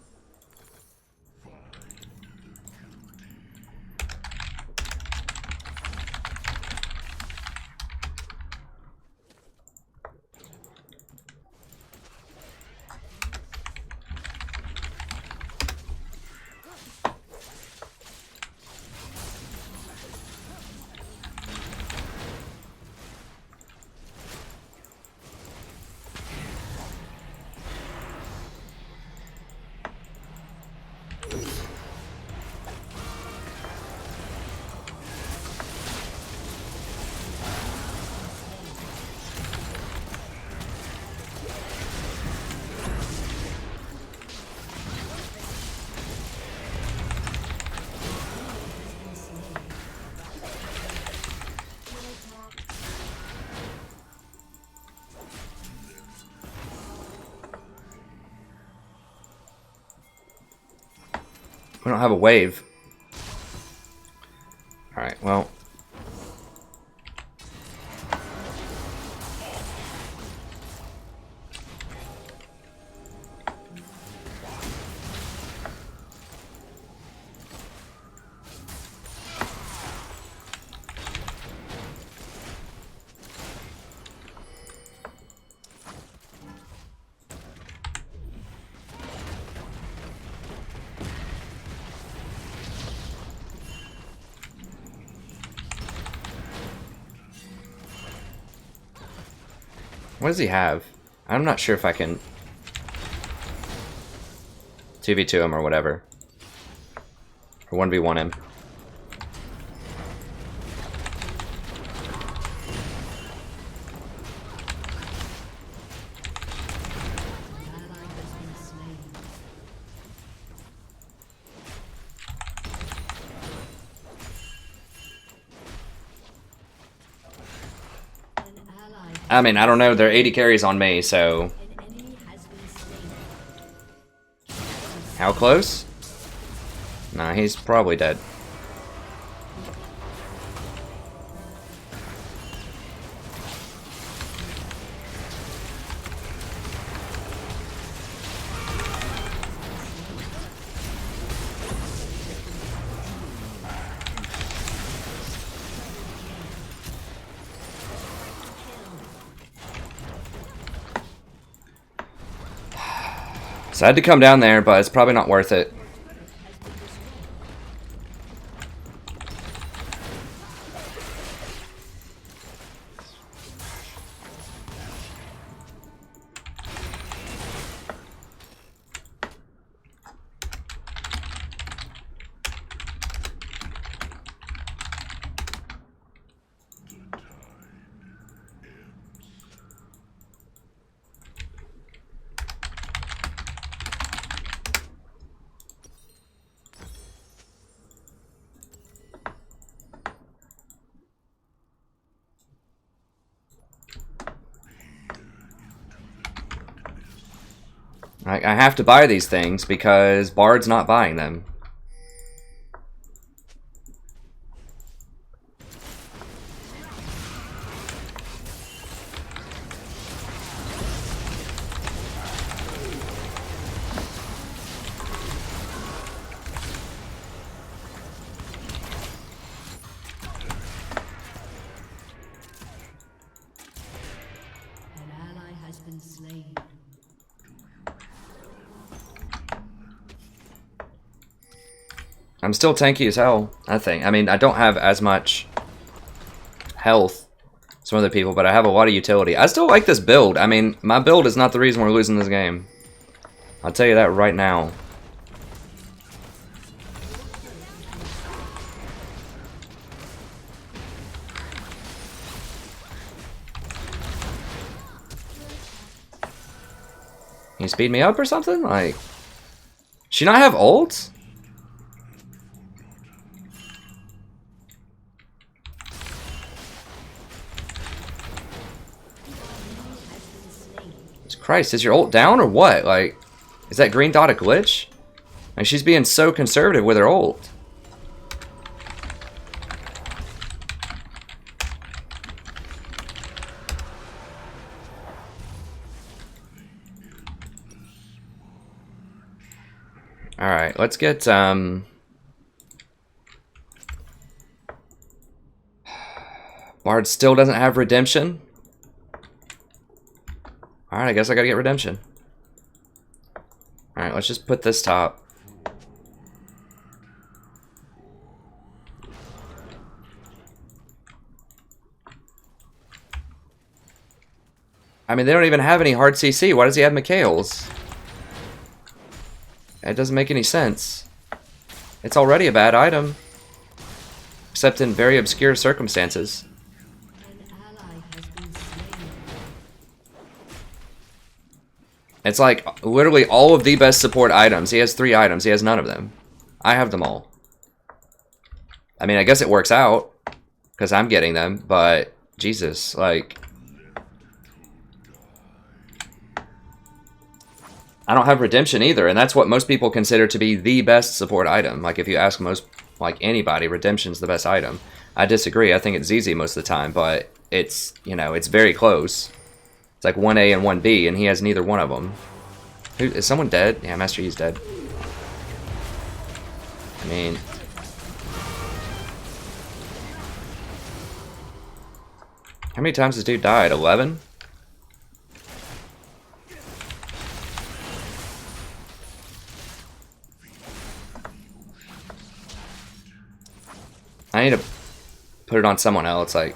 We don't have a wave. Alright, well. What does he have? I'm not sure if I can 2v2 him or whatever. Or 1v1 him. I mean, I don't know. There are 80 carries on me, so... How close? Nah, he's probably dead. So I had to come down there, but it's probably not worth it. I have to buy these things because Bard's not buying them. An ally has been slain. I'm still tanky as hell, I think. I mean, I don't have as much health as some other people, but I have a lot of utility. I still like this build. I mean, my build is not the reason we're losing this game. I'll tell you that right now. Can you speed me up or something? Like, she not have ults? Christ, is your ult down or what? Like, is that green dot a glitch? Like, she's being so conservative with her ult. Alright, let's get, Bard still doesn't have redemption. Alright, I guess I gotta get redemption. Alright, let's just put this top. I mean, they don't even have any hard CC. Why does he have Mikhail's? It doesn't make any sense. It's already a bad item. Except in very obscure circumstances. It's like literally all of the best support items. He has 3 items. He has none of them. I have them all. I mean, I guess it works out. Because I'm getting them. But, Jesus, like... I don't have redemption either, and that's what most people consider to be the best support item. Like, if you ask most, like, anybody, redemption's the best item. I disagree. I think it's ZZ most of the time, but it's, you know, it's very close. It's like 1A and 1B, and he has neither one of them. Is someone dead? Yeah, Master Yi's dead. I mean... How many times has dude died? 11? I need to put it on someone else, like...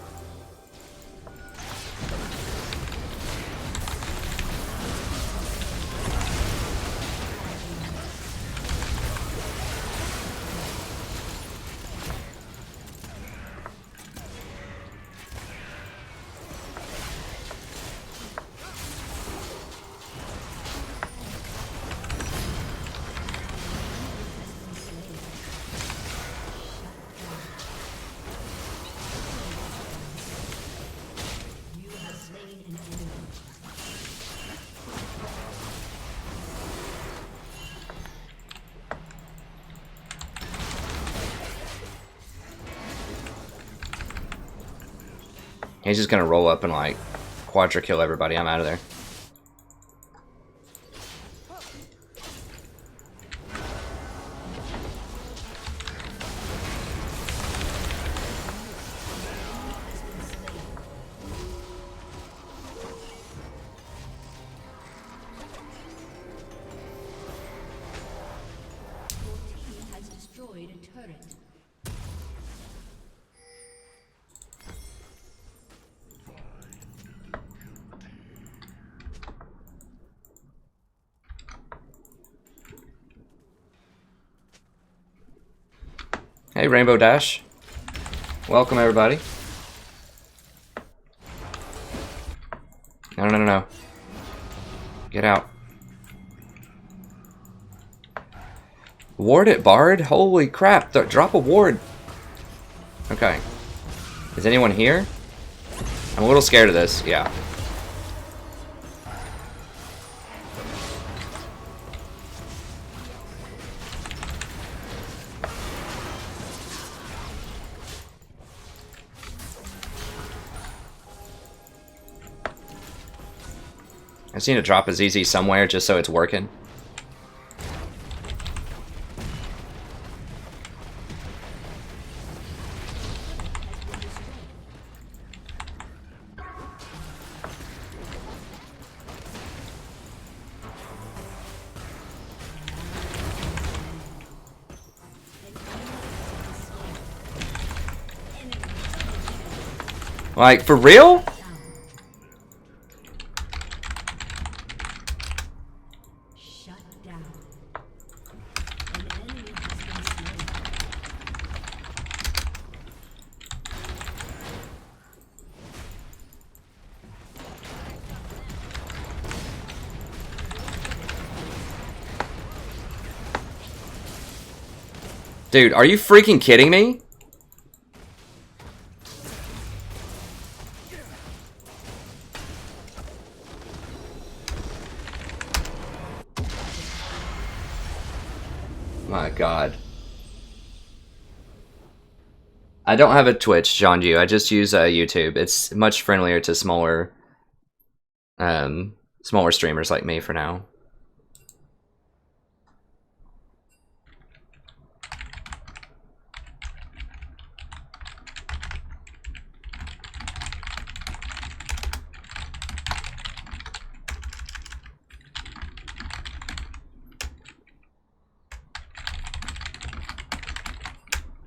He's just gonna roll up and like quadra kill everybody. I'm out of there. Hey, Rainbow Dash. Welcome, everybody. No, no, no, no. Get out. Ward it, Bard? Holy crap. Drop a ward. Okay. Is anyone here? I'm a little scared of this. Yeah. I just need to drop a ZZ somewhere just so it's working. Like, for real? Dude, are you freaking kidding me? My God. I don't have a Twitch, Jean-Ju. I just use YouTube. It's much friendlier to smaller streamers like me for now.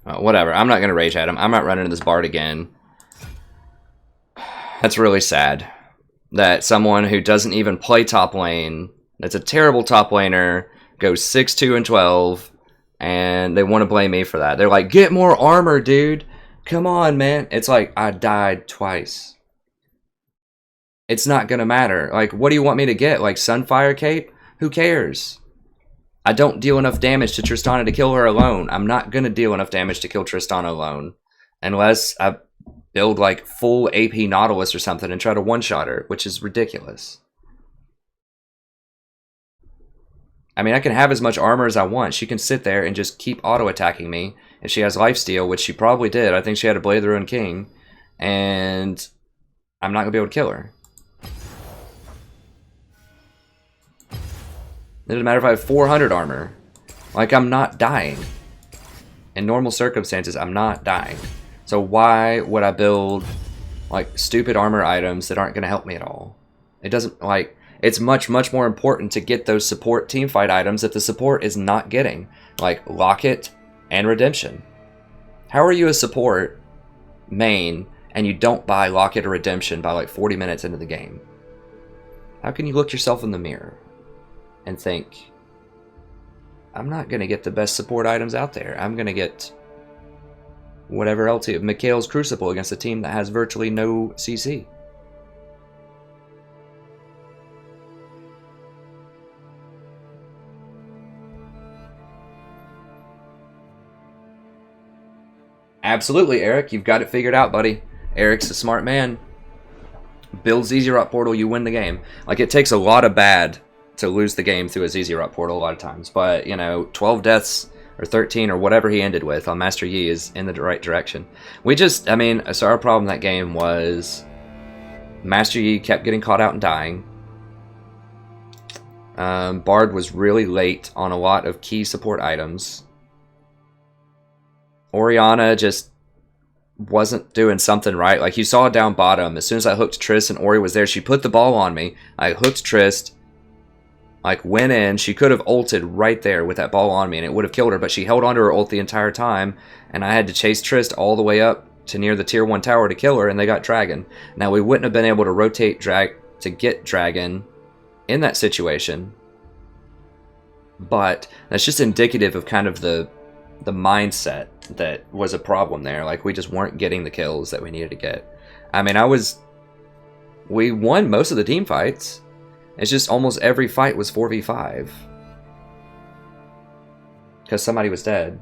Whatever. I'm not going to rage at him. I'm not running into this Bard again. That's really sad. That someone who doesn't even play top lane, that's a terrible top laner, goes 6-2 and 12, and they want to blame me for that. They're like, get more armor, dude. Come on, man. It's like, I died twice. It's not going to matter. Like, what do you want me to get? Like, Sunfire Cape? Who cares? I don't deal enough damage to Tristana to kill her alone. I'm not going to deal enough damage to kill Tristana alone. Unless I build, like, full AP Nautilus or something and try to one-shot her, which is ridiculous. I mean, I can have as much armor as I want. She can sit there and just keep auto-attacking me. If she has lifesteal, which she probably did. I think she had a Blade of the Ruined King. And I'm not going to be able to kill her. It doesn't matter if I have 400 armor. Like, I'm not dying. In normal circumstances, I'm not dying. So why would I build, like, stupid armor items that aren't going to help me at all? It doesn't, like, it's much, much more important to get those support teamfight items that the support is not getting. Like, Locket and Redemption. How are you a support main and you don't buy Locket or Redemption by, like, 40 minutes into the game? How can you look yourself in the mirror and think, I'm not going to get the best support items out there. I'm going to get whatever else. Mikhail's Crucible against a team that has virtually no CC. Absolutely, Eric. You've got it figured out, buddy. Eric's a smart man. Build ZZ Rock Portal, you win the game. Like, it takes a lot of bad to lose the game through a ZZ Rock Portal a lot of times. But, you know, 12 deaths or 13 or whatever he ended with on Master Yi is in the right direction. We just, I mean, so our problem that game was Master Yi kept getting caught out and dying. Bard was really late on a lot of key support items. Orianna just wasn't doing something right. Like, you saw down bottom, as soon as I hooked Trist and Ori was there, she put the ball on me. I hooked Trist, like, went in. She could have ulted right there with that ball on me, and it would have killed her, but she held onto her ult the entire time, and I had to chase Trist all the way up to near the tier 1 tower to kill her, and they got Dragon. Now, we wouldn't have been able to rotate to get Dragon in that situation, but that's just indicative of kind of the mindset that was a problem there. Like, we just weren't getting the kills that we needed to get. I mean, we won most of the team fights. It's just almost every fight was 4v5. Because somebody was dead.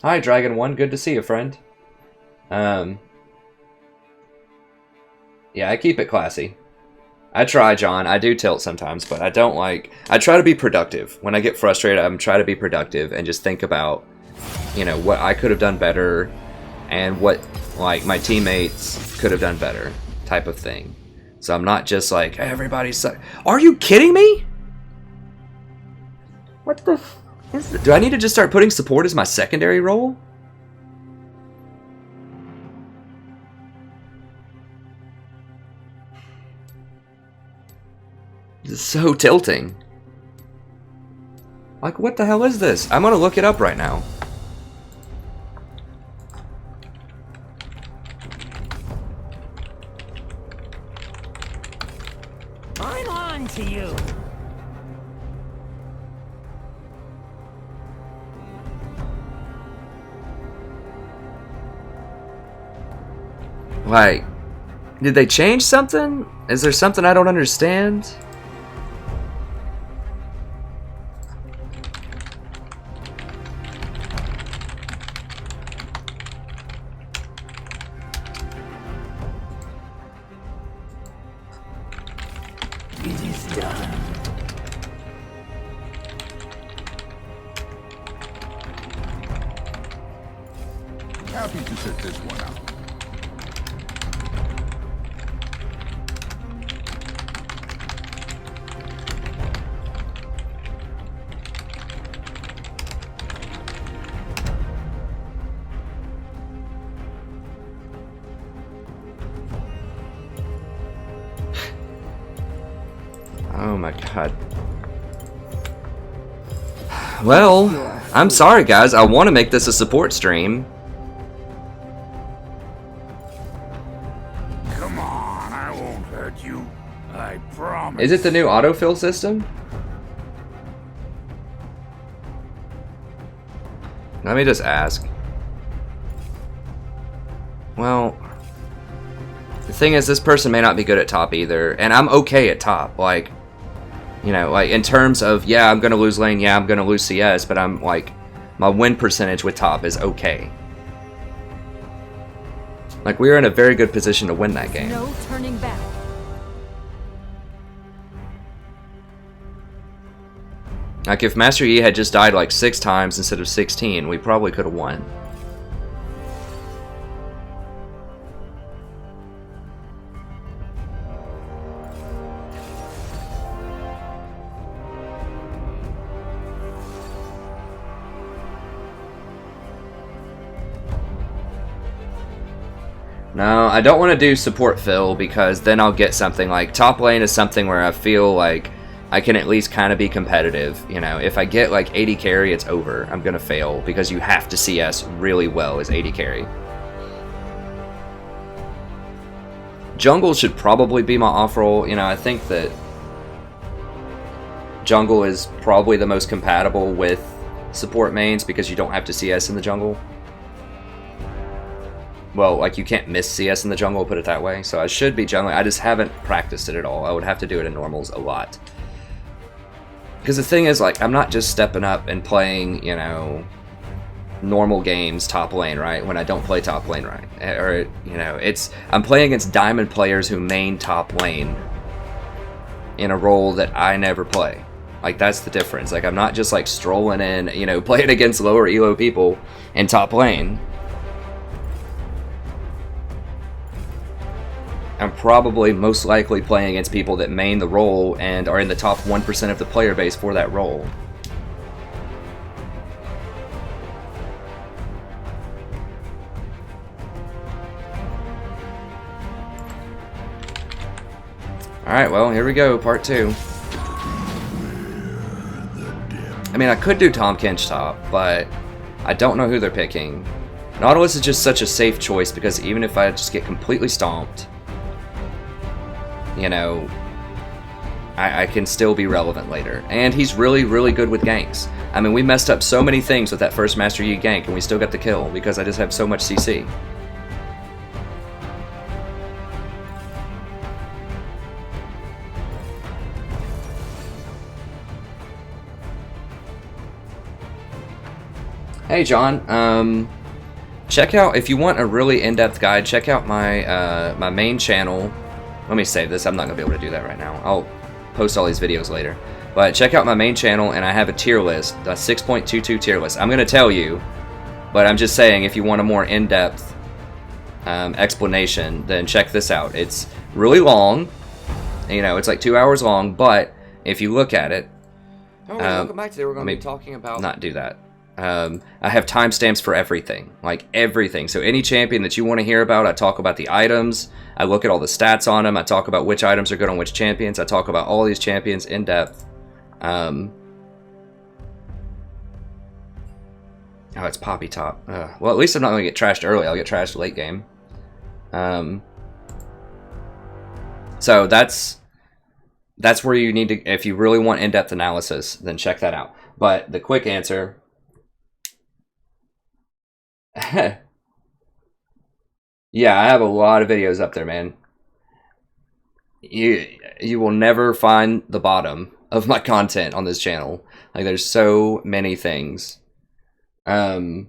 Hi, Dragon 1. Good to see you, friend. Yeah, I keep it classy. I try, John. I do tilt sometimes, but I don't like... I try to be productive. When I get frustrated, I'm trying to be productive and just think about, you know, what I could have done better and what, like, my teammates could have done better type of thing. So I'm not just like, everybody sucks. Are you kidding me? What the f... Do I need to just start putting support as my secondary role? This is so tilting. Like, what the hell is this? I'm gonna look it up right now. I'm on to you. Like, did they change something? Is there something I don't understand? Happy to sit this one out. Oh my god. Well, I'm sorry, guys. I want to make this a support stream. Come on, I won't hurt you. I promise. Is it the new autofill system? Let me just ask. Well, the thing is, this person may not be good at top either, and I'm okay at top. Like, you know, like in terms of, yeah, I'm gonna lose lane, yeah, I'm gonna lose CS, but I'm like, my win percentage with top is okay. Like, we are in a very good position to win that game. No turning back. Like, if Master Yi had just died like 6 times instead of 16, we probably could have won. No, I don't want to do support fill because then I'll get something like top lane is something where I feel like I can at least kind of be competitive. You know, if I get like 80 carry, it's over. I'm going to fail because you have to CS really well as 80 carry. Jungle should probably be my off role. You know, I think that jungle is probably the most compatible with support mains because you don't have to CS in the jungle. Well, like, you can't miss CS in the jungle, put it that way. So I should be jungling. I just haven't practiced it at all. I would have to do it in normals a lot. Because the thing is, like, I'm not just stepping up and playing, you know, normal games top lane, right? When I don't play top lane, right? Or, you know, I'm playing against diamond players who main top lane in a role that I never play. Like, that's the difference. Like, I'm not just, like, strolling in, you know, playing against lower elo people in top lane. I'm probably most likely playing against people that main the role and are in the top 1% of the player base for that role. Alright, well, here we go, part 2. I mean, I could do Tahm Kench top, but I don't know who they're picking. Nautilus is just such a safe choice because even if I just get completely stomped, you know, I can still be relevant later. And he's really, really good with ganks. I mean, we messed up so many things with that first Master Yi gank, and we still got the kill because I just have so much CC. Hey, John. Check out, if you want a really in-depth guide, check out my my main channel. Let me save this. I'm not going to be able to do that right now. I'll post all these videos later. But check out my main channel, and I have a tier list, a 6.22 tier list. I'm going to tell you, but I'm just saying if you want a more in-depth explanation, then check this out. It's really long. You know, it's like 2 hours long, but if you look at it... Oh, welcome back. Today we're going to be talking about... Not do that. I have timestamps for everything, like everything. So any champion that you want to hear about, I talk about the items, I look at all the stats on them, I talk about which items are good on which champions, I talk about all these champions in depth. Oh, it's Poppy top. Well, at least I'm not going to get trashed early, I'll get trashed late game. So that's where you need to, if you really want in-depth analysis, then check that out. But the quick answer... Yeah, I have a lot of videos up there, man. You will never find the bottom of my content on this channel. Like, there's so many things. But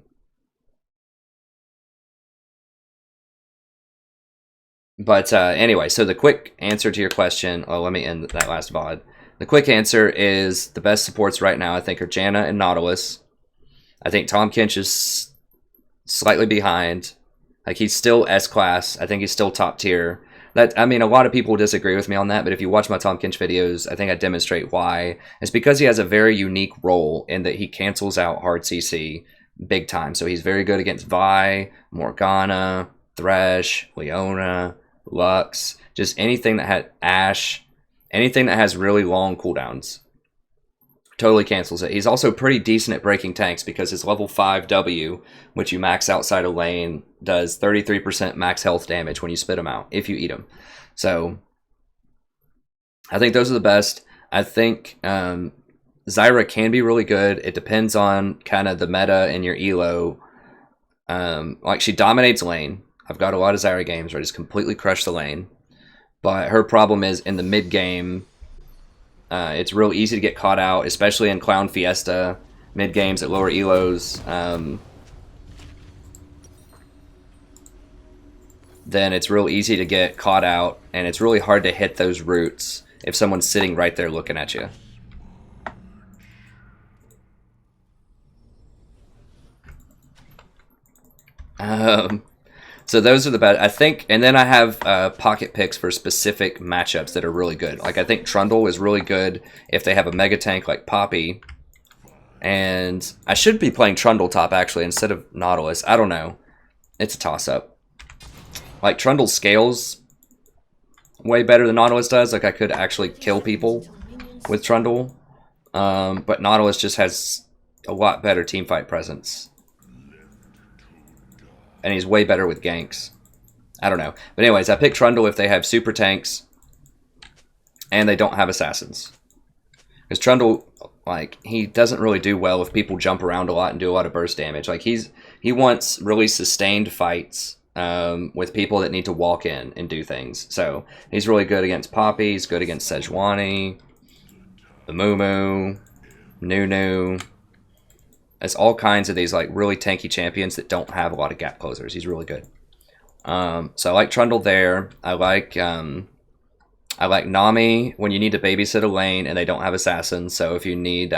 anyway, so the quick answer to your question... Oh, let me end that last VOD. The quick answer is the best supports right now, I think, are Janna and Nautilus. I think Tahm Kench is slightly behind. Like, he's still S-class. I think he's still top tier. I mean, a lot of people disagree with me on that, but if you watch my Tahm Kench videos, I think I demonstrate why. It's because he has a very unique role in that he cancels out hard CC big time. So he's very good against Vi, Morgana, Thresh, Leona, Lux, just anything that had Ashe, anything that has really long cooldowns. Totally cancels it. He's also pretty decent at breaking tanks because his level 5 W, which you max outside of lane, does 33% max health damage when you spit him out, if you eat him. So, I think those are the best. I think Zyra can be really good. It depends on kind of the meta and your elo. Like, she dominates lane. I've got a lot of Zyra games where I just completely crush the lane. But her problem is in the mid game, it's real easy to get caught out, especially in Clown Fiesta mid games at lower elos. Then it's real easy to get caught out, and it's really hard to hit those roots if someone's sitting right there looking at you. So those are the best, I think. And then I have pocket picks for specific matchups that are really good. Like, I think Trundle is really good if they have a mega tank like Poppy. And I should be playing Trundle top, actually, instead of Nautilus. I don't know. It's a toss-up. Like, Trundle scales way better than Nautilus does. Like, I could actually kill people with Trundle. But Nautilus just has a lot better teamfight presence. And he's way better with ganks. I don't know. But anyways, I pick Trundle if they have super tanks and they don't have assassins. Because Trundle, like, he doesn't really do well if people jump around a lot and do a lot of burst damage. Like, he wants really sustained fights with people that need to walk in and do things. So, he's really good against Poppy. He's good against Sejuani, the Moo, Nunu. It's all kinds of these like really tanky champions that don't have a lot of gap closers. He's really good. So I like Trundle there. I like Nami when you need to babysit a lane and they don't have assassins. So if you need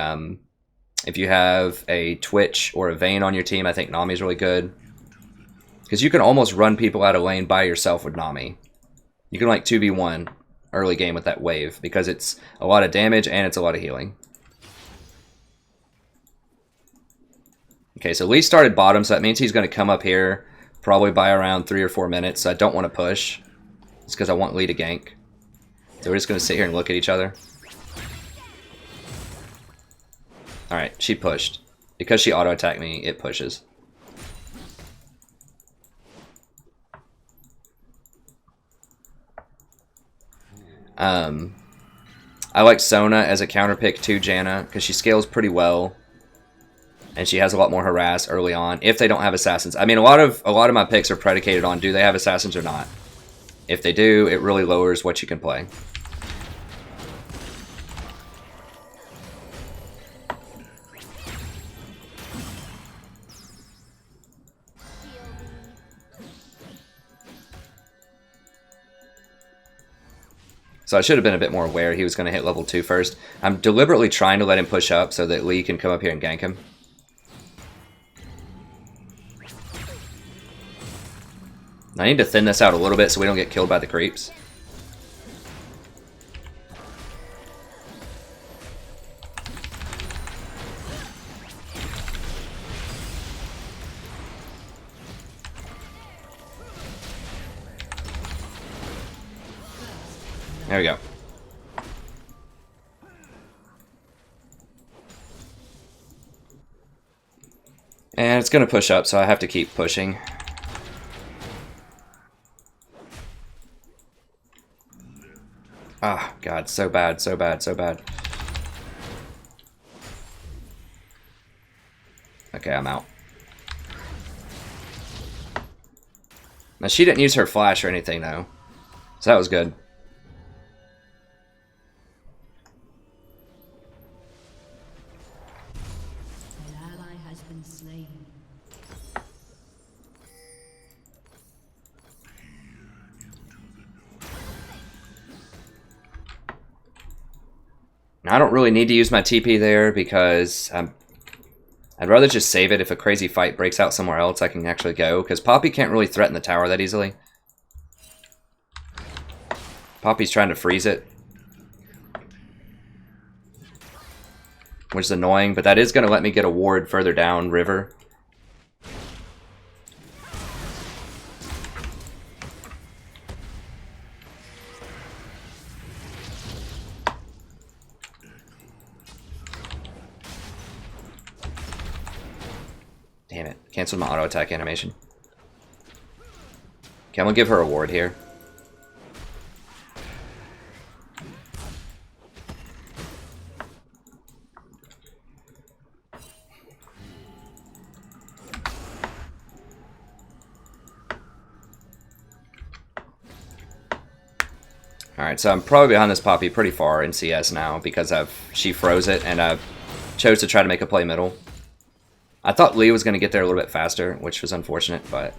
if you have a Twitch or a Vayne on your team, I think Nami's really good. Because you can almost run people out of lane by yourself with Nami. You can like 2v1 early game with that wave because it's a lot of damage and it's a lot of healing. Okay, so Lee started bottom, so that means he's going to come up here probably by around 3 or 4 minutes, so I don't want to push. It's because I want Lee to gank. So we're just going to sit here and look at each other. Alright, she pushed. Because she auto-attacked me, it pushes. I like Sona as a counter pick to Janna, because she scales pretty well. And she has a lot more harass early on if they don't have assassins. I mean, a lot of my picks are predicated on do they have assassins or not. If they do, it really lowers what you can play. So I should have been a bit more aware he was going to hit level 2 first. I'm deliberately trying to let him push up so that Lee can come up here and gank him. I need to thin this out a little bit so we don't get killed by the creeps. There we go. And it's going to push up, so I have to keep pushing. Ah, God, so bad, so bad, so bad. Okay, I'm out. Now, she didn't use her flash or anything, though. So that was good. An ally has been slain. I don't really need to use my TP there because I'd rather just save it. If a crazy fight breaks out somewhere else, I can actually go. Because Poppy can't really threaten the tower that easily. Poppy's trying to freeze it. Which is annoying, but that is going to let me get a ward further down river. Damn it. Canceled my auto attack animation. Okay, I'm gonna give her a ward here. Alright, so I'm probably behind this Poppy pretty far in CS now because she froze it and I chose to try to make a play middle. I thought Lee was going to get there a little bit faster, which was unfortunate, but...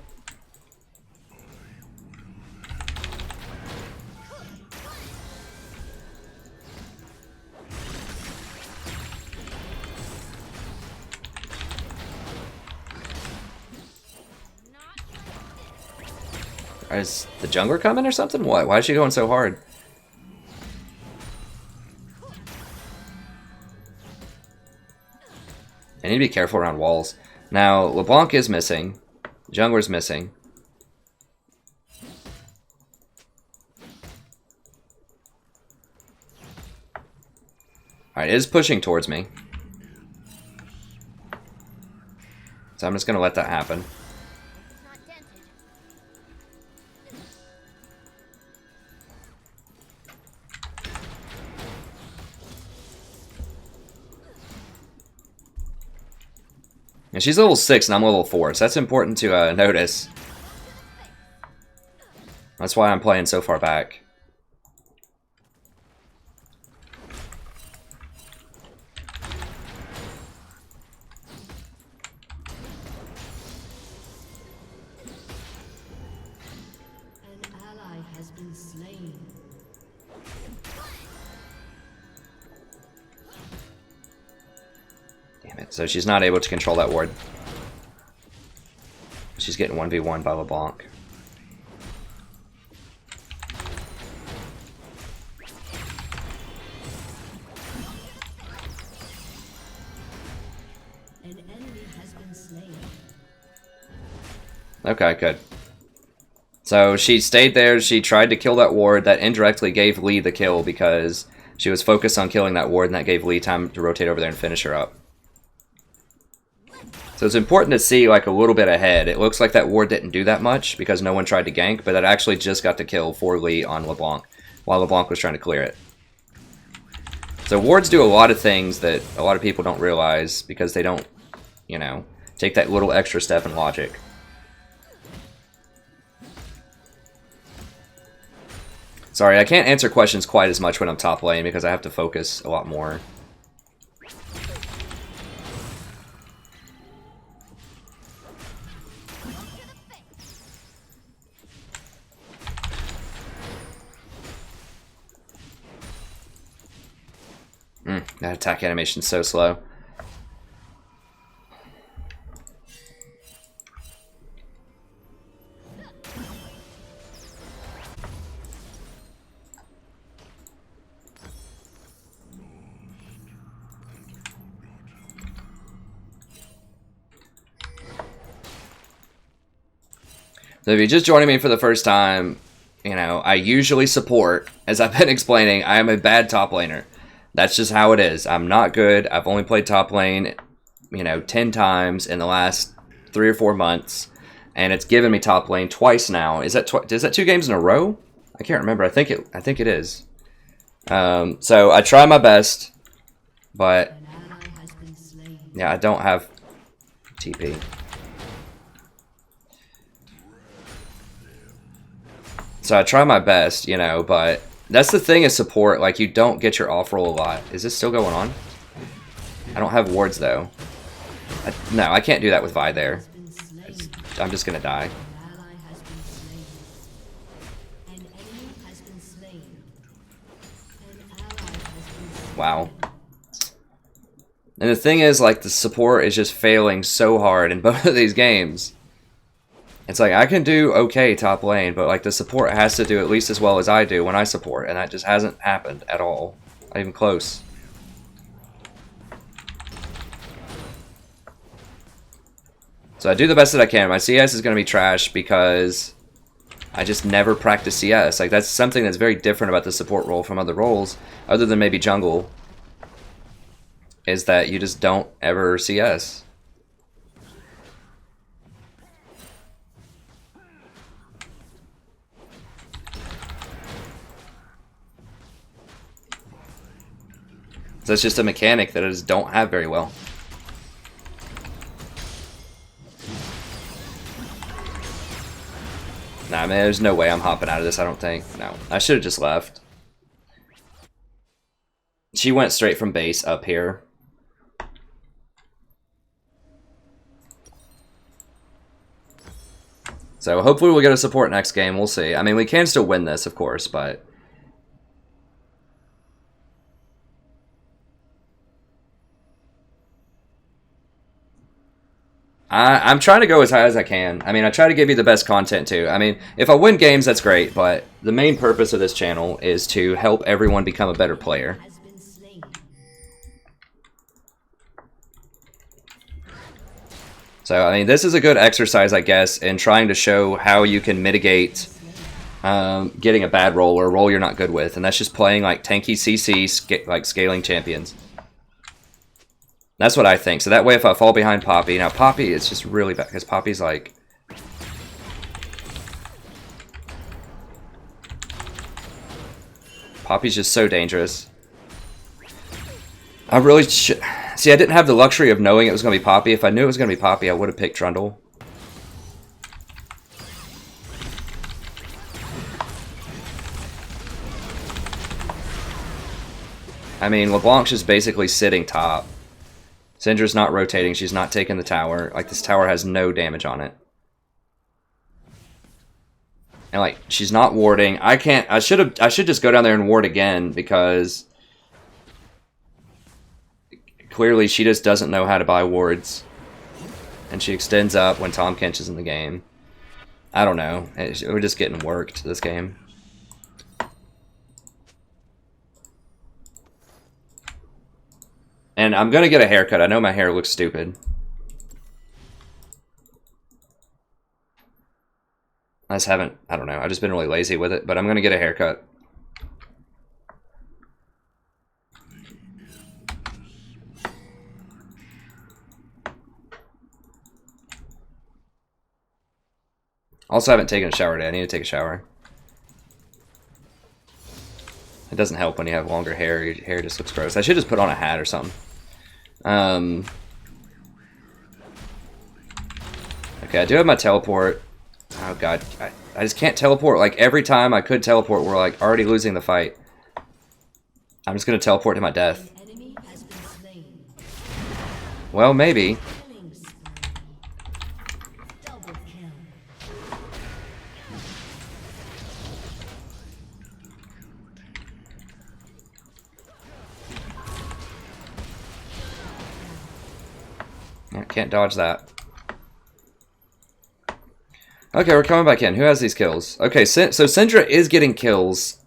Is the jungler coming or something? What? Why is she going so hard? I need to be careful around walls. Now, LeBlanc is missing. Jungler's missing. Alright, it is pushing towards me. So I'm just going to let that happen. And she's level 6 and I'm level 4, so that's important to notice. That's why I'm playing so far back. An ally has been slain. Damn it. So she's not able to control that ward. She's getting 1v1 by LeBlanc. An enemy has been slain. Okay, good. So she stayed there, she tried to kill that ward, that indirectly gave Lee the kill because she was focused on killing that ward and that gave Lee time to rotate over there and finish her up. So it's important to see like a little bit ahead. It looks like that ward didn't do that much because no one tried to gank, but that actually just got the kill for Lee on LeBlanc while LeBlanc was trying to clear it. So wards do a lot of things that a lot of people don't realize because they don't, you know, take that little extra step in logic. Sorry, I can't answer questions quite as much when I'm top lane because I have to focus a lot more. That attack animation's so slow. So if you're just joining me for the first time, you know, I usually support, as I've been explaining, I am a bad top laner. That's just how it is. I'm not good. I've only played top lane, you know, 10 times in the last 3 or 4 months, and it's given me top lane twice now. Is that 2 games in a row? I can't remember. I think it is. So I try my best, but yeah, I don't have TP. So I try my best, you know, but that's the thing is support, like you don't get your off roll a lot. Is this still going on? I don't have wards though. No, I can't do that with Vi there. I'm just gonna die. Wow. And the thing is, like, the support is just failing so hard in both of these games. It's like, I can do okay top lane, but like the support has to do at least as well as I do when I support, and that just hasn't happened at all. Not even close. So I do the best that I can. My CS is going to be trash because I just never practice CS. Like, that's something that's very different about the support role from other roles, other than maybe jungle, is that you just don't ever CS. So that's just a mechanic that I just don't have very well. Nah, man, there's no way I'm hopping out of this, I don't think. No, I should have just left. She went straight from base up here. So hopefully we'll get a support next game, we'll see. I mean, we can still win this, of course, but... I'm trying to go as high as I can. I mean, I try to give you the best content too. I mean, if I win games, that's great, but the main purpose of this channel is to help everyone become a better player. So, I mean, this is a good exercise, I guess, in trying to show how you can mitigate getting a bad roll or a roll you're not good with, and that's just playing like tanky CC, like scaling champions. That's what I think. So that way if I fall behind Poppy... Now, Poppy is just really bad, because Poppy's like... Poppy's just so dangerous. I really should... See, I didn't have the luxury of knowing it was going to be Poppy. If I knew it was going to be Poppy, I would have picked Trundle. I mean, LeBlanc's just basically sitting top. Syndra's not rotating. She's not taking the tower. Like, this tower has no damage on it. And, like, she's not warding. I should just go down there and ward again because... Clearly, she just doesn't know how to buy wards. And she extends up when Tahm Kench is in the game. I don't know. We're just getting worked this game. And I'm going to get a haircut. I know my hair looks stupid. I just haven't, I don't know. I've just been really lazy with it. But I'm going to get a haircut. Also, I haven't taken a shower today. I need to take a shower. It doesn't help when you have longer hair. Your hair just looks gross. I should just put on a hat or something. Okay, I do have my teleport. Oh god, I just can't teleport. Like, every time I could teleport, we're like already losing the fight. I'm just gonna teleport to my death. Well, maybe. I can't dodge that. Okay, we're coming back in. Who has these kills? Okay, so Syndra is getting kills.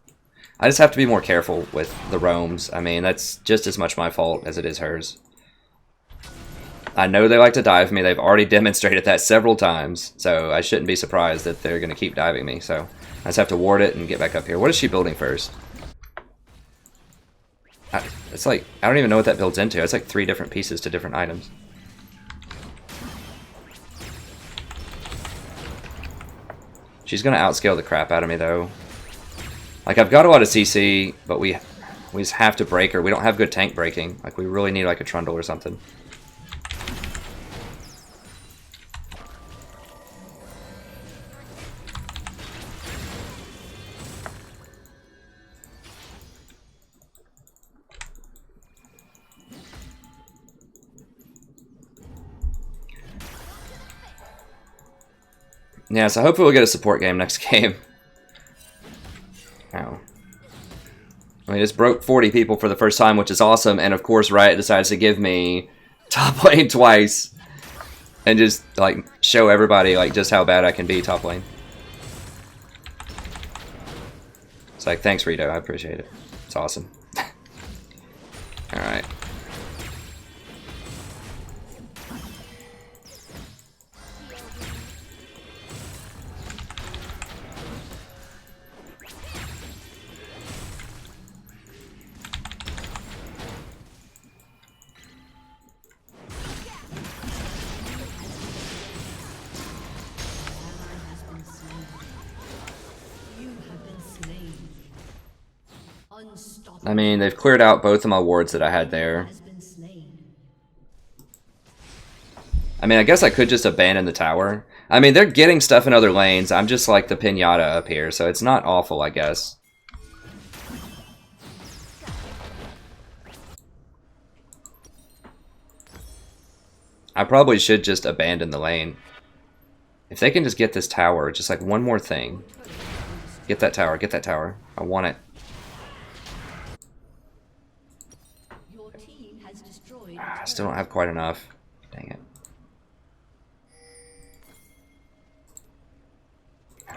I just have to be more careful with the roams. I mean, that's just as much my fault as it is hers. I know they like to dive me. They've already demonstrated that several times. So I shouldn't be surprised that they're going to keep diving me. So I just have to ward it and get back up here. What is she building first? It's like, I don't even know what that builds into. It's like 3 different pieces to different items. She's going to outscale the crap out of me, though. Like, I've got a lot of CC, but we just have to break her. We don't have good tank breaking. Like, we really need, like, a Trundle or something. Yeah, so hopefully we'll get a support game next game. Ow. I mean, just broke 40 people for the first time, which is awesome. And of course, Riot decides to give me top lane twice. And just, like, show everybody, like, just how bad I can be top lane. It's like, thanks, Rito. I appreciate it. It's awesome. Alright. I mean, they've cleared out both of my wards that I had there. I mean, I guess I could just abandon the tower. I mean, they're getting stuff in other lanes. I'm just like the pinata up here, so it's not awful, I guess. I probably should just abandon the lane. If they can just get this tower, just like one more thing. Get that tower, get that tower. I want it. I still don't have quite enough. Dang it.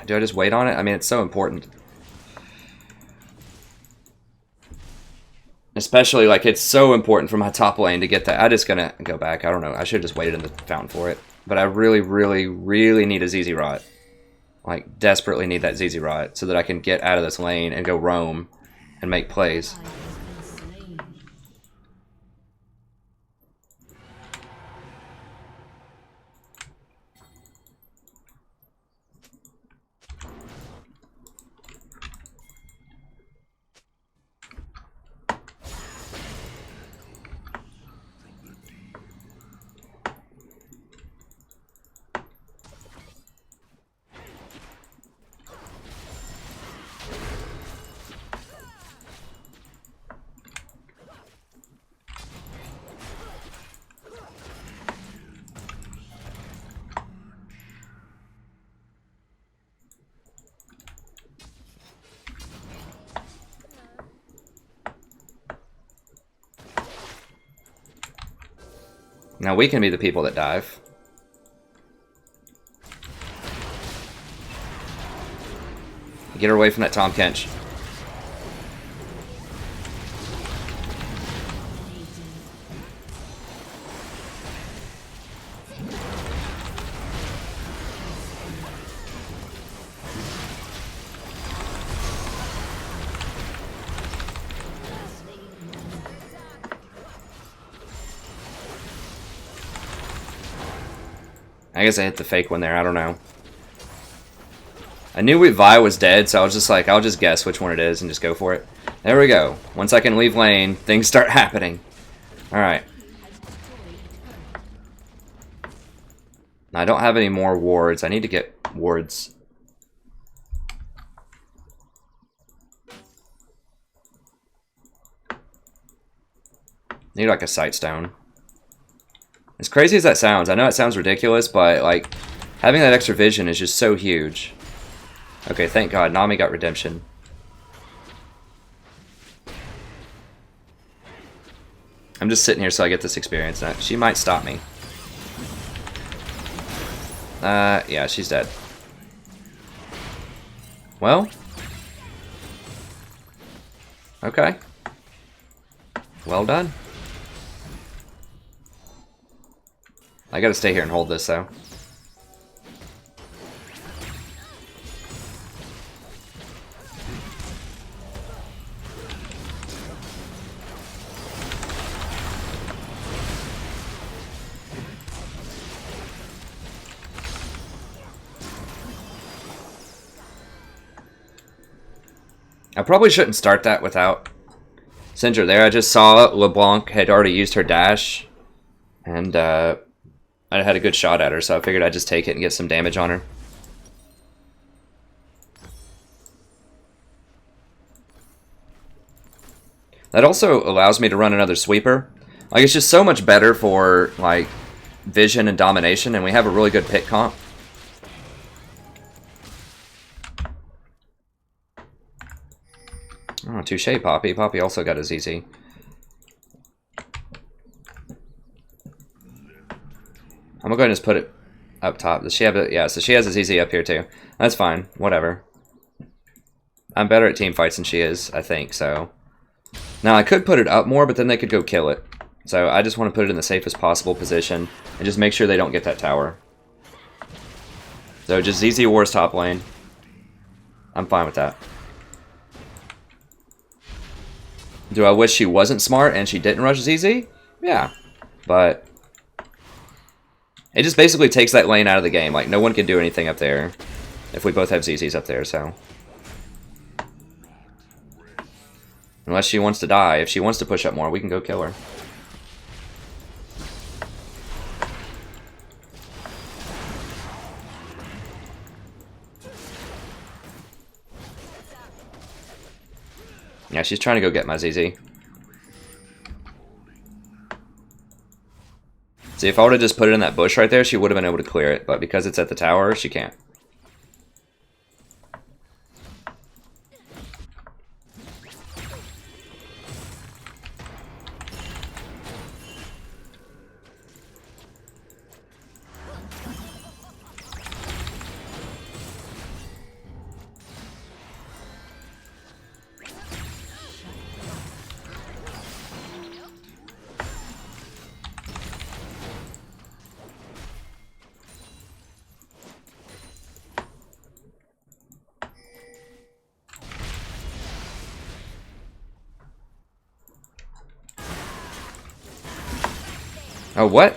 Do I just wait on it? I mean, it's so important. Especially, like, it's so important for my top lane to get that. I'm just gonna go back. I don't know. I should have just waited in the fountain for it. But I really, really, really need a ZZ Rot. Like, desperately need that ZZ Rot so that I can get out of this lane and go roam and make plays. Now we can be the people that dive. Get her away from that Tom Kench. I guess I hit the fake one there, I don't know. I knew Vi was dead, so I was just like, I'll just guess which one it is and just go for it. There we go. Once I can leave lane, things start happening. Alright. I don't have any more wards. I need to get wards. Need like a sight stone. As crazy as that sounds, I know it sounds ridiculous, but like having that extra vision is just so huge. Okay, thank God, Nami got redemption. I'm just sitting here so I get this experience. Now, she might stop me. Yeah, she's dead. Well. Okay. Well done. I gotta stay here and hold this, though. I probably shouldn't start that without Syndra there. I just saw LeBlanc had already used her dash, and I had a good shot at her, so I figured I'd just take it and get some damage on her. That also allows me to run another sweeper. Like, it's just so much better for, like, vision and domination, and we have a really good pick comp. Oh, touche, Poppy. Poppy also got a ZZ. I'm gonna go ahead and just put it up top. Does she have a... Yeah, so she has a ZZ up here too. That's fine. Whatever. I'm better at team fights than she is, I think, so... Now, I could put it up more, but then they could go kill it. So, I just want to put it in the safest possible position and just make sure they don't get that tower. So, just ZZ Wars top lane. I'm fine with that. Do I wish she wasn't smart and she didn't rush ZZ? Yeah. But it just basically takes that lane out of the game. Like, no one can do anything up there if we both have ZZs up there, so. Unless she wants to die. If she wants to push up more, we can go kill her. Yeah, she's trying to go get my ZZ. See, if I would have just put it in that bush right there, she would have been able to clear it. But because it's at the tower, she can't. Oh, what?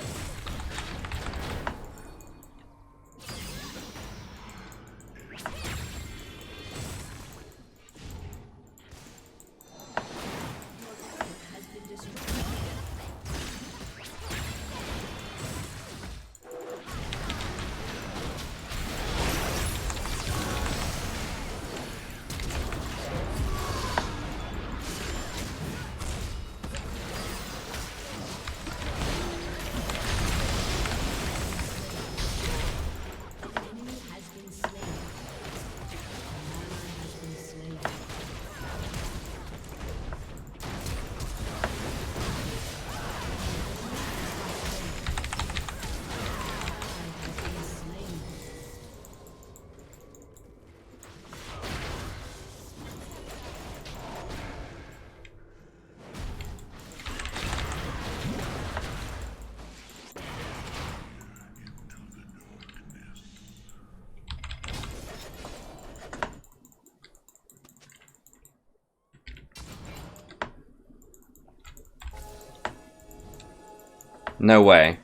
No way.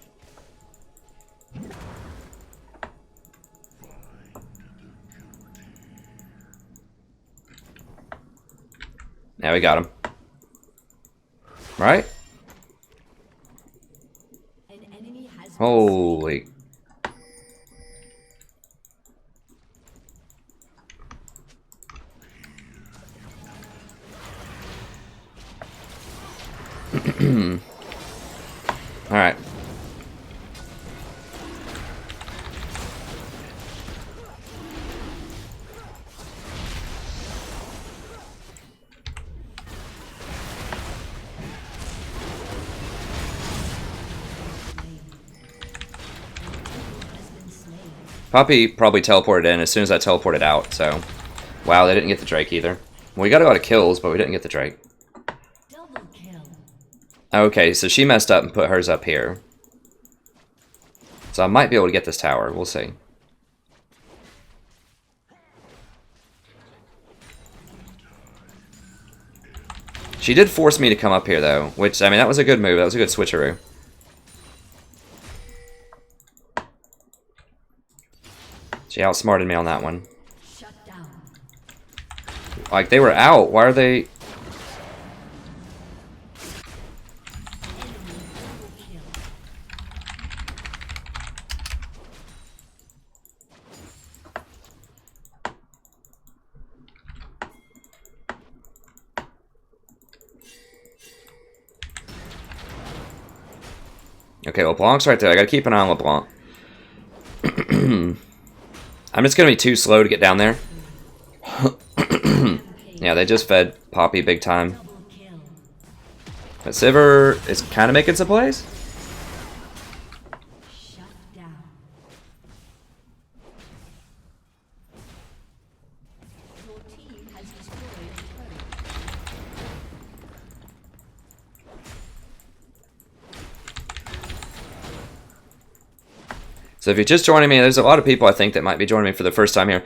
Now we got him. Right? Holy. All right. Poppy probably teleported in as soon as I teleported out, so... Wow, they didn't get the Drake either. Well, we got a lot of kills, but we didn't get the Drake. Okay, so she messed up and put hers up here. So I might be able to get this tower. We'll see. She did force me to come up here, though. Which, I mean, that was a good move. That was a good switcheroo. She outsmarted me on that one. Like, they were out. Why are they... Okay, LeBlanc's right there. I gotta keep an eye on LeBlanc. I'm just gonna be too slow to get down there. Yeah, they just fed Poppy big time. But Sivir is kind of making some plays. So if you're just joining me, there's a lot of people I think that might be joining me for the first time here.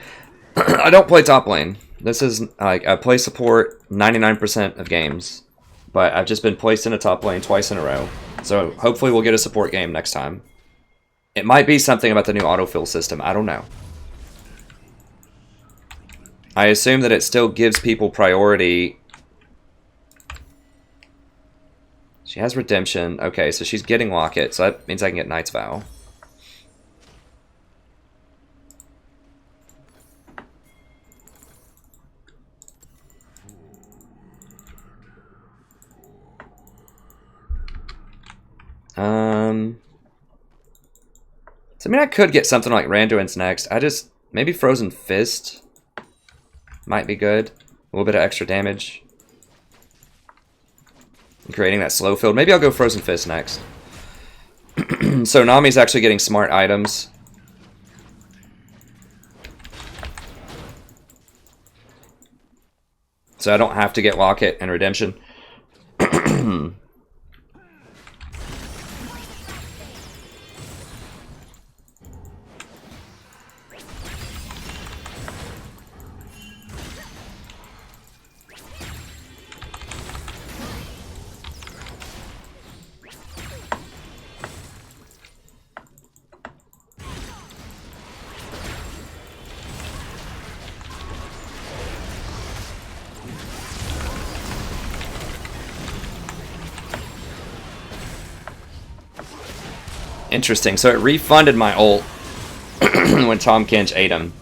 I don't play top lane. This is like I play support 99% of games, but I've just been placed in a top lane twice in a row. So hopefully we'll get a support game next time. It might be something about the new autofill system. I don't know. I assume that it still gives people priority She has Redemption. Okay, so she's getting Locket, so that means I can get Knight's Vow. So I mean, I could get something like Randuin's next. Maybe Frozen Fist might be good. A little bit of extra damage. Creating that slow field. Maybe I'll go Frozen Fist next. So Nami's actually getting smart items. So I don't have to get Locket and Redemption. Interesting. So it refunded my ult when Tom Kench ate him.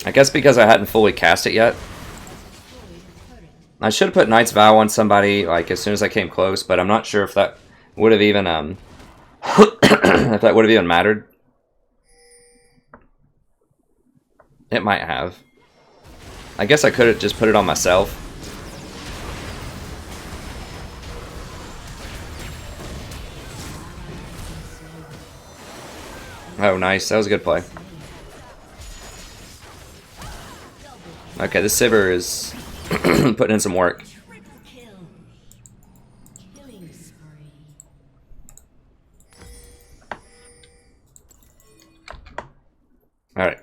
I guess because I hadn't fully cast it yet. I should have put Knight's Vow on somebody like as soon as I came close, but I'm not sure if that would have even if that would have even mattered. It might have. I guess I could have just put it on myself. Oh, nice. That was a good play. Okay, this Sivir is putting in some work. Alright,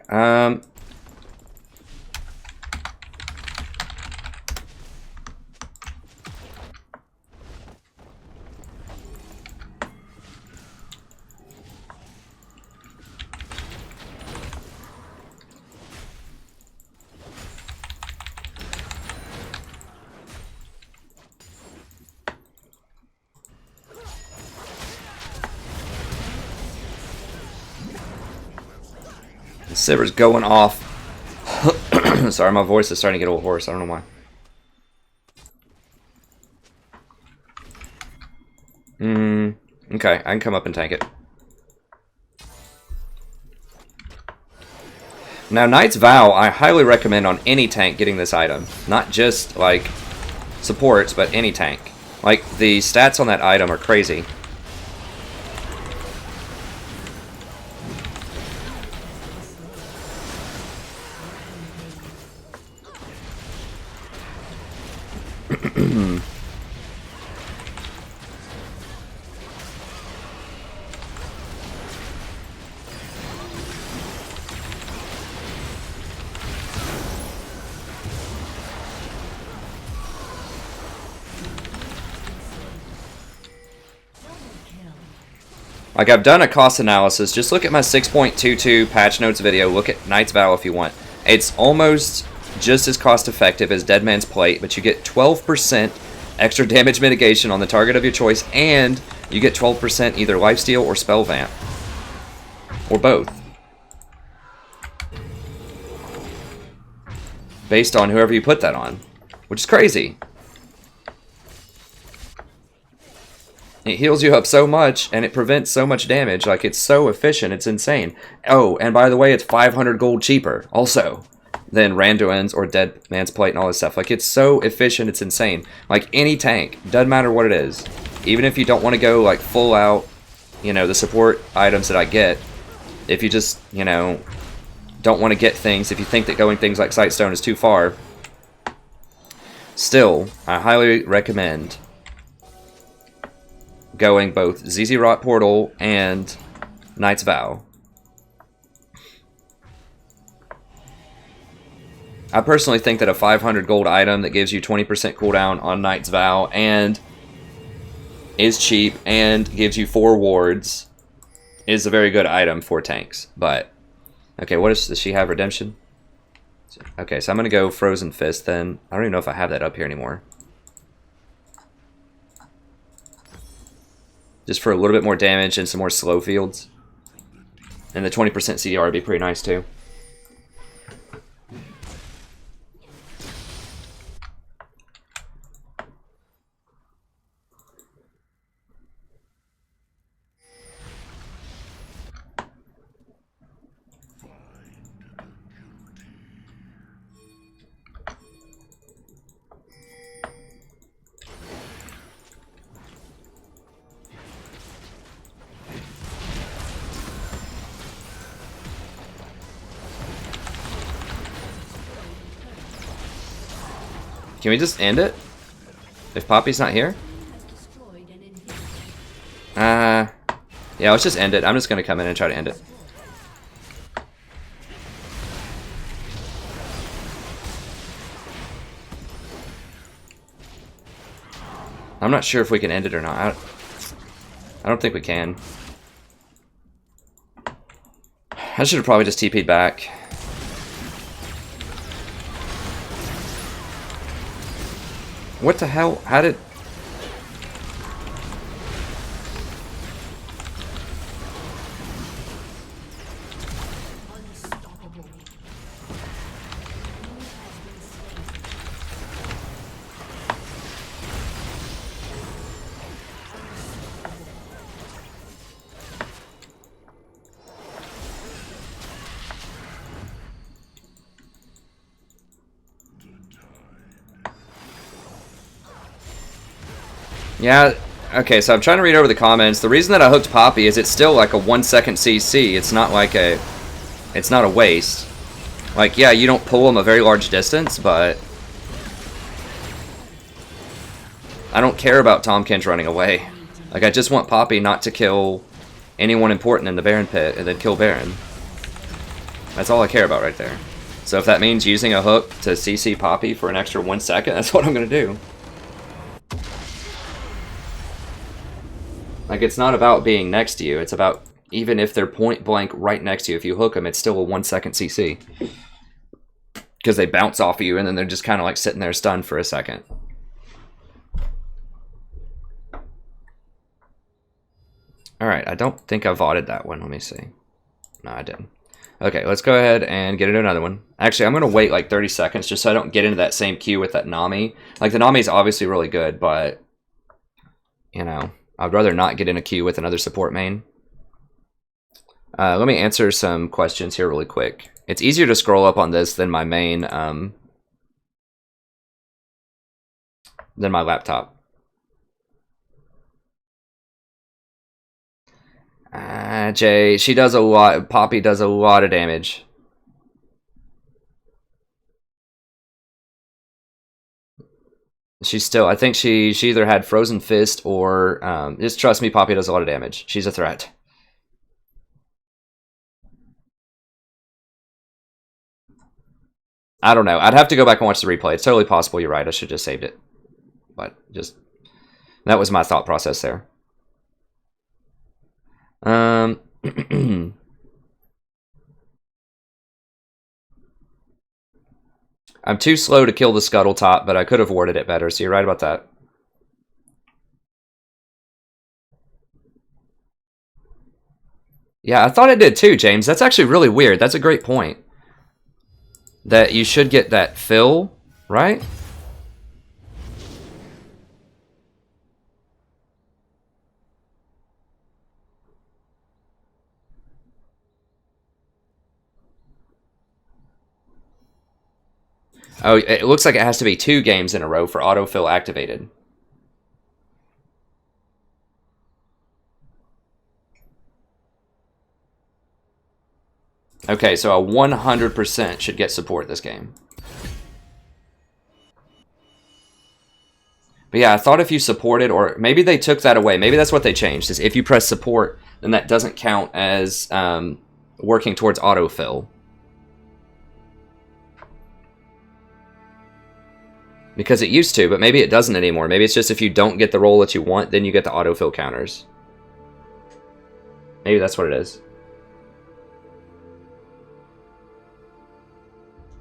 Sivir's going off. Sorry, my voice is starting to get a little hoarse. I don't know why. Okay, I can come up and tank it. Now, Knight's Vow, I highly recommend on any tank getting this item. Not just, like, supports, but any tank. Like, the stats on that item are crazy. Like, I've done a cost analysis. Just look at my 6.22 patch notes video. Look at Knight's Vow if you want. It's almost just as cost effective as Dead Man's Plate, but you get 12% extra damage mitigation on the target of your choice, and you get 12% either Lifesteal or Spell Vamp. Or both. Based on whoever you put that on. Which is crazy. It heals you up so much, and it prevents so much damage. Like, it's so efficient, it's insane. Oh, and by the way, it's 500 gold cheaper, also, than Randuin's or Dead Man's Plate and all this stuff. Like, it's so efficient, it's insane. Like, any tank, doesn't matter what it is. Even if you don't want to go, like, full out, you know, the support items that I get. If you just, you know, don't want to get things, if you think that going things like Sightstone is too far, still, I highly recommend going both ZZ Rot Portal and Knight's Vow. I personally think that a 500 gold item that gives you 20% cooldown on Knight's Vow and is cheap and gives you 4 wards is a very good item for tanks. But, okay, does she have Redemption? Okay, so I'm going to go Frozen Fist then. I don't even know if I have that up here anymore. just for a little bit more damage and some more slow fields. And the 20% CDR would be pretty nice too. Can we just end it? If Poppy's not here? Yeah, let's just end it. I'm just gonna come in and try to end it. I'm not sure if we can end it or not. I don't think we can. I should have probably just TP'd back. What the hell? How did... Yeah, okay, so I'm trying to read over the comments. The reason that I hooked Poppy is it's still like a 1 second CC. It's not like a... It's not a waste. Like, yeah, you don't pull them a very large distance, but... I don't care about Tomkins running away. Like, I just want Poppy not to kill anyone important in the Baron pit and then kill Baron. That's all I care about right there. So if that means using a hook to CC Poppy for an extra 1 second, that's what I'm going to do. Like, it's not about being next to you. It's about, even if they're point blank right next to you, if you hook them, it's still a 1 second CC. Because they bounce off of you, and then they're just kind of like sitting there stunned for a second. Alright, I don't think I vodded that one. Let me see. No, I didn't. Okay, let's go ahead and get into another one. Actually, I'm going to wait like 30 seconds just so I don't get into that same queue with that Nami. Like, the Nami is obviously really good, but, you know... I'd rather not get in a queue with another support main. Let me answer some questions here really quick. It's easier to scroll up on this than my main, than my laptop. Jay, she does a lot. Poppy does a lot of damage. She's still, I think she either had Frozen Fist or, just trust me, Poppy does a lot of damage. She's a threat. I don't know. I'd have to go back and watch the replay. It's totally possible you're right. I should have just saved it. But just, that was my thought process there. I'm too slow to kill the Scuttle Top, but I could have warded it better, so you're right about that. Yeah, I thought it did too, James. That's actually really weird. That's a great point. That you should get that fill, right? Oh, it looks like it has to be 2 games in a row for autofill activated. Okay, so a 100% should get support this game. But yeah, I thought if you supported, or maybe they took that away. Maybe that's what they changed, is if you press support, then that doesn't count as working towards autofill. Because it used to, but maybe it doesn't anymore. Maybe it's just if you don't get the roll that you want, then you get the autofill counters. Maybe that's what it is.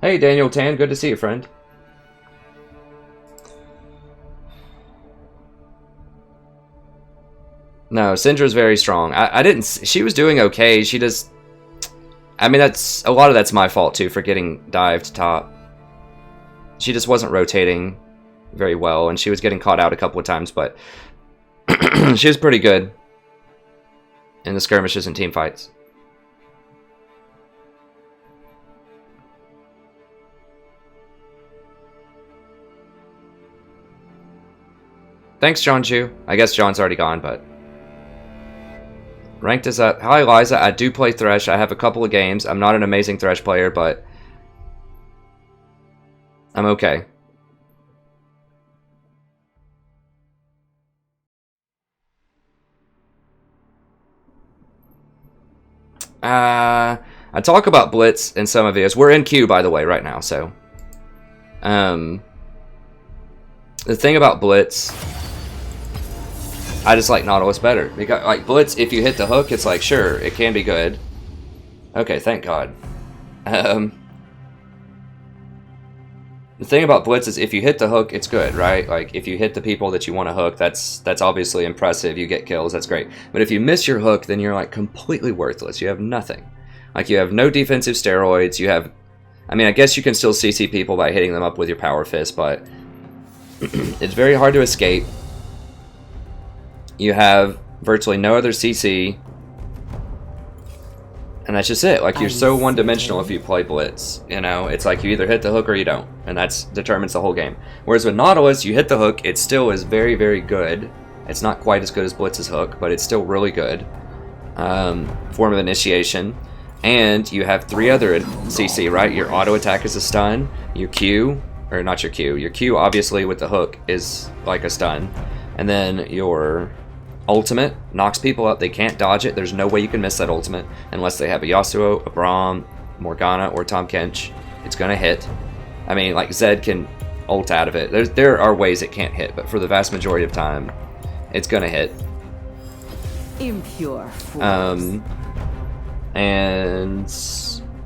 Hey, Daniel Tan, good to see you, friend. No, Syndra's very strong. I didn't... She was doing okay. She just... I mean, that's... A lot of that's my fault, too, for getting dived top. She just wasn't rotating very well, and she was getting caught out a couple of times, but... she was pretty good in the skirmishes and team fights. Thanks, John Chu. I guess John's already gone, but... Ranked is up. Hi, Liza. I do play Thresh. I have a couple of games. I'm not an amazing Thresh player, but... I'm okay. I talk about Blitz in some of videos. We're in queue, by the way, right now, so... The thing about Blitz... I just like Nautilus better. Because, like, Blitz, if you hit the hook, it's like, sure, it can be good. Okay, thank God. The thing about Blitz is if you hit the hook, it's good, right? Like, if you hit the people that you want to hook, that's obviously impressive. You get kills, that's great. But if you miss your hook, then you're, like, completely worthless. You have nothing. Like, you have no defensive steroids. You have... I mean, I guess you can still CC people by hitting them up with your power fist, but... it's very hard to escape. You have virtually no other CC. And that's just it. Like, you're so one-dimensional if you play Blitz. You know, it's like you either hit the hook or you don't. And that determines the whole game. Whereas with Nautilus, you hit the hook, it still is very, very good. It's not quite as good as Blitz's hook, but it's still really good. Form of initiation. And you have 3 other CC, right? Your auto attack is a stun. Your Q, or not your Q. Your Q, obviously, with the hook is like a stun. And then your... ultimate knocks people up. They can't dodge it. There's no way you can miss that ultimate unless they have a Yasuo, a Braum, Morgana, or Tahm Kench. It's gonna hit. I mean, like, Zed can ult out of it. There are ways it can't hit, but for the vast majority of time, it's gonna hit. Impure fools. And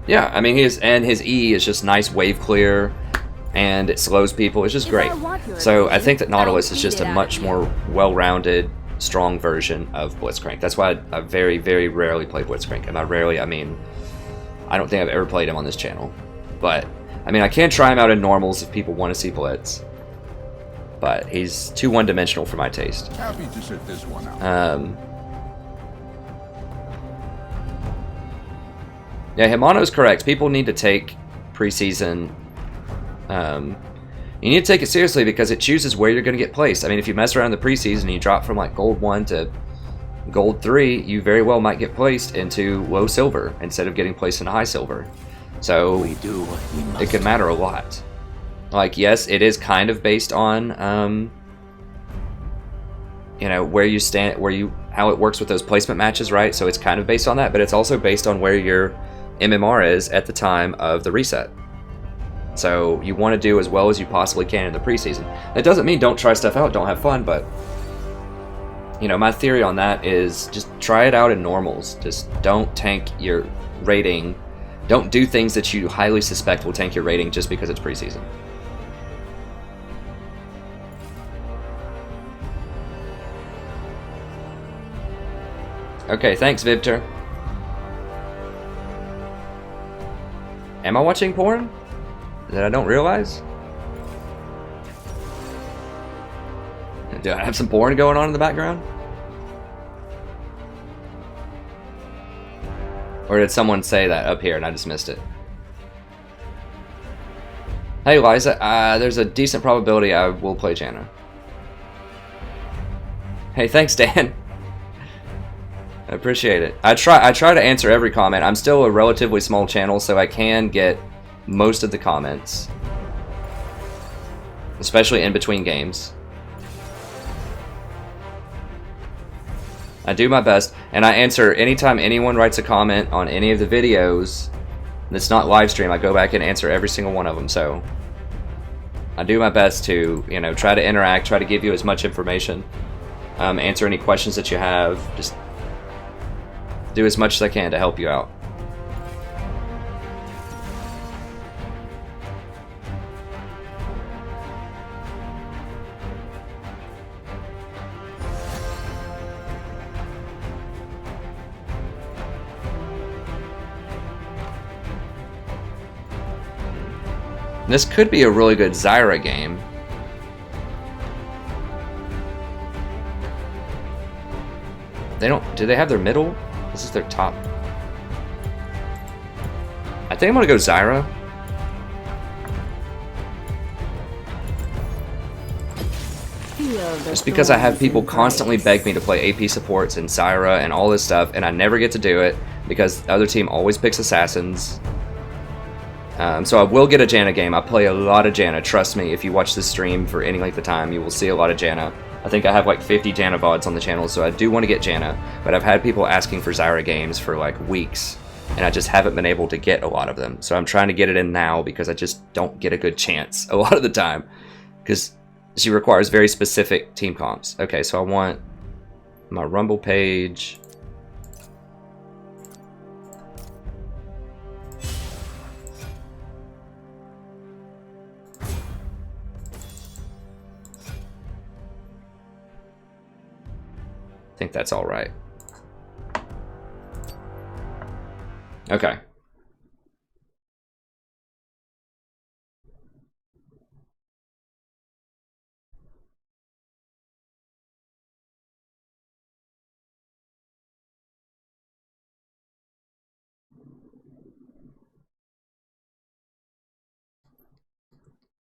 yeah, I mean, his E is just nice wave clear, and it slows people. It's just great. So I think that Nautilus is just a much more well-rounded, strong version of Blitzcrank. That's why I very, very rarely play Blitzcrank. And by rarely, I mean, I don't think I've ever played him on this channel. But, I mean, I can try him out in normals if people want to see Blitz. But he's too one-dimensional for my taste. Happy to sit this one out. Yeah, Himano's correct. People need to take Preseason. You need to take it seriously because it chooses where you're going to get placed. I mean, if you mess around in the preseason and you drop from like Gold 1 to Gold 3, you very well might get placed into low silver instead of getting placed in high silver. So it can matter a lot. Like, yes, it is kind of based on, you know, where you stand, how it works with those placement matches, right? So it's kind of based on that, but it's also based on where your MMR is at the time of the reset. So you want to do as well as you possibly can in the preseason. That doesn't mean don't try stuff out, don't have fun, but you know, my theory on that is just try it out in normals. Just don't tank your rating. Don't do things that you highly suspect will tank your rating just because it's preseason. Okay, thanks, Vibter. Am I watching porn that I don't realize? Do I have some porn going on in the background? Or did someone say that up here and I just missed it? Hey, Liza, there's a decent probability I will play Janna. Hey, thanks, Dan. I appreciate it. I try to answer every comment. I'm still a relatively small channel, so I can get most of the comments, especially in between games. I do my best, and I answer anytime anyone writes a comment on any of the videos that's not live stream. I go back and answer every single one of them. So I do my best to, you know, try to interact, try to give you as much information, answer any questions that you have. Just do as much as I can to help you out. This could be a really good Zyra game. They don't... Do they have their middle? This is their top. I think I'm gonna go Zyra. Just because I have people constantly beg me to play AP supports and Zyra and all this stuff, and I never get to do it because the other team always picks assassins. So I will get a Janna game. I play a lot of Janna. Trust me, if you watch this stream for any length of time, you will see a lot of Janna. I think I have like 50 Janna VODs on the channel, so I do want to get Janna. But I've had people asking for Zyra games for like weeks, and I just haven't been able to get a lot of them. So I'm trying to get it in now because I just don't get a good chance a lot of the time. Because she requires very specific team comps. Okay, so I want my Rumble page. I think that's all right. Okay.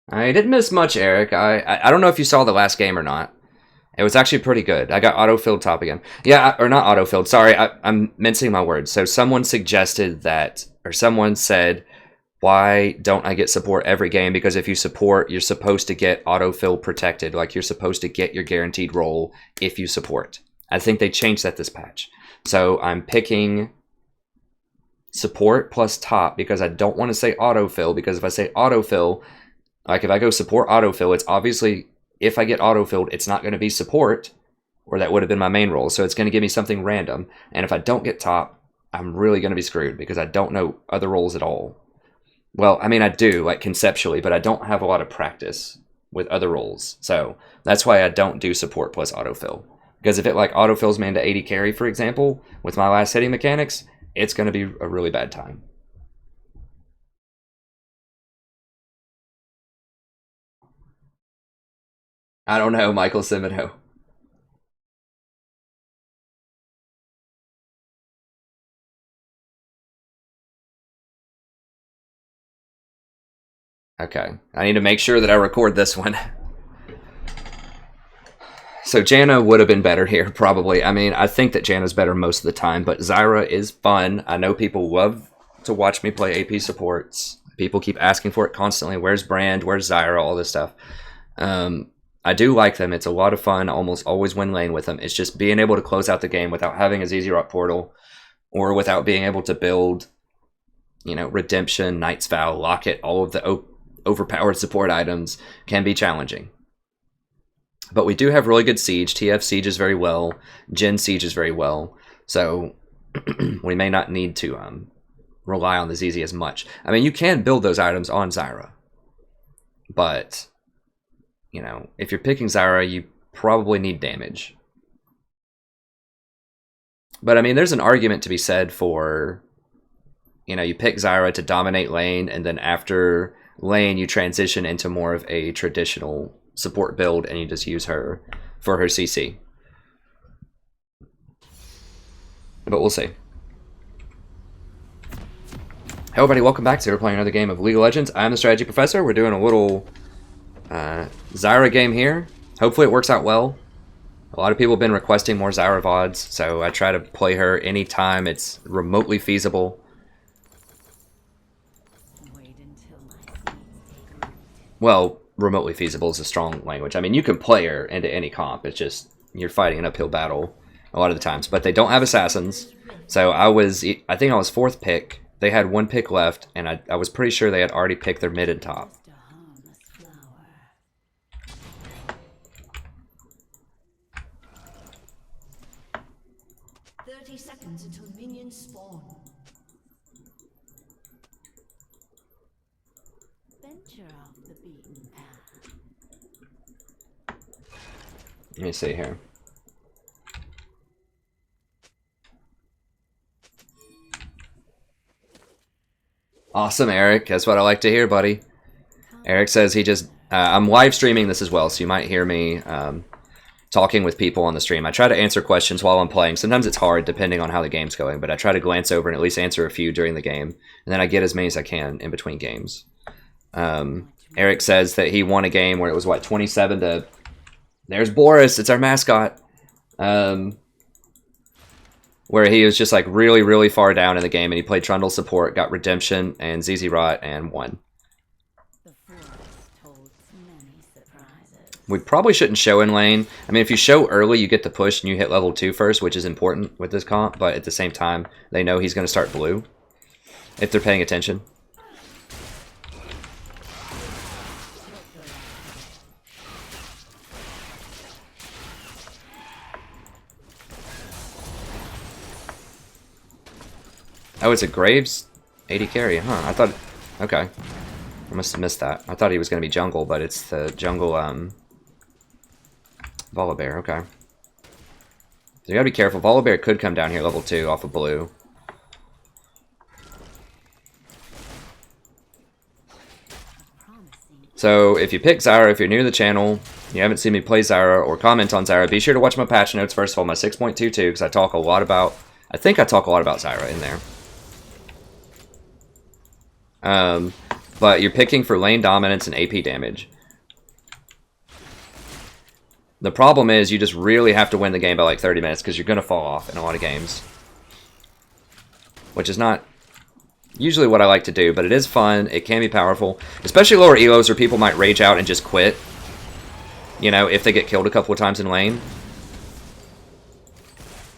I didn't miss much, Eric. I don't know if you saw the last game or not. It was actually pretty good. I got auto-filled top again. Yeah, or not auto-filled. Sorry, I'm mincing my words. So someone suggested that, or someone said, why don't I get support every game? Because if you support, you're supposed to get auto-fill protected. Like, you're supposed to get your guaranteed role if you support. I think they changed that this patch. So I'm picking support plus top because I don't want to say autofill, because if I say autofill, like if I go support autofill, it's obviously, if I get autofilled, it's not going to be support, or that would have been my main role. So it's going to give me something random. And if I don't get top, I'm really going to be screwed because I don't know other roles at all. Well, I mean, I do, like conceptually, but I don't have a lot of practice with other roles. So that's why I don't do support plus autofill. Because if it like autofills me into 80 carry, for example, with my last hitting mechanics, it's going to be a really bad time. I don't know, Michael Cimino. Okay, I need to make sure that I record this one. So Janna would have been better here, probably. I mean, I think that Janna's better most of the time, but Zyra is fun. I know people love to watch me play AP supports. People keep asking for it constantly. Where's Brand? Where's Zyra? All this stuff. I do like them. It's a lot of fun. I almost always win lane with them. It's just being able to close out the game without having a ZZ Rock portal, or without being able to build, you know, Redemption, Knight's Vow, Locket, all of the overpowered support items can be challenging. But we do have really good siege. TF sieges very well. Gen sieges very well. So we may not need to rely on the ZZ as much. I mean, you can build those items on Zyra. But, you know, if you're picking Zyra, you probably need damage. But, I mean, there's an argument to be said for, you know, you pick Zyra to dominate lane, and then after lane, you transition into more of a traditional support build, and you just use her for her CC. But we'll see. Hey everybody, welcome back. We're playing another game of League of Legends. I'm the Strategy Professor. We're doing a little Zyra game here. Hopefully it works out well. A lot of people have been requesting more Zyra VODs, so I try to play her anytime it's remotely feasible. Well, remotely feasible is a strong language. I mean, you can play her into any comp. It's just you're fighting an uphill battle a lot of the times. But they don't have assassins. So I think I was 4th pick. They had 1 pick left, and I was pretty sure they had already picked their mid and top. 30 seconds until minions spawn. Venture off the beaten path. Let me see here. Awesome, Eric. That's what I like to hear, buddy. Eric says he just... I'm live streaming this as well, so you might hear me talking with people on the stream. I try to answer questions while I'm playing. Sometimes it's hard depending on how the game's going, but I try to glance over and at least answer a few during the game. And then I get as many as I can in between games. Eric says that he won a game where it was, what, 27 to... There's Boris, it's our mascot. Where he was just like really, really far down in the game and he played Trundle support, got Redemption and ZZ Rot and won. We probably shouldn't show in lane. I mean, if you show early, you get the push and you hit level 2 first, which is important with this comp, but at the same time, they know he's going to start blue if they're paying attention. Oh, it's a Graves 80 carry, huh? I thought... Okay. I must have missed that. I thought he was going to be jungle, but it's the jungle, Volibear, okay. So you gotta be careful. Volibear could come down here level 2 off of blue. So if you pick Zyra, if you're new to the channel, you haven't seen me play Zyra or comment on Zyra, be sure to watch my patch notes first of all, my 6.22, because I talk a lot about... I think I talk a lot about Zyra in there. But you're picking for lane dominance and AP damage. The problem is you just really have to win the game by like 30 minutes because you're going to fall off in a lot of games. Which is not usually what I like to do, but it is fun. It can be powerful. Especially lower elos where people might rage out and just quit. You know, if they get killed a couple of times in lane.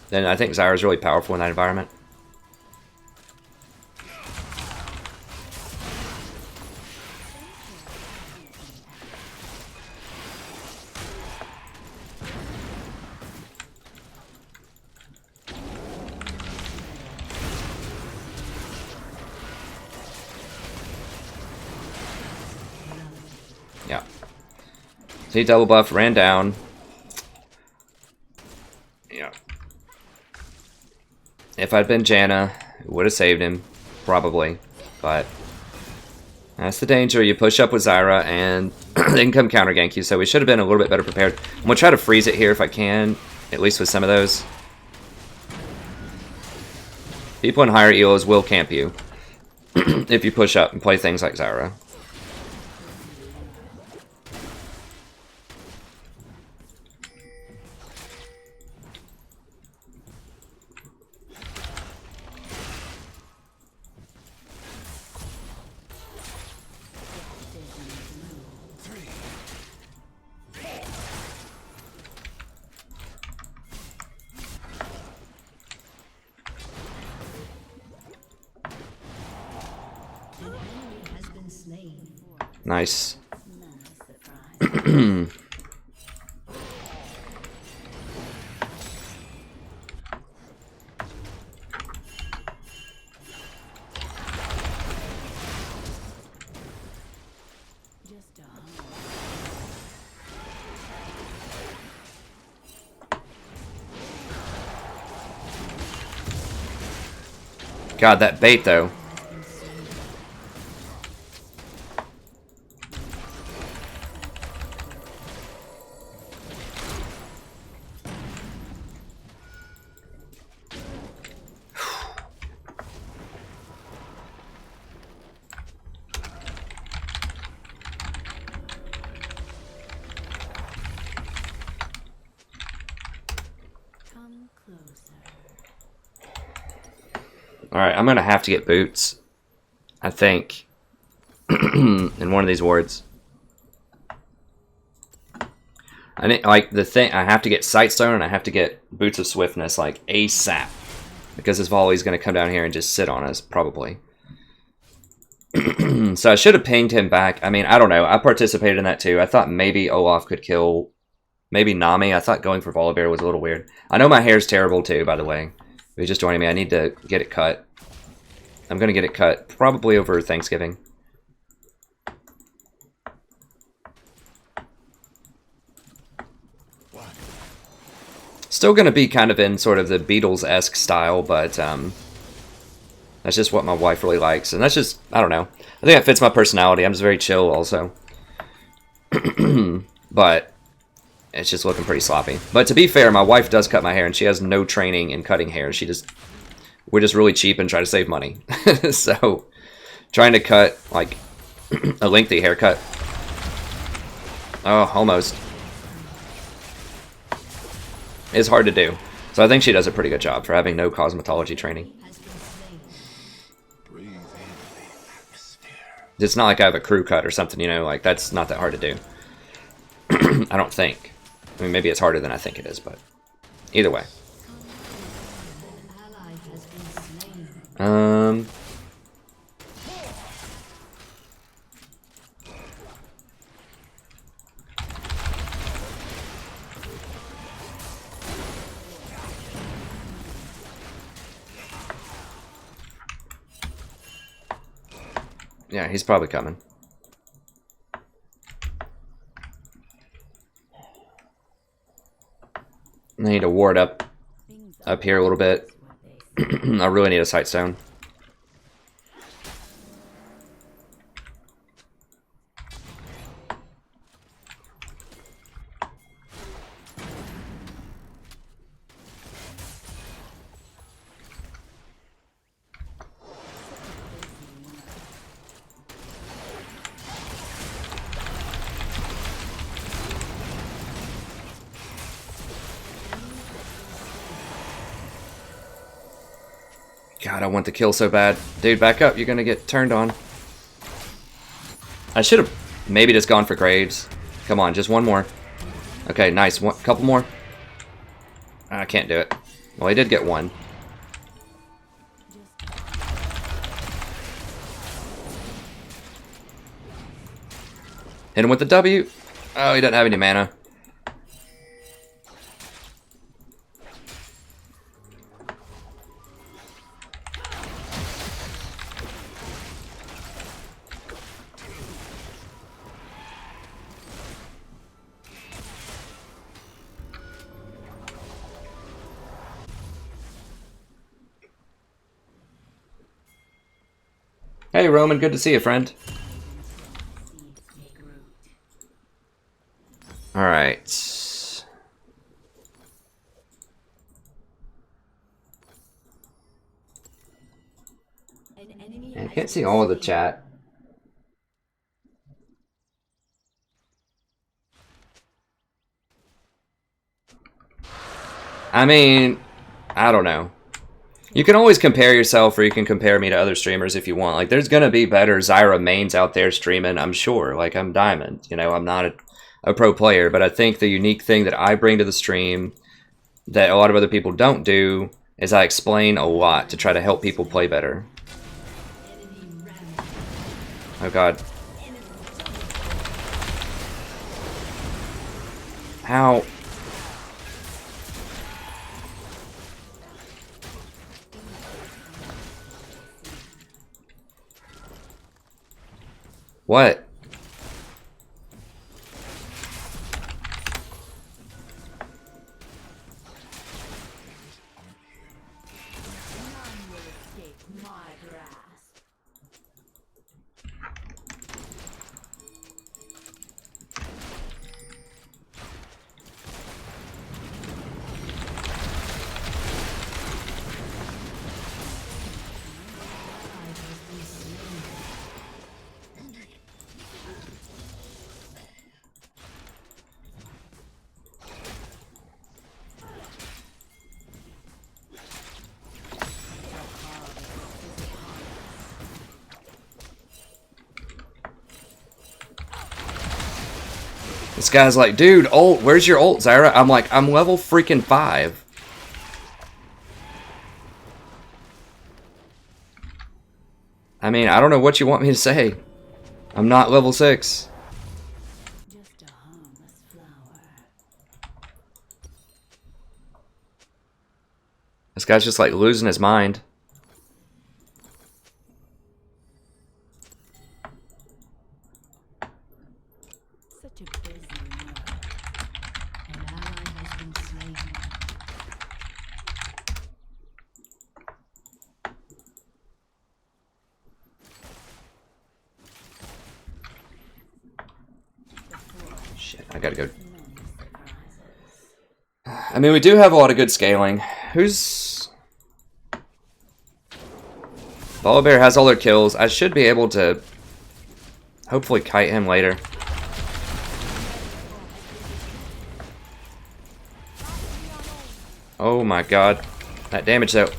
Then I think Zyra is really powerful in that environment. Yeah. So he double buff, ran down. Yeah. If I'd been Janna, it would have saved him, probably. But that's the danger. You push up with Zyra and they can come counter gank you, so we should have been a little bit better prepared. I'm going to try to freeze it here if I can, at least with some of those. People in higher elos will camp you if you push up and play things like Zyra. Nice. God, that bait though. Alright, I'm gonna have to get boots, I think, in one of these wards. I need, like, the thing, I have to get Sightstone and I have to get Boots of Swiftness, like, ASAP. Because this volley's gonna come down here and just sit on us, probably. So I should have pinged him back. I mean, I don't know. I participated in that too. I thought maybe Olaf could kill, maybe Nami. I thought going for Volibear was a little weird. I know my hair's terrible too, by the way. If you're just joining me, I need to get it cut. I'm going to get it cut probably over Thanksgiving. Still going to be kind of in sort of the Beatles-esque style, but That's just what my wife really likes, and that's just, I don't know. I think that fits my personality. I'm just very chill also. But it's just looking pretty sloppy. But to be fair, my wife does cut my hair, and she has no training in cutting hair. We're just really cheap and try to save money. So trying to cut like a lengthy haircut. Oh, almost. It's hard to do. So I think she does a pretty good job for having no cosmetology training. It's not like I have a crew cut or something, you know, like that's not that hard to do. I don't think. I mean, maybe it's harder than I think it is, but either way. Yeah, he's probably coming. I need to ward up here a little bit. I really need a sight stone. God, I want the kill so bad. Dude, back up. You're going to get turned on. I should have maybe just gone for Graves. Come on, just one more. Okay, nice. One, couple more. I can't do it. Well, he did get one. Hit him with the W. Oh, he doesn't have any mana. Hey Roman, good to see you, friend. Alright. I can't see all of the chat. I mean, I don't know. You can always compare yourself, or you can compare me to other streamers if you want. Like, there's gonna be better Zyra mains out there streaming, I'm sure. Like, I'm Diamond, you know, I'm not a pro player, but I think the unique thing that I bring to the stream that a lot of other people don't do is I explain a lot to try to help people play better. Oh god. How? What? This guy's like, dude, ult, where's your ult, Zyra? I'm like, I'm level freaking 5. I mean, I don't know what you want me to say. I'm not level 6. Just a harmless flower. This guy's just like losing his mind. Such a busy world. An ally has been slain. Shit, I gotta go. I mean, we do have a lot of good scaling. Who's... Volibear has all their kills. I should be able to hopefully kite him later. Oh my god. That damage though.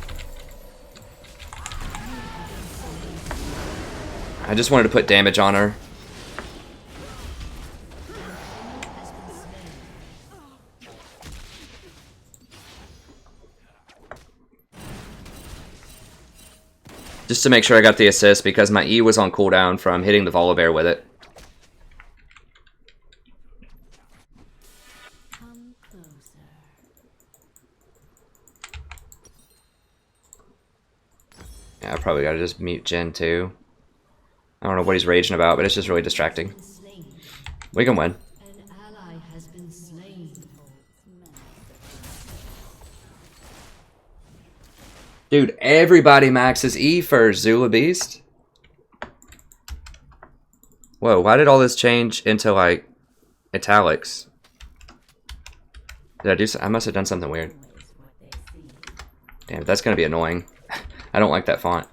I just wanted to put damage on her. Just to make sure I got the assist because my E was on cooldown from hitting the Volibear with it. Come closer. Yeah, I probably gotta just mute Jen too. I don't know what he's raging about, but it's just really distracting. We can win. An ally has been slain. Dude, everybody maxes E first, Zula Beast. Whoa, why did all this change into, like, italics? Did I do I must have done something weird. Damn, that's gonna be annoying. I don't like that font.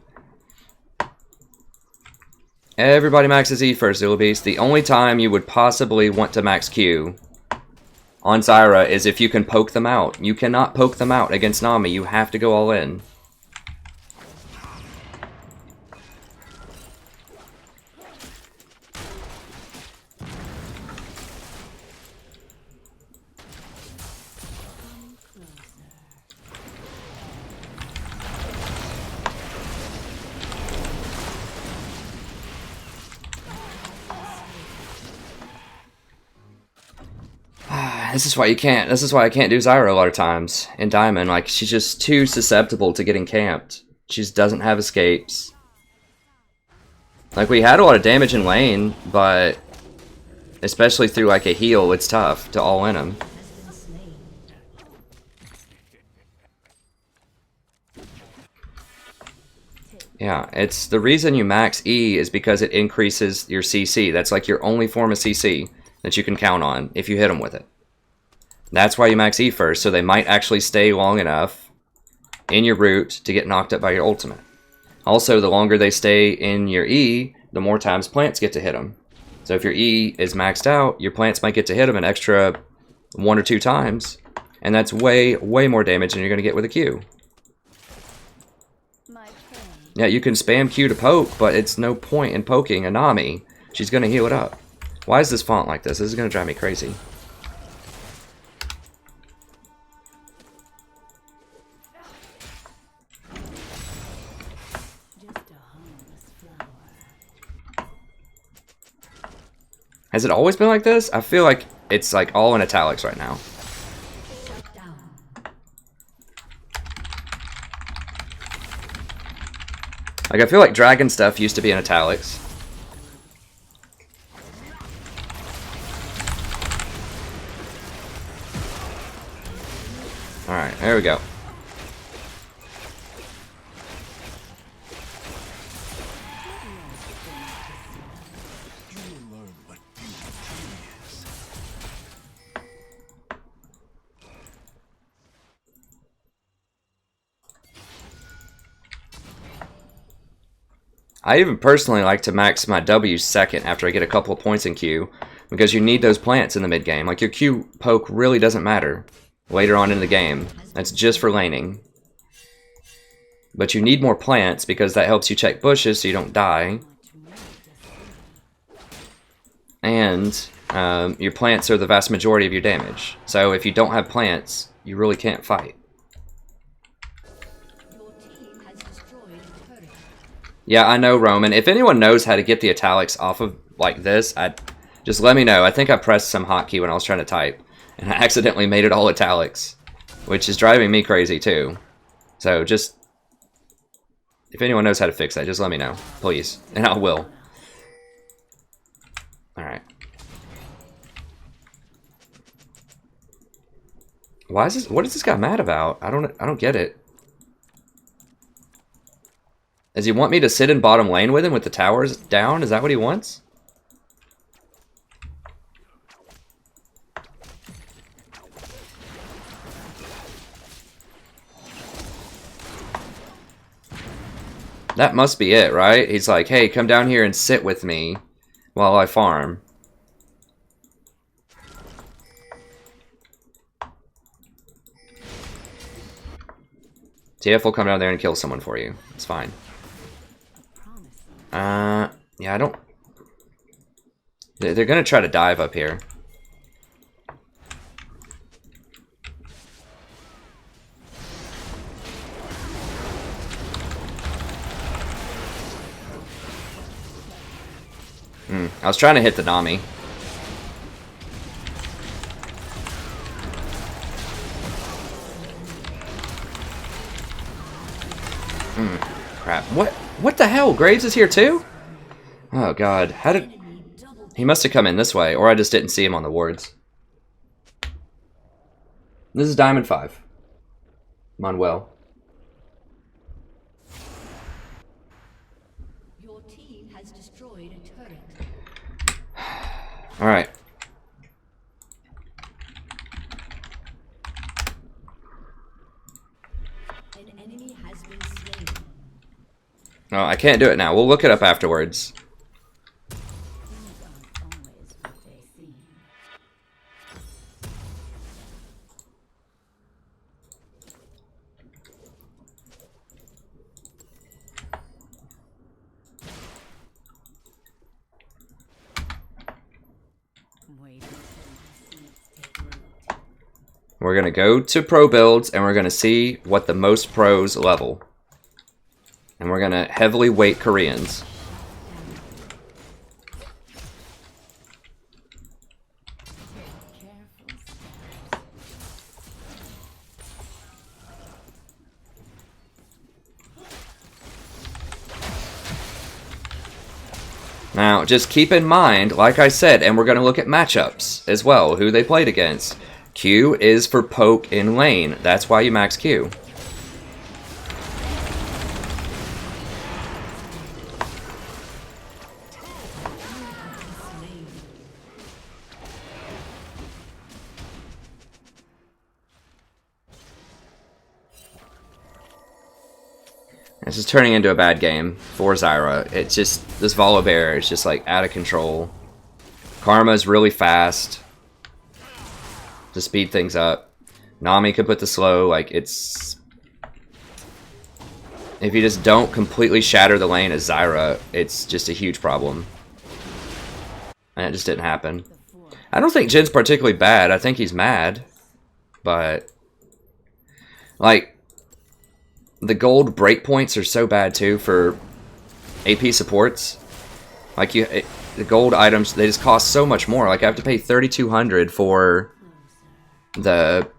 Everybody maxes E first, Zula Beast. The only time you would possibly want to max Q on Zyra is if you can poke them out. You cannot poke them out against Nami. You have to go all in. This is why you can't. This is why I can't do Zyra a lot of times in Diamond. Like, she's just too susceptible to getting camped. She just doesn't have escapes. Like, we had a lot of damage in lane, but especially through like a heal, it's tough to all in him. Yeah, it's the reason you max E is because it increases your CC. That's like your only form of CC that you can count on if you hit them with it. That's why you max E first, so they might actually stay long enough in your root to get knocked up by your ultimate. Also, the longer they stay in your E, the more times plants get to hit them. So if your E is maxed out, your plants might get to hit them an extra 1 or 2 times, and that's way, way more damage than you're going to get with a Q. Yeah, you can spam Q to poke, but it's no point in poking a Nami. She's going to heal it up. Why is this font like this? This is going to drive me crazy. Has it always been like this? I feel like it's like all in italics right now. Like, I feel like dragon stuff used to be in italics. Alright, there we go. I even personally like to max my W second after I get a couple of points in Q, because you need those plants in the mid game. Like, your Q poke really doesn't matter later on in the game. That's just for laning. But you need more plants because that helps you check bushes so you don't die. And your plants are the vast majority of your damage. So if you don't have plants, you really can't fight. Yeah, I know, Roman. If anyone knows how to get the italics off of like this, just let me know. I think I pressed some hotkey when I was trying to type, and I accidentally made it all italics, which is driving me crazy too. So just, if anyone knows how to fix that, just let me know, please, and I will. All right. Why is this? What is this guy mad about? I don't get it. Does he want me to sit in bottom lane with him with the towers down? Is that what he wants? That must be it, right? He's like, hey, come down here and sit with me while I farm. TF will come down there and kill someone for you. It's fine. Yeah, I don't... They're gonna try to dive up here. I was trying to hit the Nami. Crap. What the hell? Graves is here too? Oh god. How did... He must have come in this way, or I just didn't see him on the wards. This is Diamond 5. Manuel. Your team has destroyed a turret. Alright. An enemy has been slain. No, I can't do it now. We'll look it up afterwards. We're going to go to pro builds, and we're going to see what the most pros level. And we're going to heavily weight Koreans. Now, just keep in mind, like I said, and we're going to look at matchups as well, who they played against. Q is for poke in lane. That's why you max Q. This is turning into a bad game for Zyra. It's just, this Volibear is just like out of control. Karma's really fast to speed things up. Nami could put the slow, like it's... If you just don't completely shatter the lane as Zyra, it's just a huge problem. And it just didn't happen. I don't think Jin's particularly bad. I think he's mad. But... like... the gold breakpoints are so bad too for AP supports. Like the gold items, they just cost so much more. Like I have to pay 3,200 for the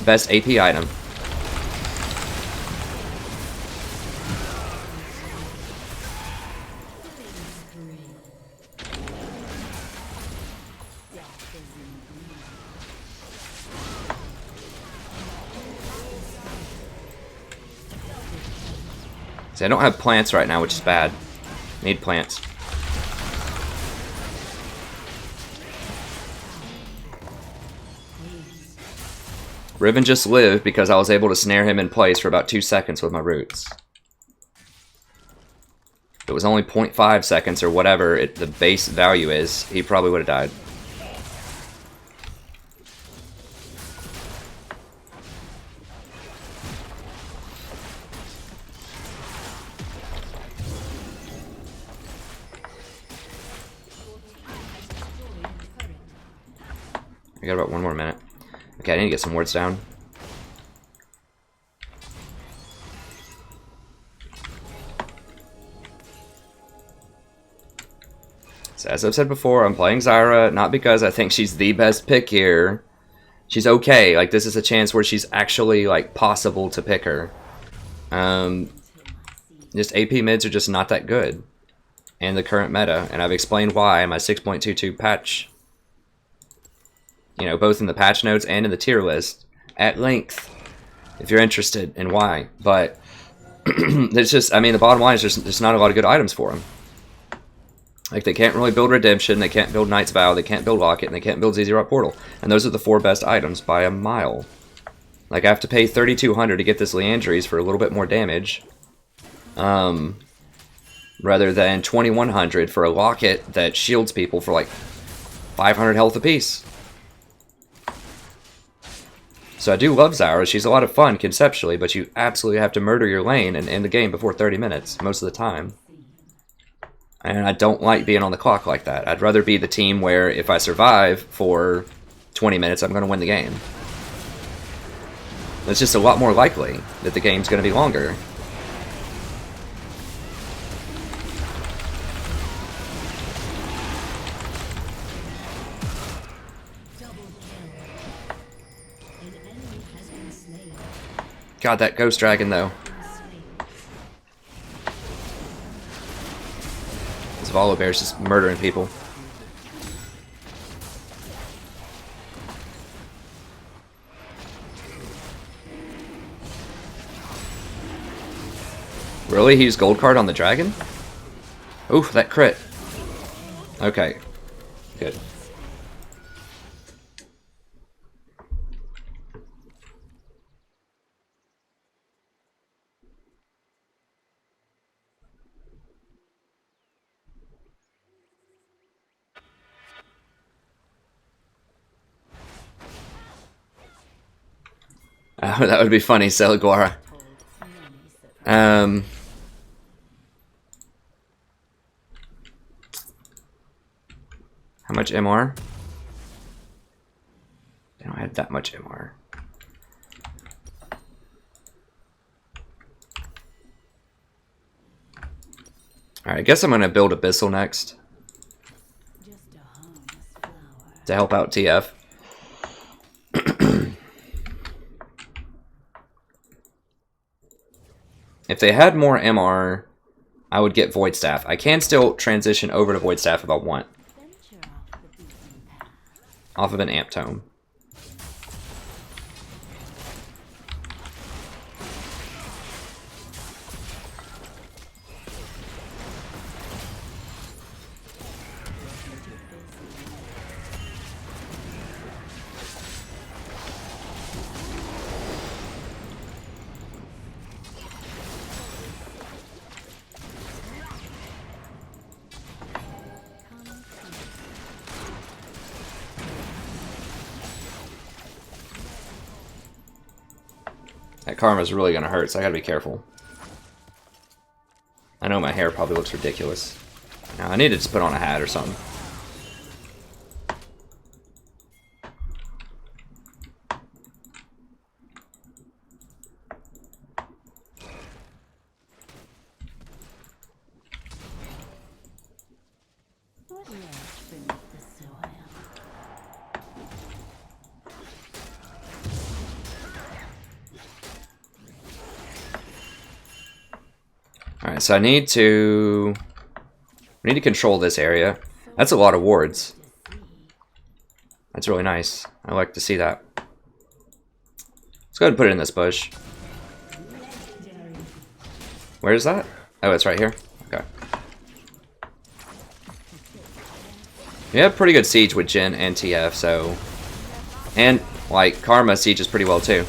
best AP item. See, I don't have plants right now, which is bad. Need plants. Riven just lived because I was able to snare him in place for about 2 seconds with my roots. If it was only 0.5 seconds or whatever the base value is, he probably would have died. I got about 1 more minute. Okay, I need to get some words down. So as I've said before, I'm playing Zyra, not because I think she's the best pick here. She's okay. Like, this is a chance where she's actually, like, possible to pick her. Just AP mids are just not that good in the current meta, and I've explained why in my 6.22 patch. You know, both in the patch notes and in the tier list at length, if you're interested in why. But there's just, I mean, the bottom line is there's not a lot of good items for them. Like, they can't really build Redemption, they can't build Knight's Vow, they can't build Locket, and they can't build ZZ Rock Portal. And those are the 4 best items by a mile. Like, I have to pay 3,200 to get this Leandries for a little bit more damage. rather than 2100 for a locket that shields people for like 500 health apiece. So I do love Zyra. She's a lot of fun conceptually, but you absolutely have to murder your lane and end the game before 30 minutes most of the time. And I don't like being on the clock like that. I'd rather be the team where if I survive for 20 minutes, I'm going to win the game. It's just a lot more likely that the game's going to be longer. God, that ghost dragon, though. This Volibear's just murdering people. Really? He used gold card on the dragon? Oof, that crit. Okay. Good. Oh, that would be funny, Celaguara. How much MR? I don't have that much MR. Alright, I guess I'm gonna build Abyssal next. To help out TF. If they had more MR, I would get Void Staff. I can still transition over to Void Staff if I want. Off of an Amp Tome. That karma's really gonna hurt, so I gotta be careful. I know my hair probably looks ridiculous. Now, I need to just put on a hat or something. Alright, so I need to control this area. That's a lot of wards. That's really nice. I like to see that. Let's go ahead and put it in this bush. Where is that? Oh, it's right here? Okay. We have pretty good siege with Jhin and TF, so... And, like, Karma sieges pretty well, too.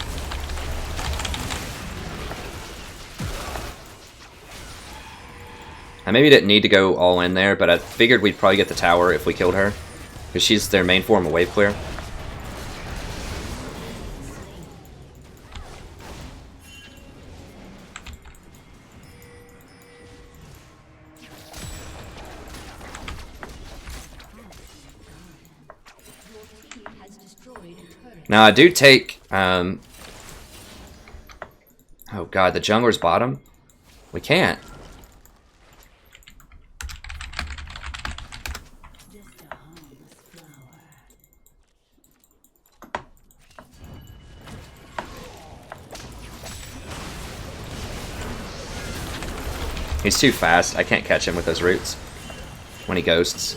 I maybe didn't need to go all in there, but I figured we'd probably get the tower if we killed her. Because she's their main form of wave clear. Now I do take... Oh god, the jungler's bottom? We can't. He's too fast. I can't catch him with those roots when he ghosts.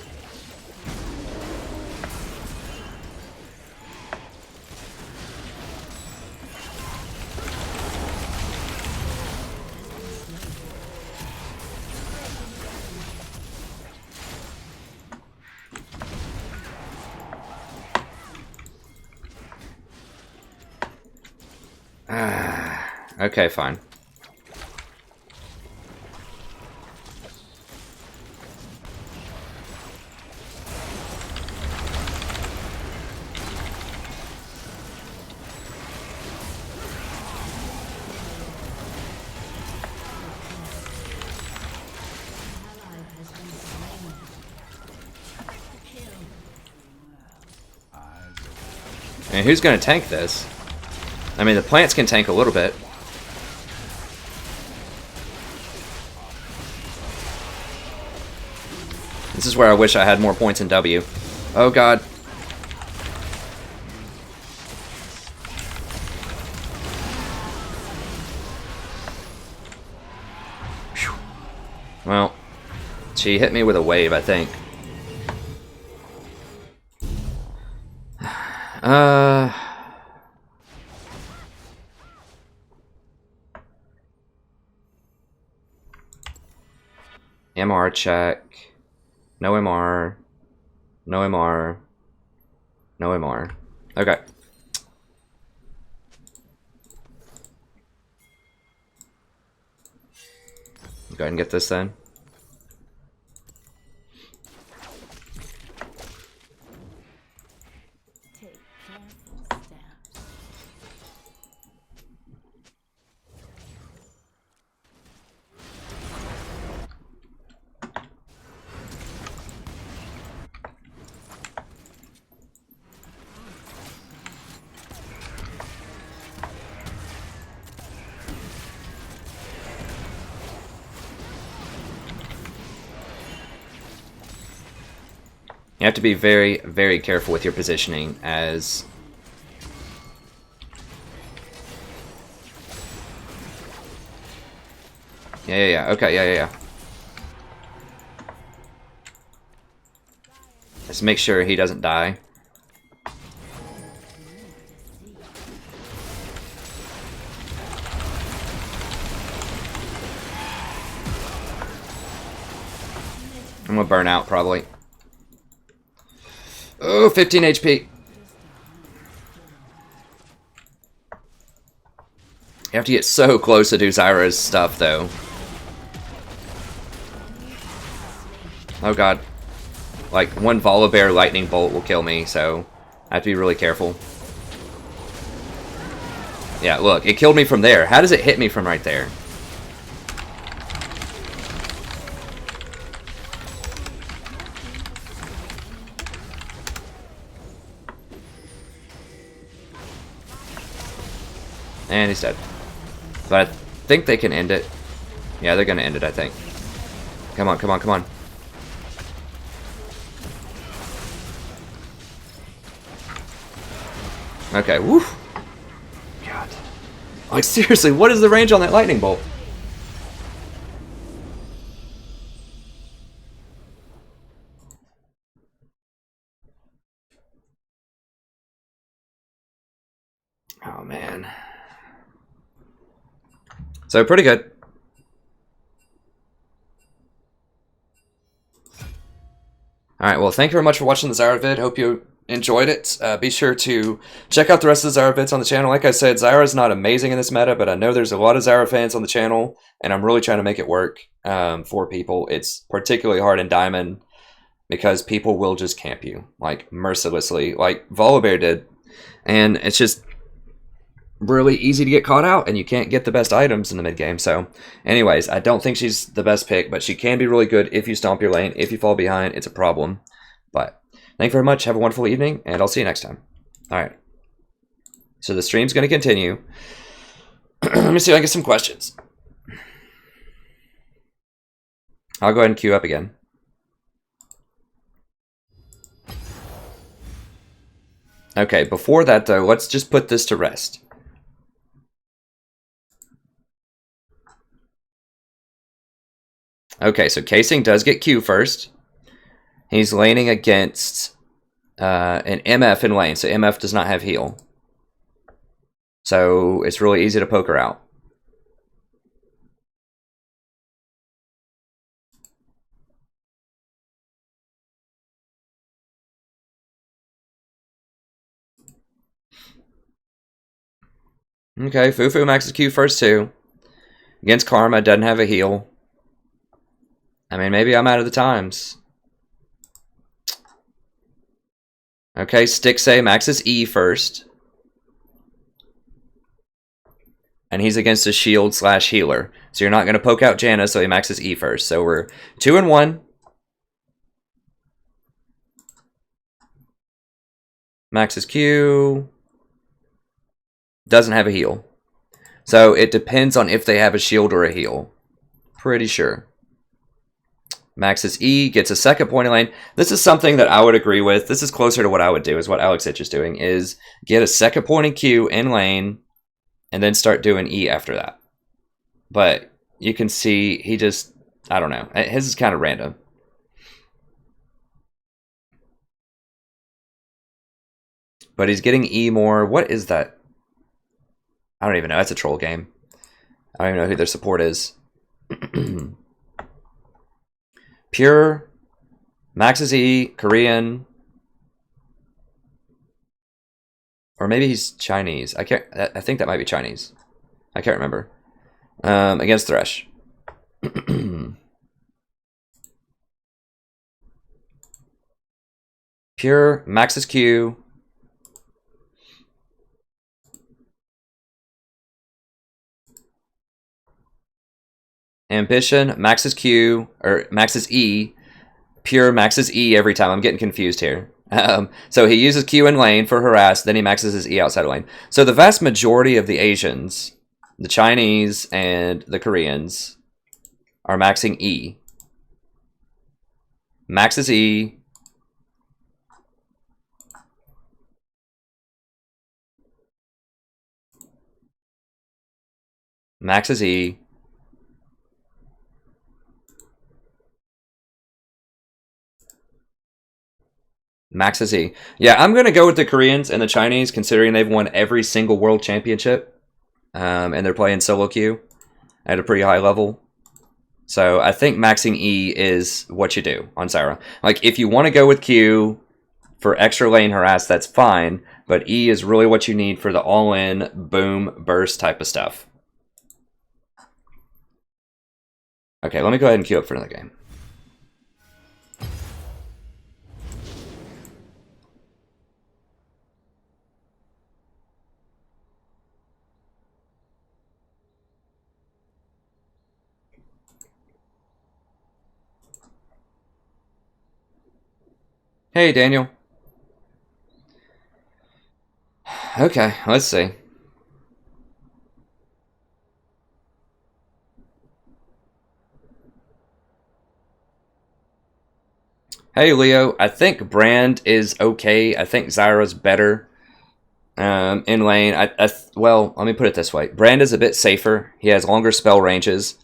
Okay, fine. And who's going to tank this? I mean, the plants can tank a little bit. This is where I wish I had more points in W. Oh god. Whew. Well, she hit me with a wave, I think. MR check. No MR. No MR. No MR. Okay. Go ahead and get this then. Take careful steps. You have to be very, very careful with your positioning as... Yeah. Okay, yeah. Just make sure he doesn't die. I'm gonna burn out, probably. Oh, 15 HP. You have to get so close to do Zyra's stuff, though. Oh god. Like, one Volibear lightning bolt will kill me, so I have to be really careful. Yeah, look, it killed me from there. How does it hit me from right there? And he's dead. But I think they can end it. Yeah, they're gonna end it, I think. Come on, come on, come on. Okay, woo. God. Like, seriously, what is the range on that lightning bolt? Oh, man. So, pretty good. Alright, well, thank you very much for watching the Zyra vid. Hope you enjoyed it. Be sure to check out the rest of the Zyra vids on the channel. Like I said, Zyra is not amazing in this meta, but I know there's a lot of Zyra fans on the channel, and I'm really trying to make it work for people. It's particularly hard in Diamond because people will just camp you, like, mercilessly, like Volibear did. And it's just really easy to get caught out, and you can't get the best items in the mid game. So anyways, I don't think she's the best pick, but she can be really good if you stomp your lane. If you fall behind, it's a problem. But thank you very much. Have a wonderful evening, and I'll see you next time. All right, so the stream's going to continue. Let me see if I get some questions. I'll go ahead and queue up again. Okay, before that though, let's just put this to rest. Okay, so Casing does get Q first. He's laning against an MF in lane, so MF does not have heal. So it's really easy to poke her out. Okay, Fufu maxes Q first too. Against Karma, doesn't have a heal. I mean, maybe I'm out of the times. Okay, Stixay maxes E first. And he's against a shield / healer. So you're not going to poke out Janna, so he maxes E first. So we're 2-1. Maxes Q. doesn't have a heal. So it depends on if they have a shield or a heal. Pretty sure. Maxes E, gets a second point in lane. This is something that I would agree with. This is closer to what I would do, is what Alex Itch is doing, is get a second point in Q in lane, and then start doing E after that. But you can see he just, I don't know. His is kind of random. But he's getting E more. What is that? I don't even know. That's a troll game. I don't even know who their support is. Pure, Maxes E, Korean, or maybe he's Chinese. I think that might be Chinese. I can't remember. Against Thresh. Pure, Maxes Q. Ambition, Maxes Q, or Maxes E, Pure Maxes E every time. I'm getting confused here. So he uses Q in lane for harass, then he maxes his E outside of lane. So the vast majority of the Asians, the Chinese and the Koreans, are maxing E. Maxes E. Maxes E. Maxes E. Yeah, I'm going to go with the Koreans and the Chinese, considering they've won every single world championship. And they're playing solo queue at a pretty high level. So I think maxing E is what you do on Zyra. Like, if you want to go with Q for extra lane harass, that's fine. But E is really what you need for the all-in, boom, burst type of stuff. Okay, let me go ahead and queue up for another game. Hey, Daniel. Okay, let's see. Hey, Leo. I think Brand is okay. I think Zyra's better in lane. Well, let me put it this way. Brand is a bit safer. He has longer spell ranges.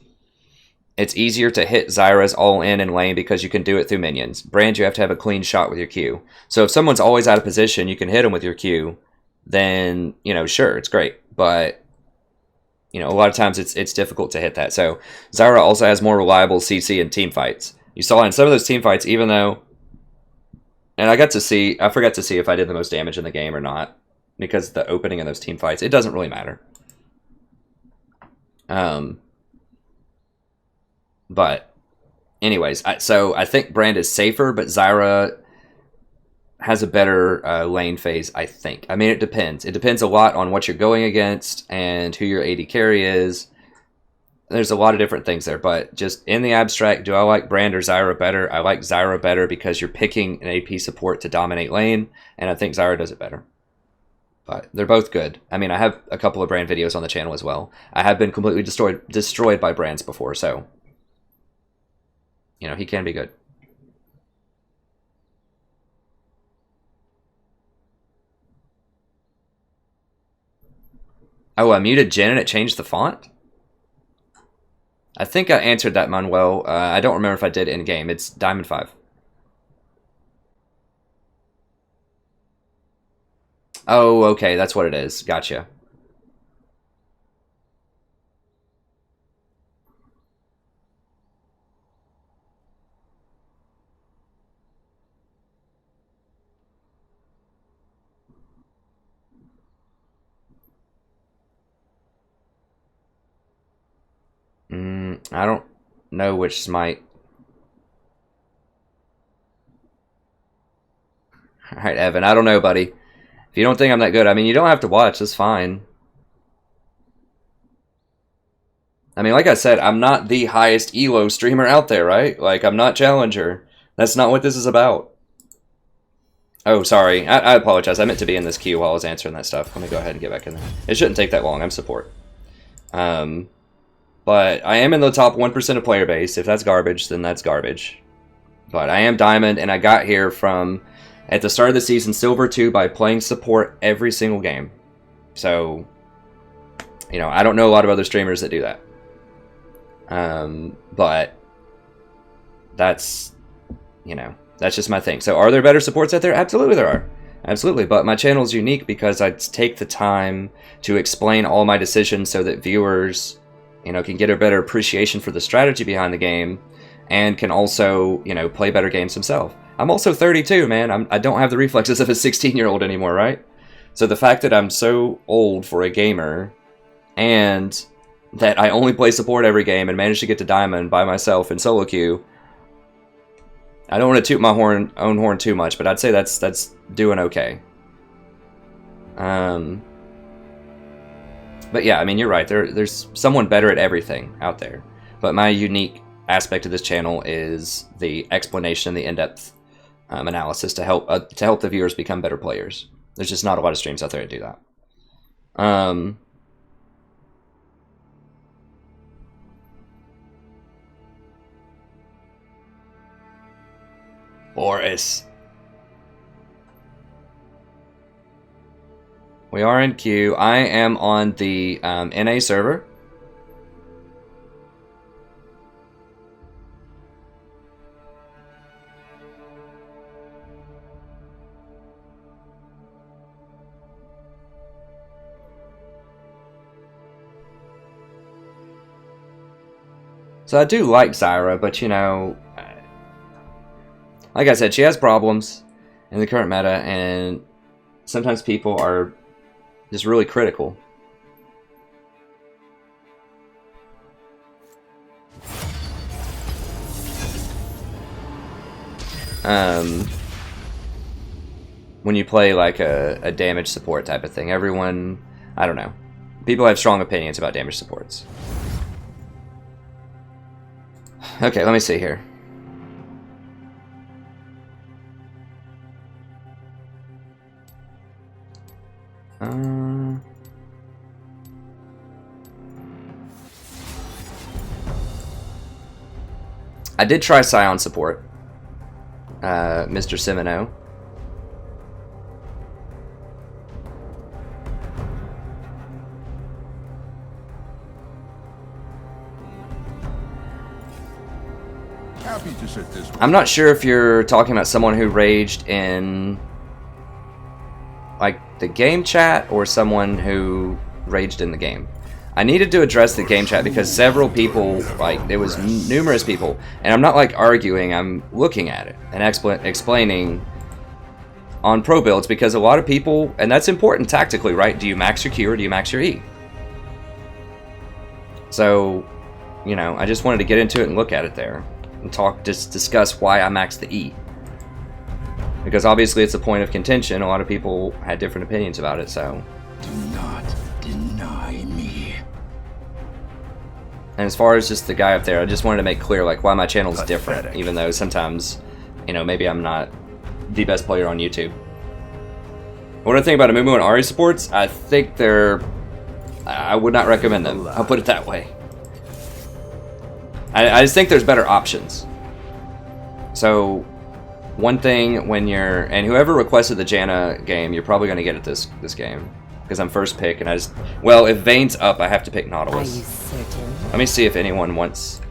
It's easier to hit Zyra's all in lane because you can do it through minions. Brand, you have to have a clean shot with your Q. So if someone's always out of position, you can hit them with your Q. Then, you know, sure, it's great. But, you know, a lot of times it's difficult to hit that. So Zyra also has more reliable CC in team fights. You saw in some of those team fights, even though... And I forgot to see if I did the most damage in the game or not. Because the opening in those team fights, it doesn't really matter. But anyways, so I think Brand is safer, but Zyra has a better lane phase, I think. I mean, it depends. It depends a lot on what you're going against and who your AD carry is. There's a lot of different things there, but just in the abstract, do I like Brand or Zyra better? I like Zyra better because you're picking an AP support to dominate lane, and I think Zyra does it better. But they're both good. I mean, I have a couple of Brand videos on the channel as well. I have been completely destroyed by Brands before, so... You know, he can be good. Oh, I muted Jen and it changed the font? I think I answered that, Manuel. I don't remember if I did in-game. It's Diamond 5. Oh, okay. That's what it is. Gotcha. I don't know which smite. Alright, Evan. I don't know, buddy. If you don't think I'm that good, I mean, you don't have to watch. That's fine. I mean, like I said, I'm not the highest ELO streamer out there, right? Like, I'm not Challenger. That's not what this is about. Oh, sorry. I apologize. I meant to be in this queue while I was answering that stuff. Let me go ahead and get back in there. It shouldn't take that long. I'm support. But I am in the top 1% of player base. If that's garbage, then that's garbage. But I am Diamond, and I got here from, at the start of the season, Silver 2 by playing support every single game. So, you know, I don't know a lot of other streamers that do that. But that's, you know, that's just my thing. So are there better supports out there? Absolutely there are. Absolutely. But my channel is unique because I take the time to explain all my decisions so that viewers, you know, can get a better appreciation for the strategy behind the game and can also, you know, play better games themselves. I'm also 32, man. I don't have the reflexes of a 16-year-old anymore, right? So the fact that I'm so old for a gamer and that I only play support every game and manage to get to Diamond by myself in solo queue, I don't want to toot my own horn too much, but I'd say that's doing okay. But yeah, I mean, you're right. There's someone better at everything out there. But my unique aspect of this channel is the explanation and the in-depth analysis to help the viewers become better players. There's just not a lot of streams out there that do that. Boris. We are in queue. I am on the NA server. So I do like Zyra, but you know, like I said, she has problems in the current meta, and sometimes people are just really critical. When you play like a damage support type of thing, everyone, I don't know, people have strong opinions about damage supports. Okay, let me see here. I did try Scion support, Mr. Semino. Happy to sit this way. I'm not sure if you're talking about someone who raged in like the game chat or someone who raged in the game. I needed to address the game chat because several people, like, there was numerous people, and I'm not like arguing, I'm looking at it and explaining on pro builds, because a lot of people, and that's important tactically, right? Do you max your Q or do you max your E? So, you know, I just wanted to get into it and look at it there and discuss why I maxed the E. Because obviously it's a point of contention. A lot of people had different opinions about it, so. Do not deny me. And as far as just the guy up there, I just wanted to make clear like why my channel is different, even though sometimes, you know, maybe I'm not the best player on YouTube. What do I think about Amumu and Ahri supports? I think I would not recommend them. I'll put it that way. I just think there's better options. So, one thing when you're, and whoever requested the Janna game, you're probably going to get it this game. Because I'm first pick, and I just, well, if Vayne's up, I have to pick Nautilus. Are you certain? Let me see if anyone wants.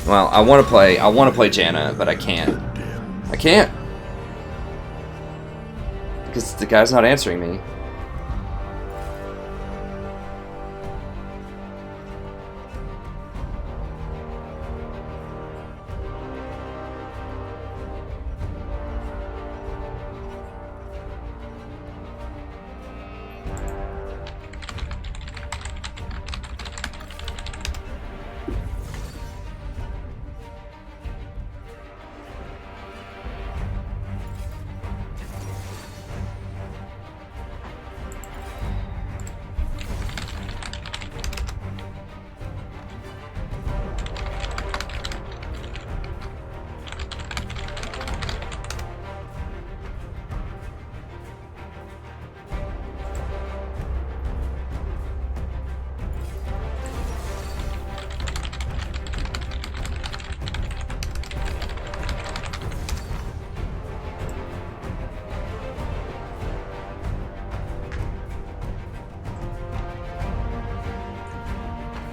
Well, I want to play Janna, but I can't. I can't. Because the guy's not answering me.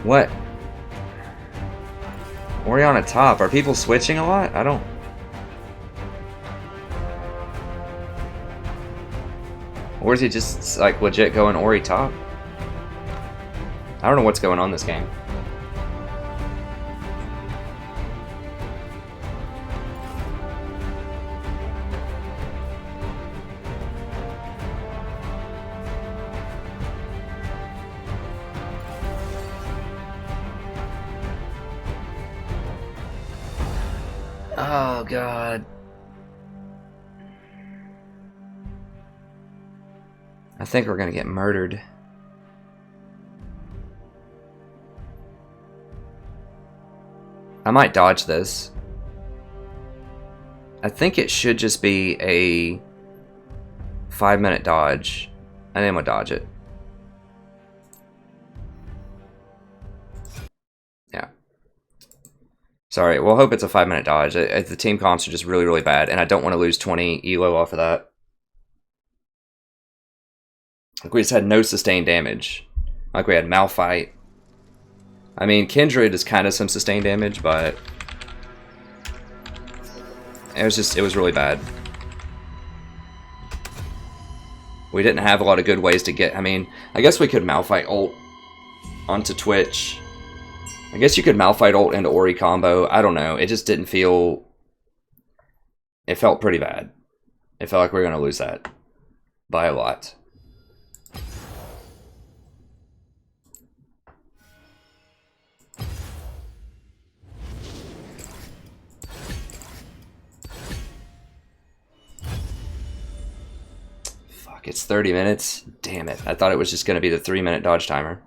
What? Orianna top. Are people switching a lot? I don't... Or is he just, like, legit going Ori top? I don't know what's going on this game. Oh, God. I think we're gonna get murdered. I might dodge this. I think it should just be a 5-minute dodge. I think I'm gonna dodge it. Yeah. Sorry, we'll hope it's a 5-minute dodge. The team comps are just really, really bad, and I don't want to lose 20 elo off of that. Like, we just had no sustained damage. Like, we had Malphite. I mean, Kindred is kind of some sustained damage, but it was really bad. We didn't have a lot of good ways to get... I mean, I guess we could Malphite ult onto Twitch. I guess you could Malphite ult into Ori combo. I don't know. It just didn't feel... It felt pretty bad. It felt like we were going to lose that by a lot. It's 30 minutes. Damn it. I thought it was just going to be the 3-minute dodge timer.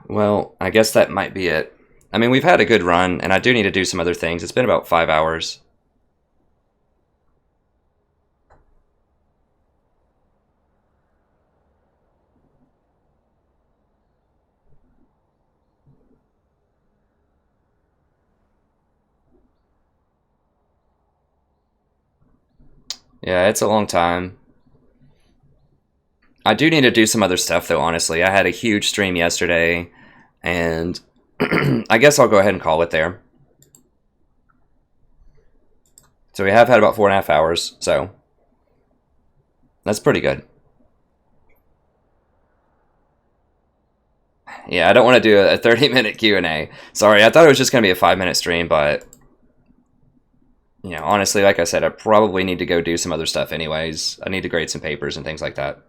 Well, I guess that might be it. I mean, we've had a good run, and I do need to do some other things. It's been about 5 hours. Yeah, it's a long time. I do need to do some other stuff, though, honestly. I had a huge stream yesterday, and I guess I'll go ahead and call it there. So we have had about 4.5 hours, so that's pretty good. Yeah, I don't want to do a 30-minute Q&A. Sorry, I thought it was just going to be a 5-minute stream, but... You know, honestly, like I said, I probably need to go do some other stuff anyways. I need to grade some papers and things like that.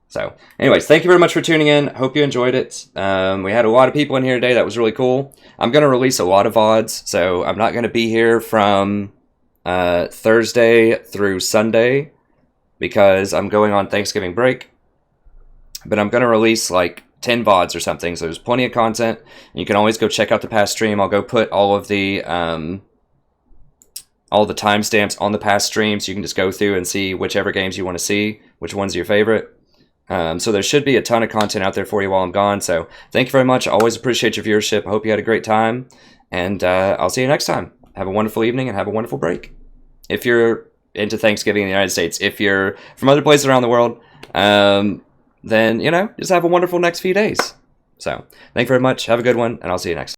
So, anyways, thank you very much for tuning in. Hope you enjoyed it. We had a lot of people in here today. That was really cool. I'm going to release a lot of VODs, so I'm not going to be here from Thursday through Sunday because I'm going on Thanksgiving break. But I'm going to release like 10 VODs or something, so there's plenty of content. You can always go check out the past stream. I'll go put all the timestamps on the past stream, so you can just go through and see whichever games you want to see, which one's your favorite. So there should be a ton of content out there for you while I'm gone. So thank you very much. I always appreciate your viewership. I hope you had a great time, and I'll see you next time. Have a wonderful evening and have a wonderful break. If you're into Thanksgiving in the United States, if you're from other places around the world, then, you know, just have a wonderful next few days. So thank you very much. Have a good one, and I'll see you next time.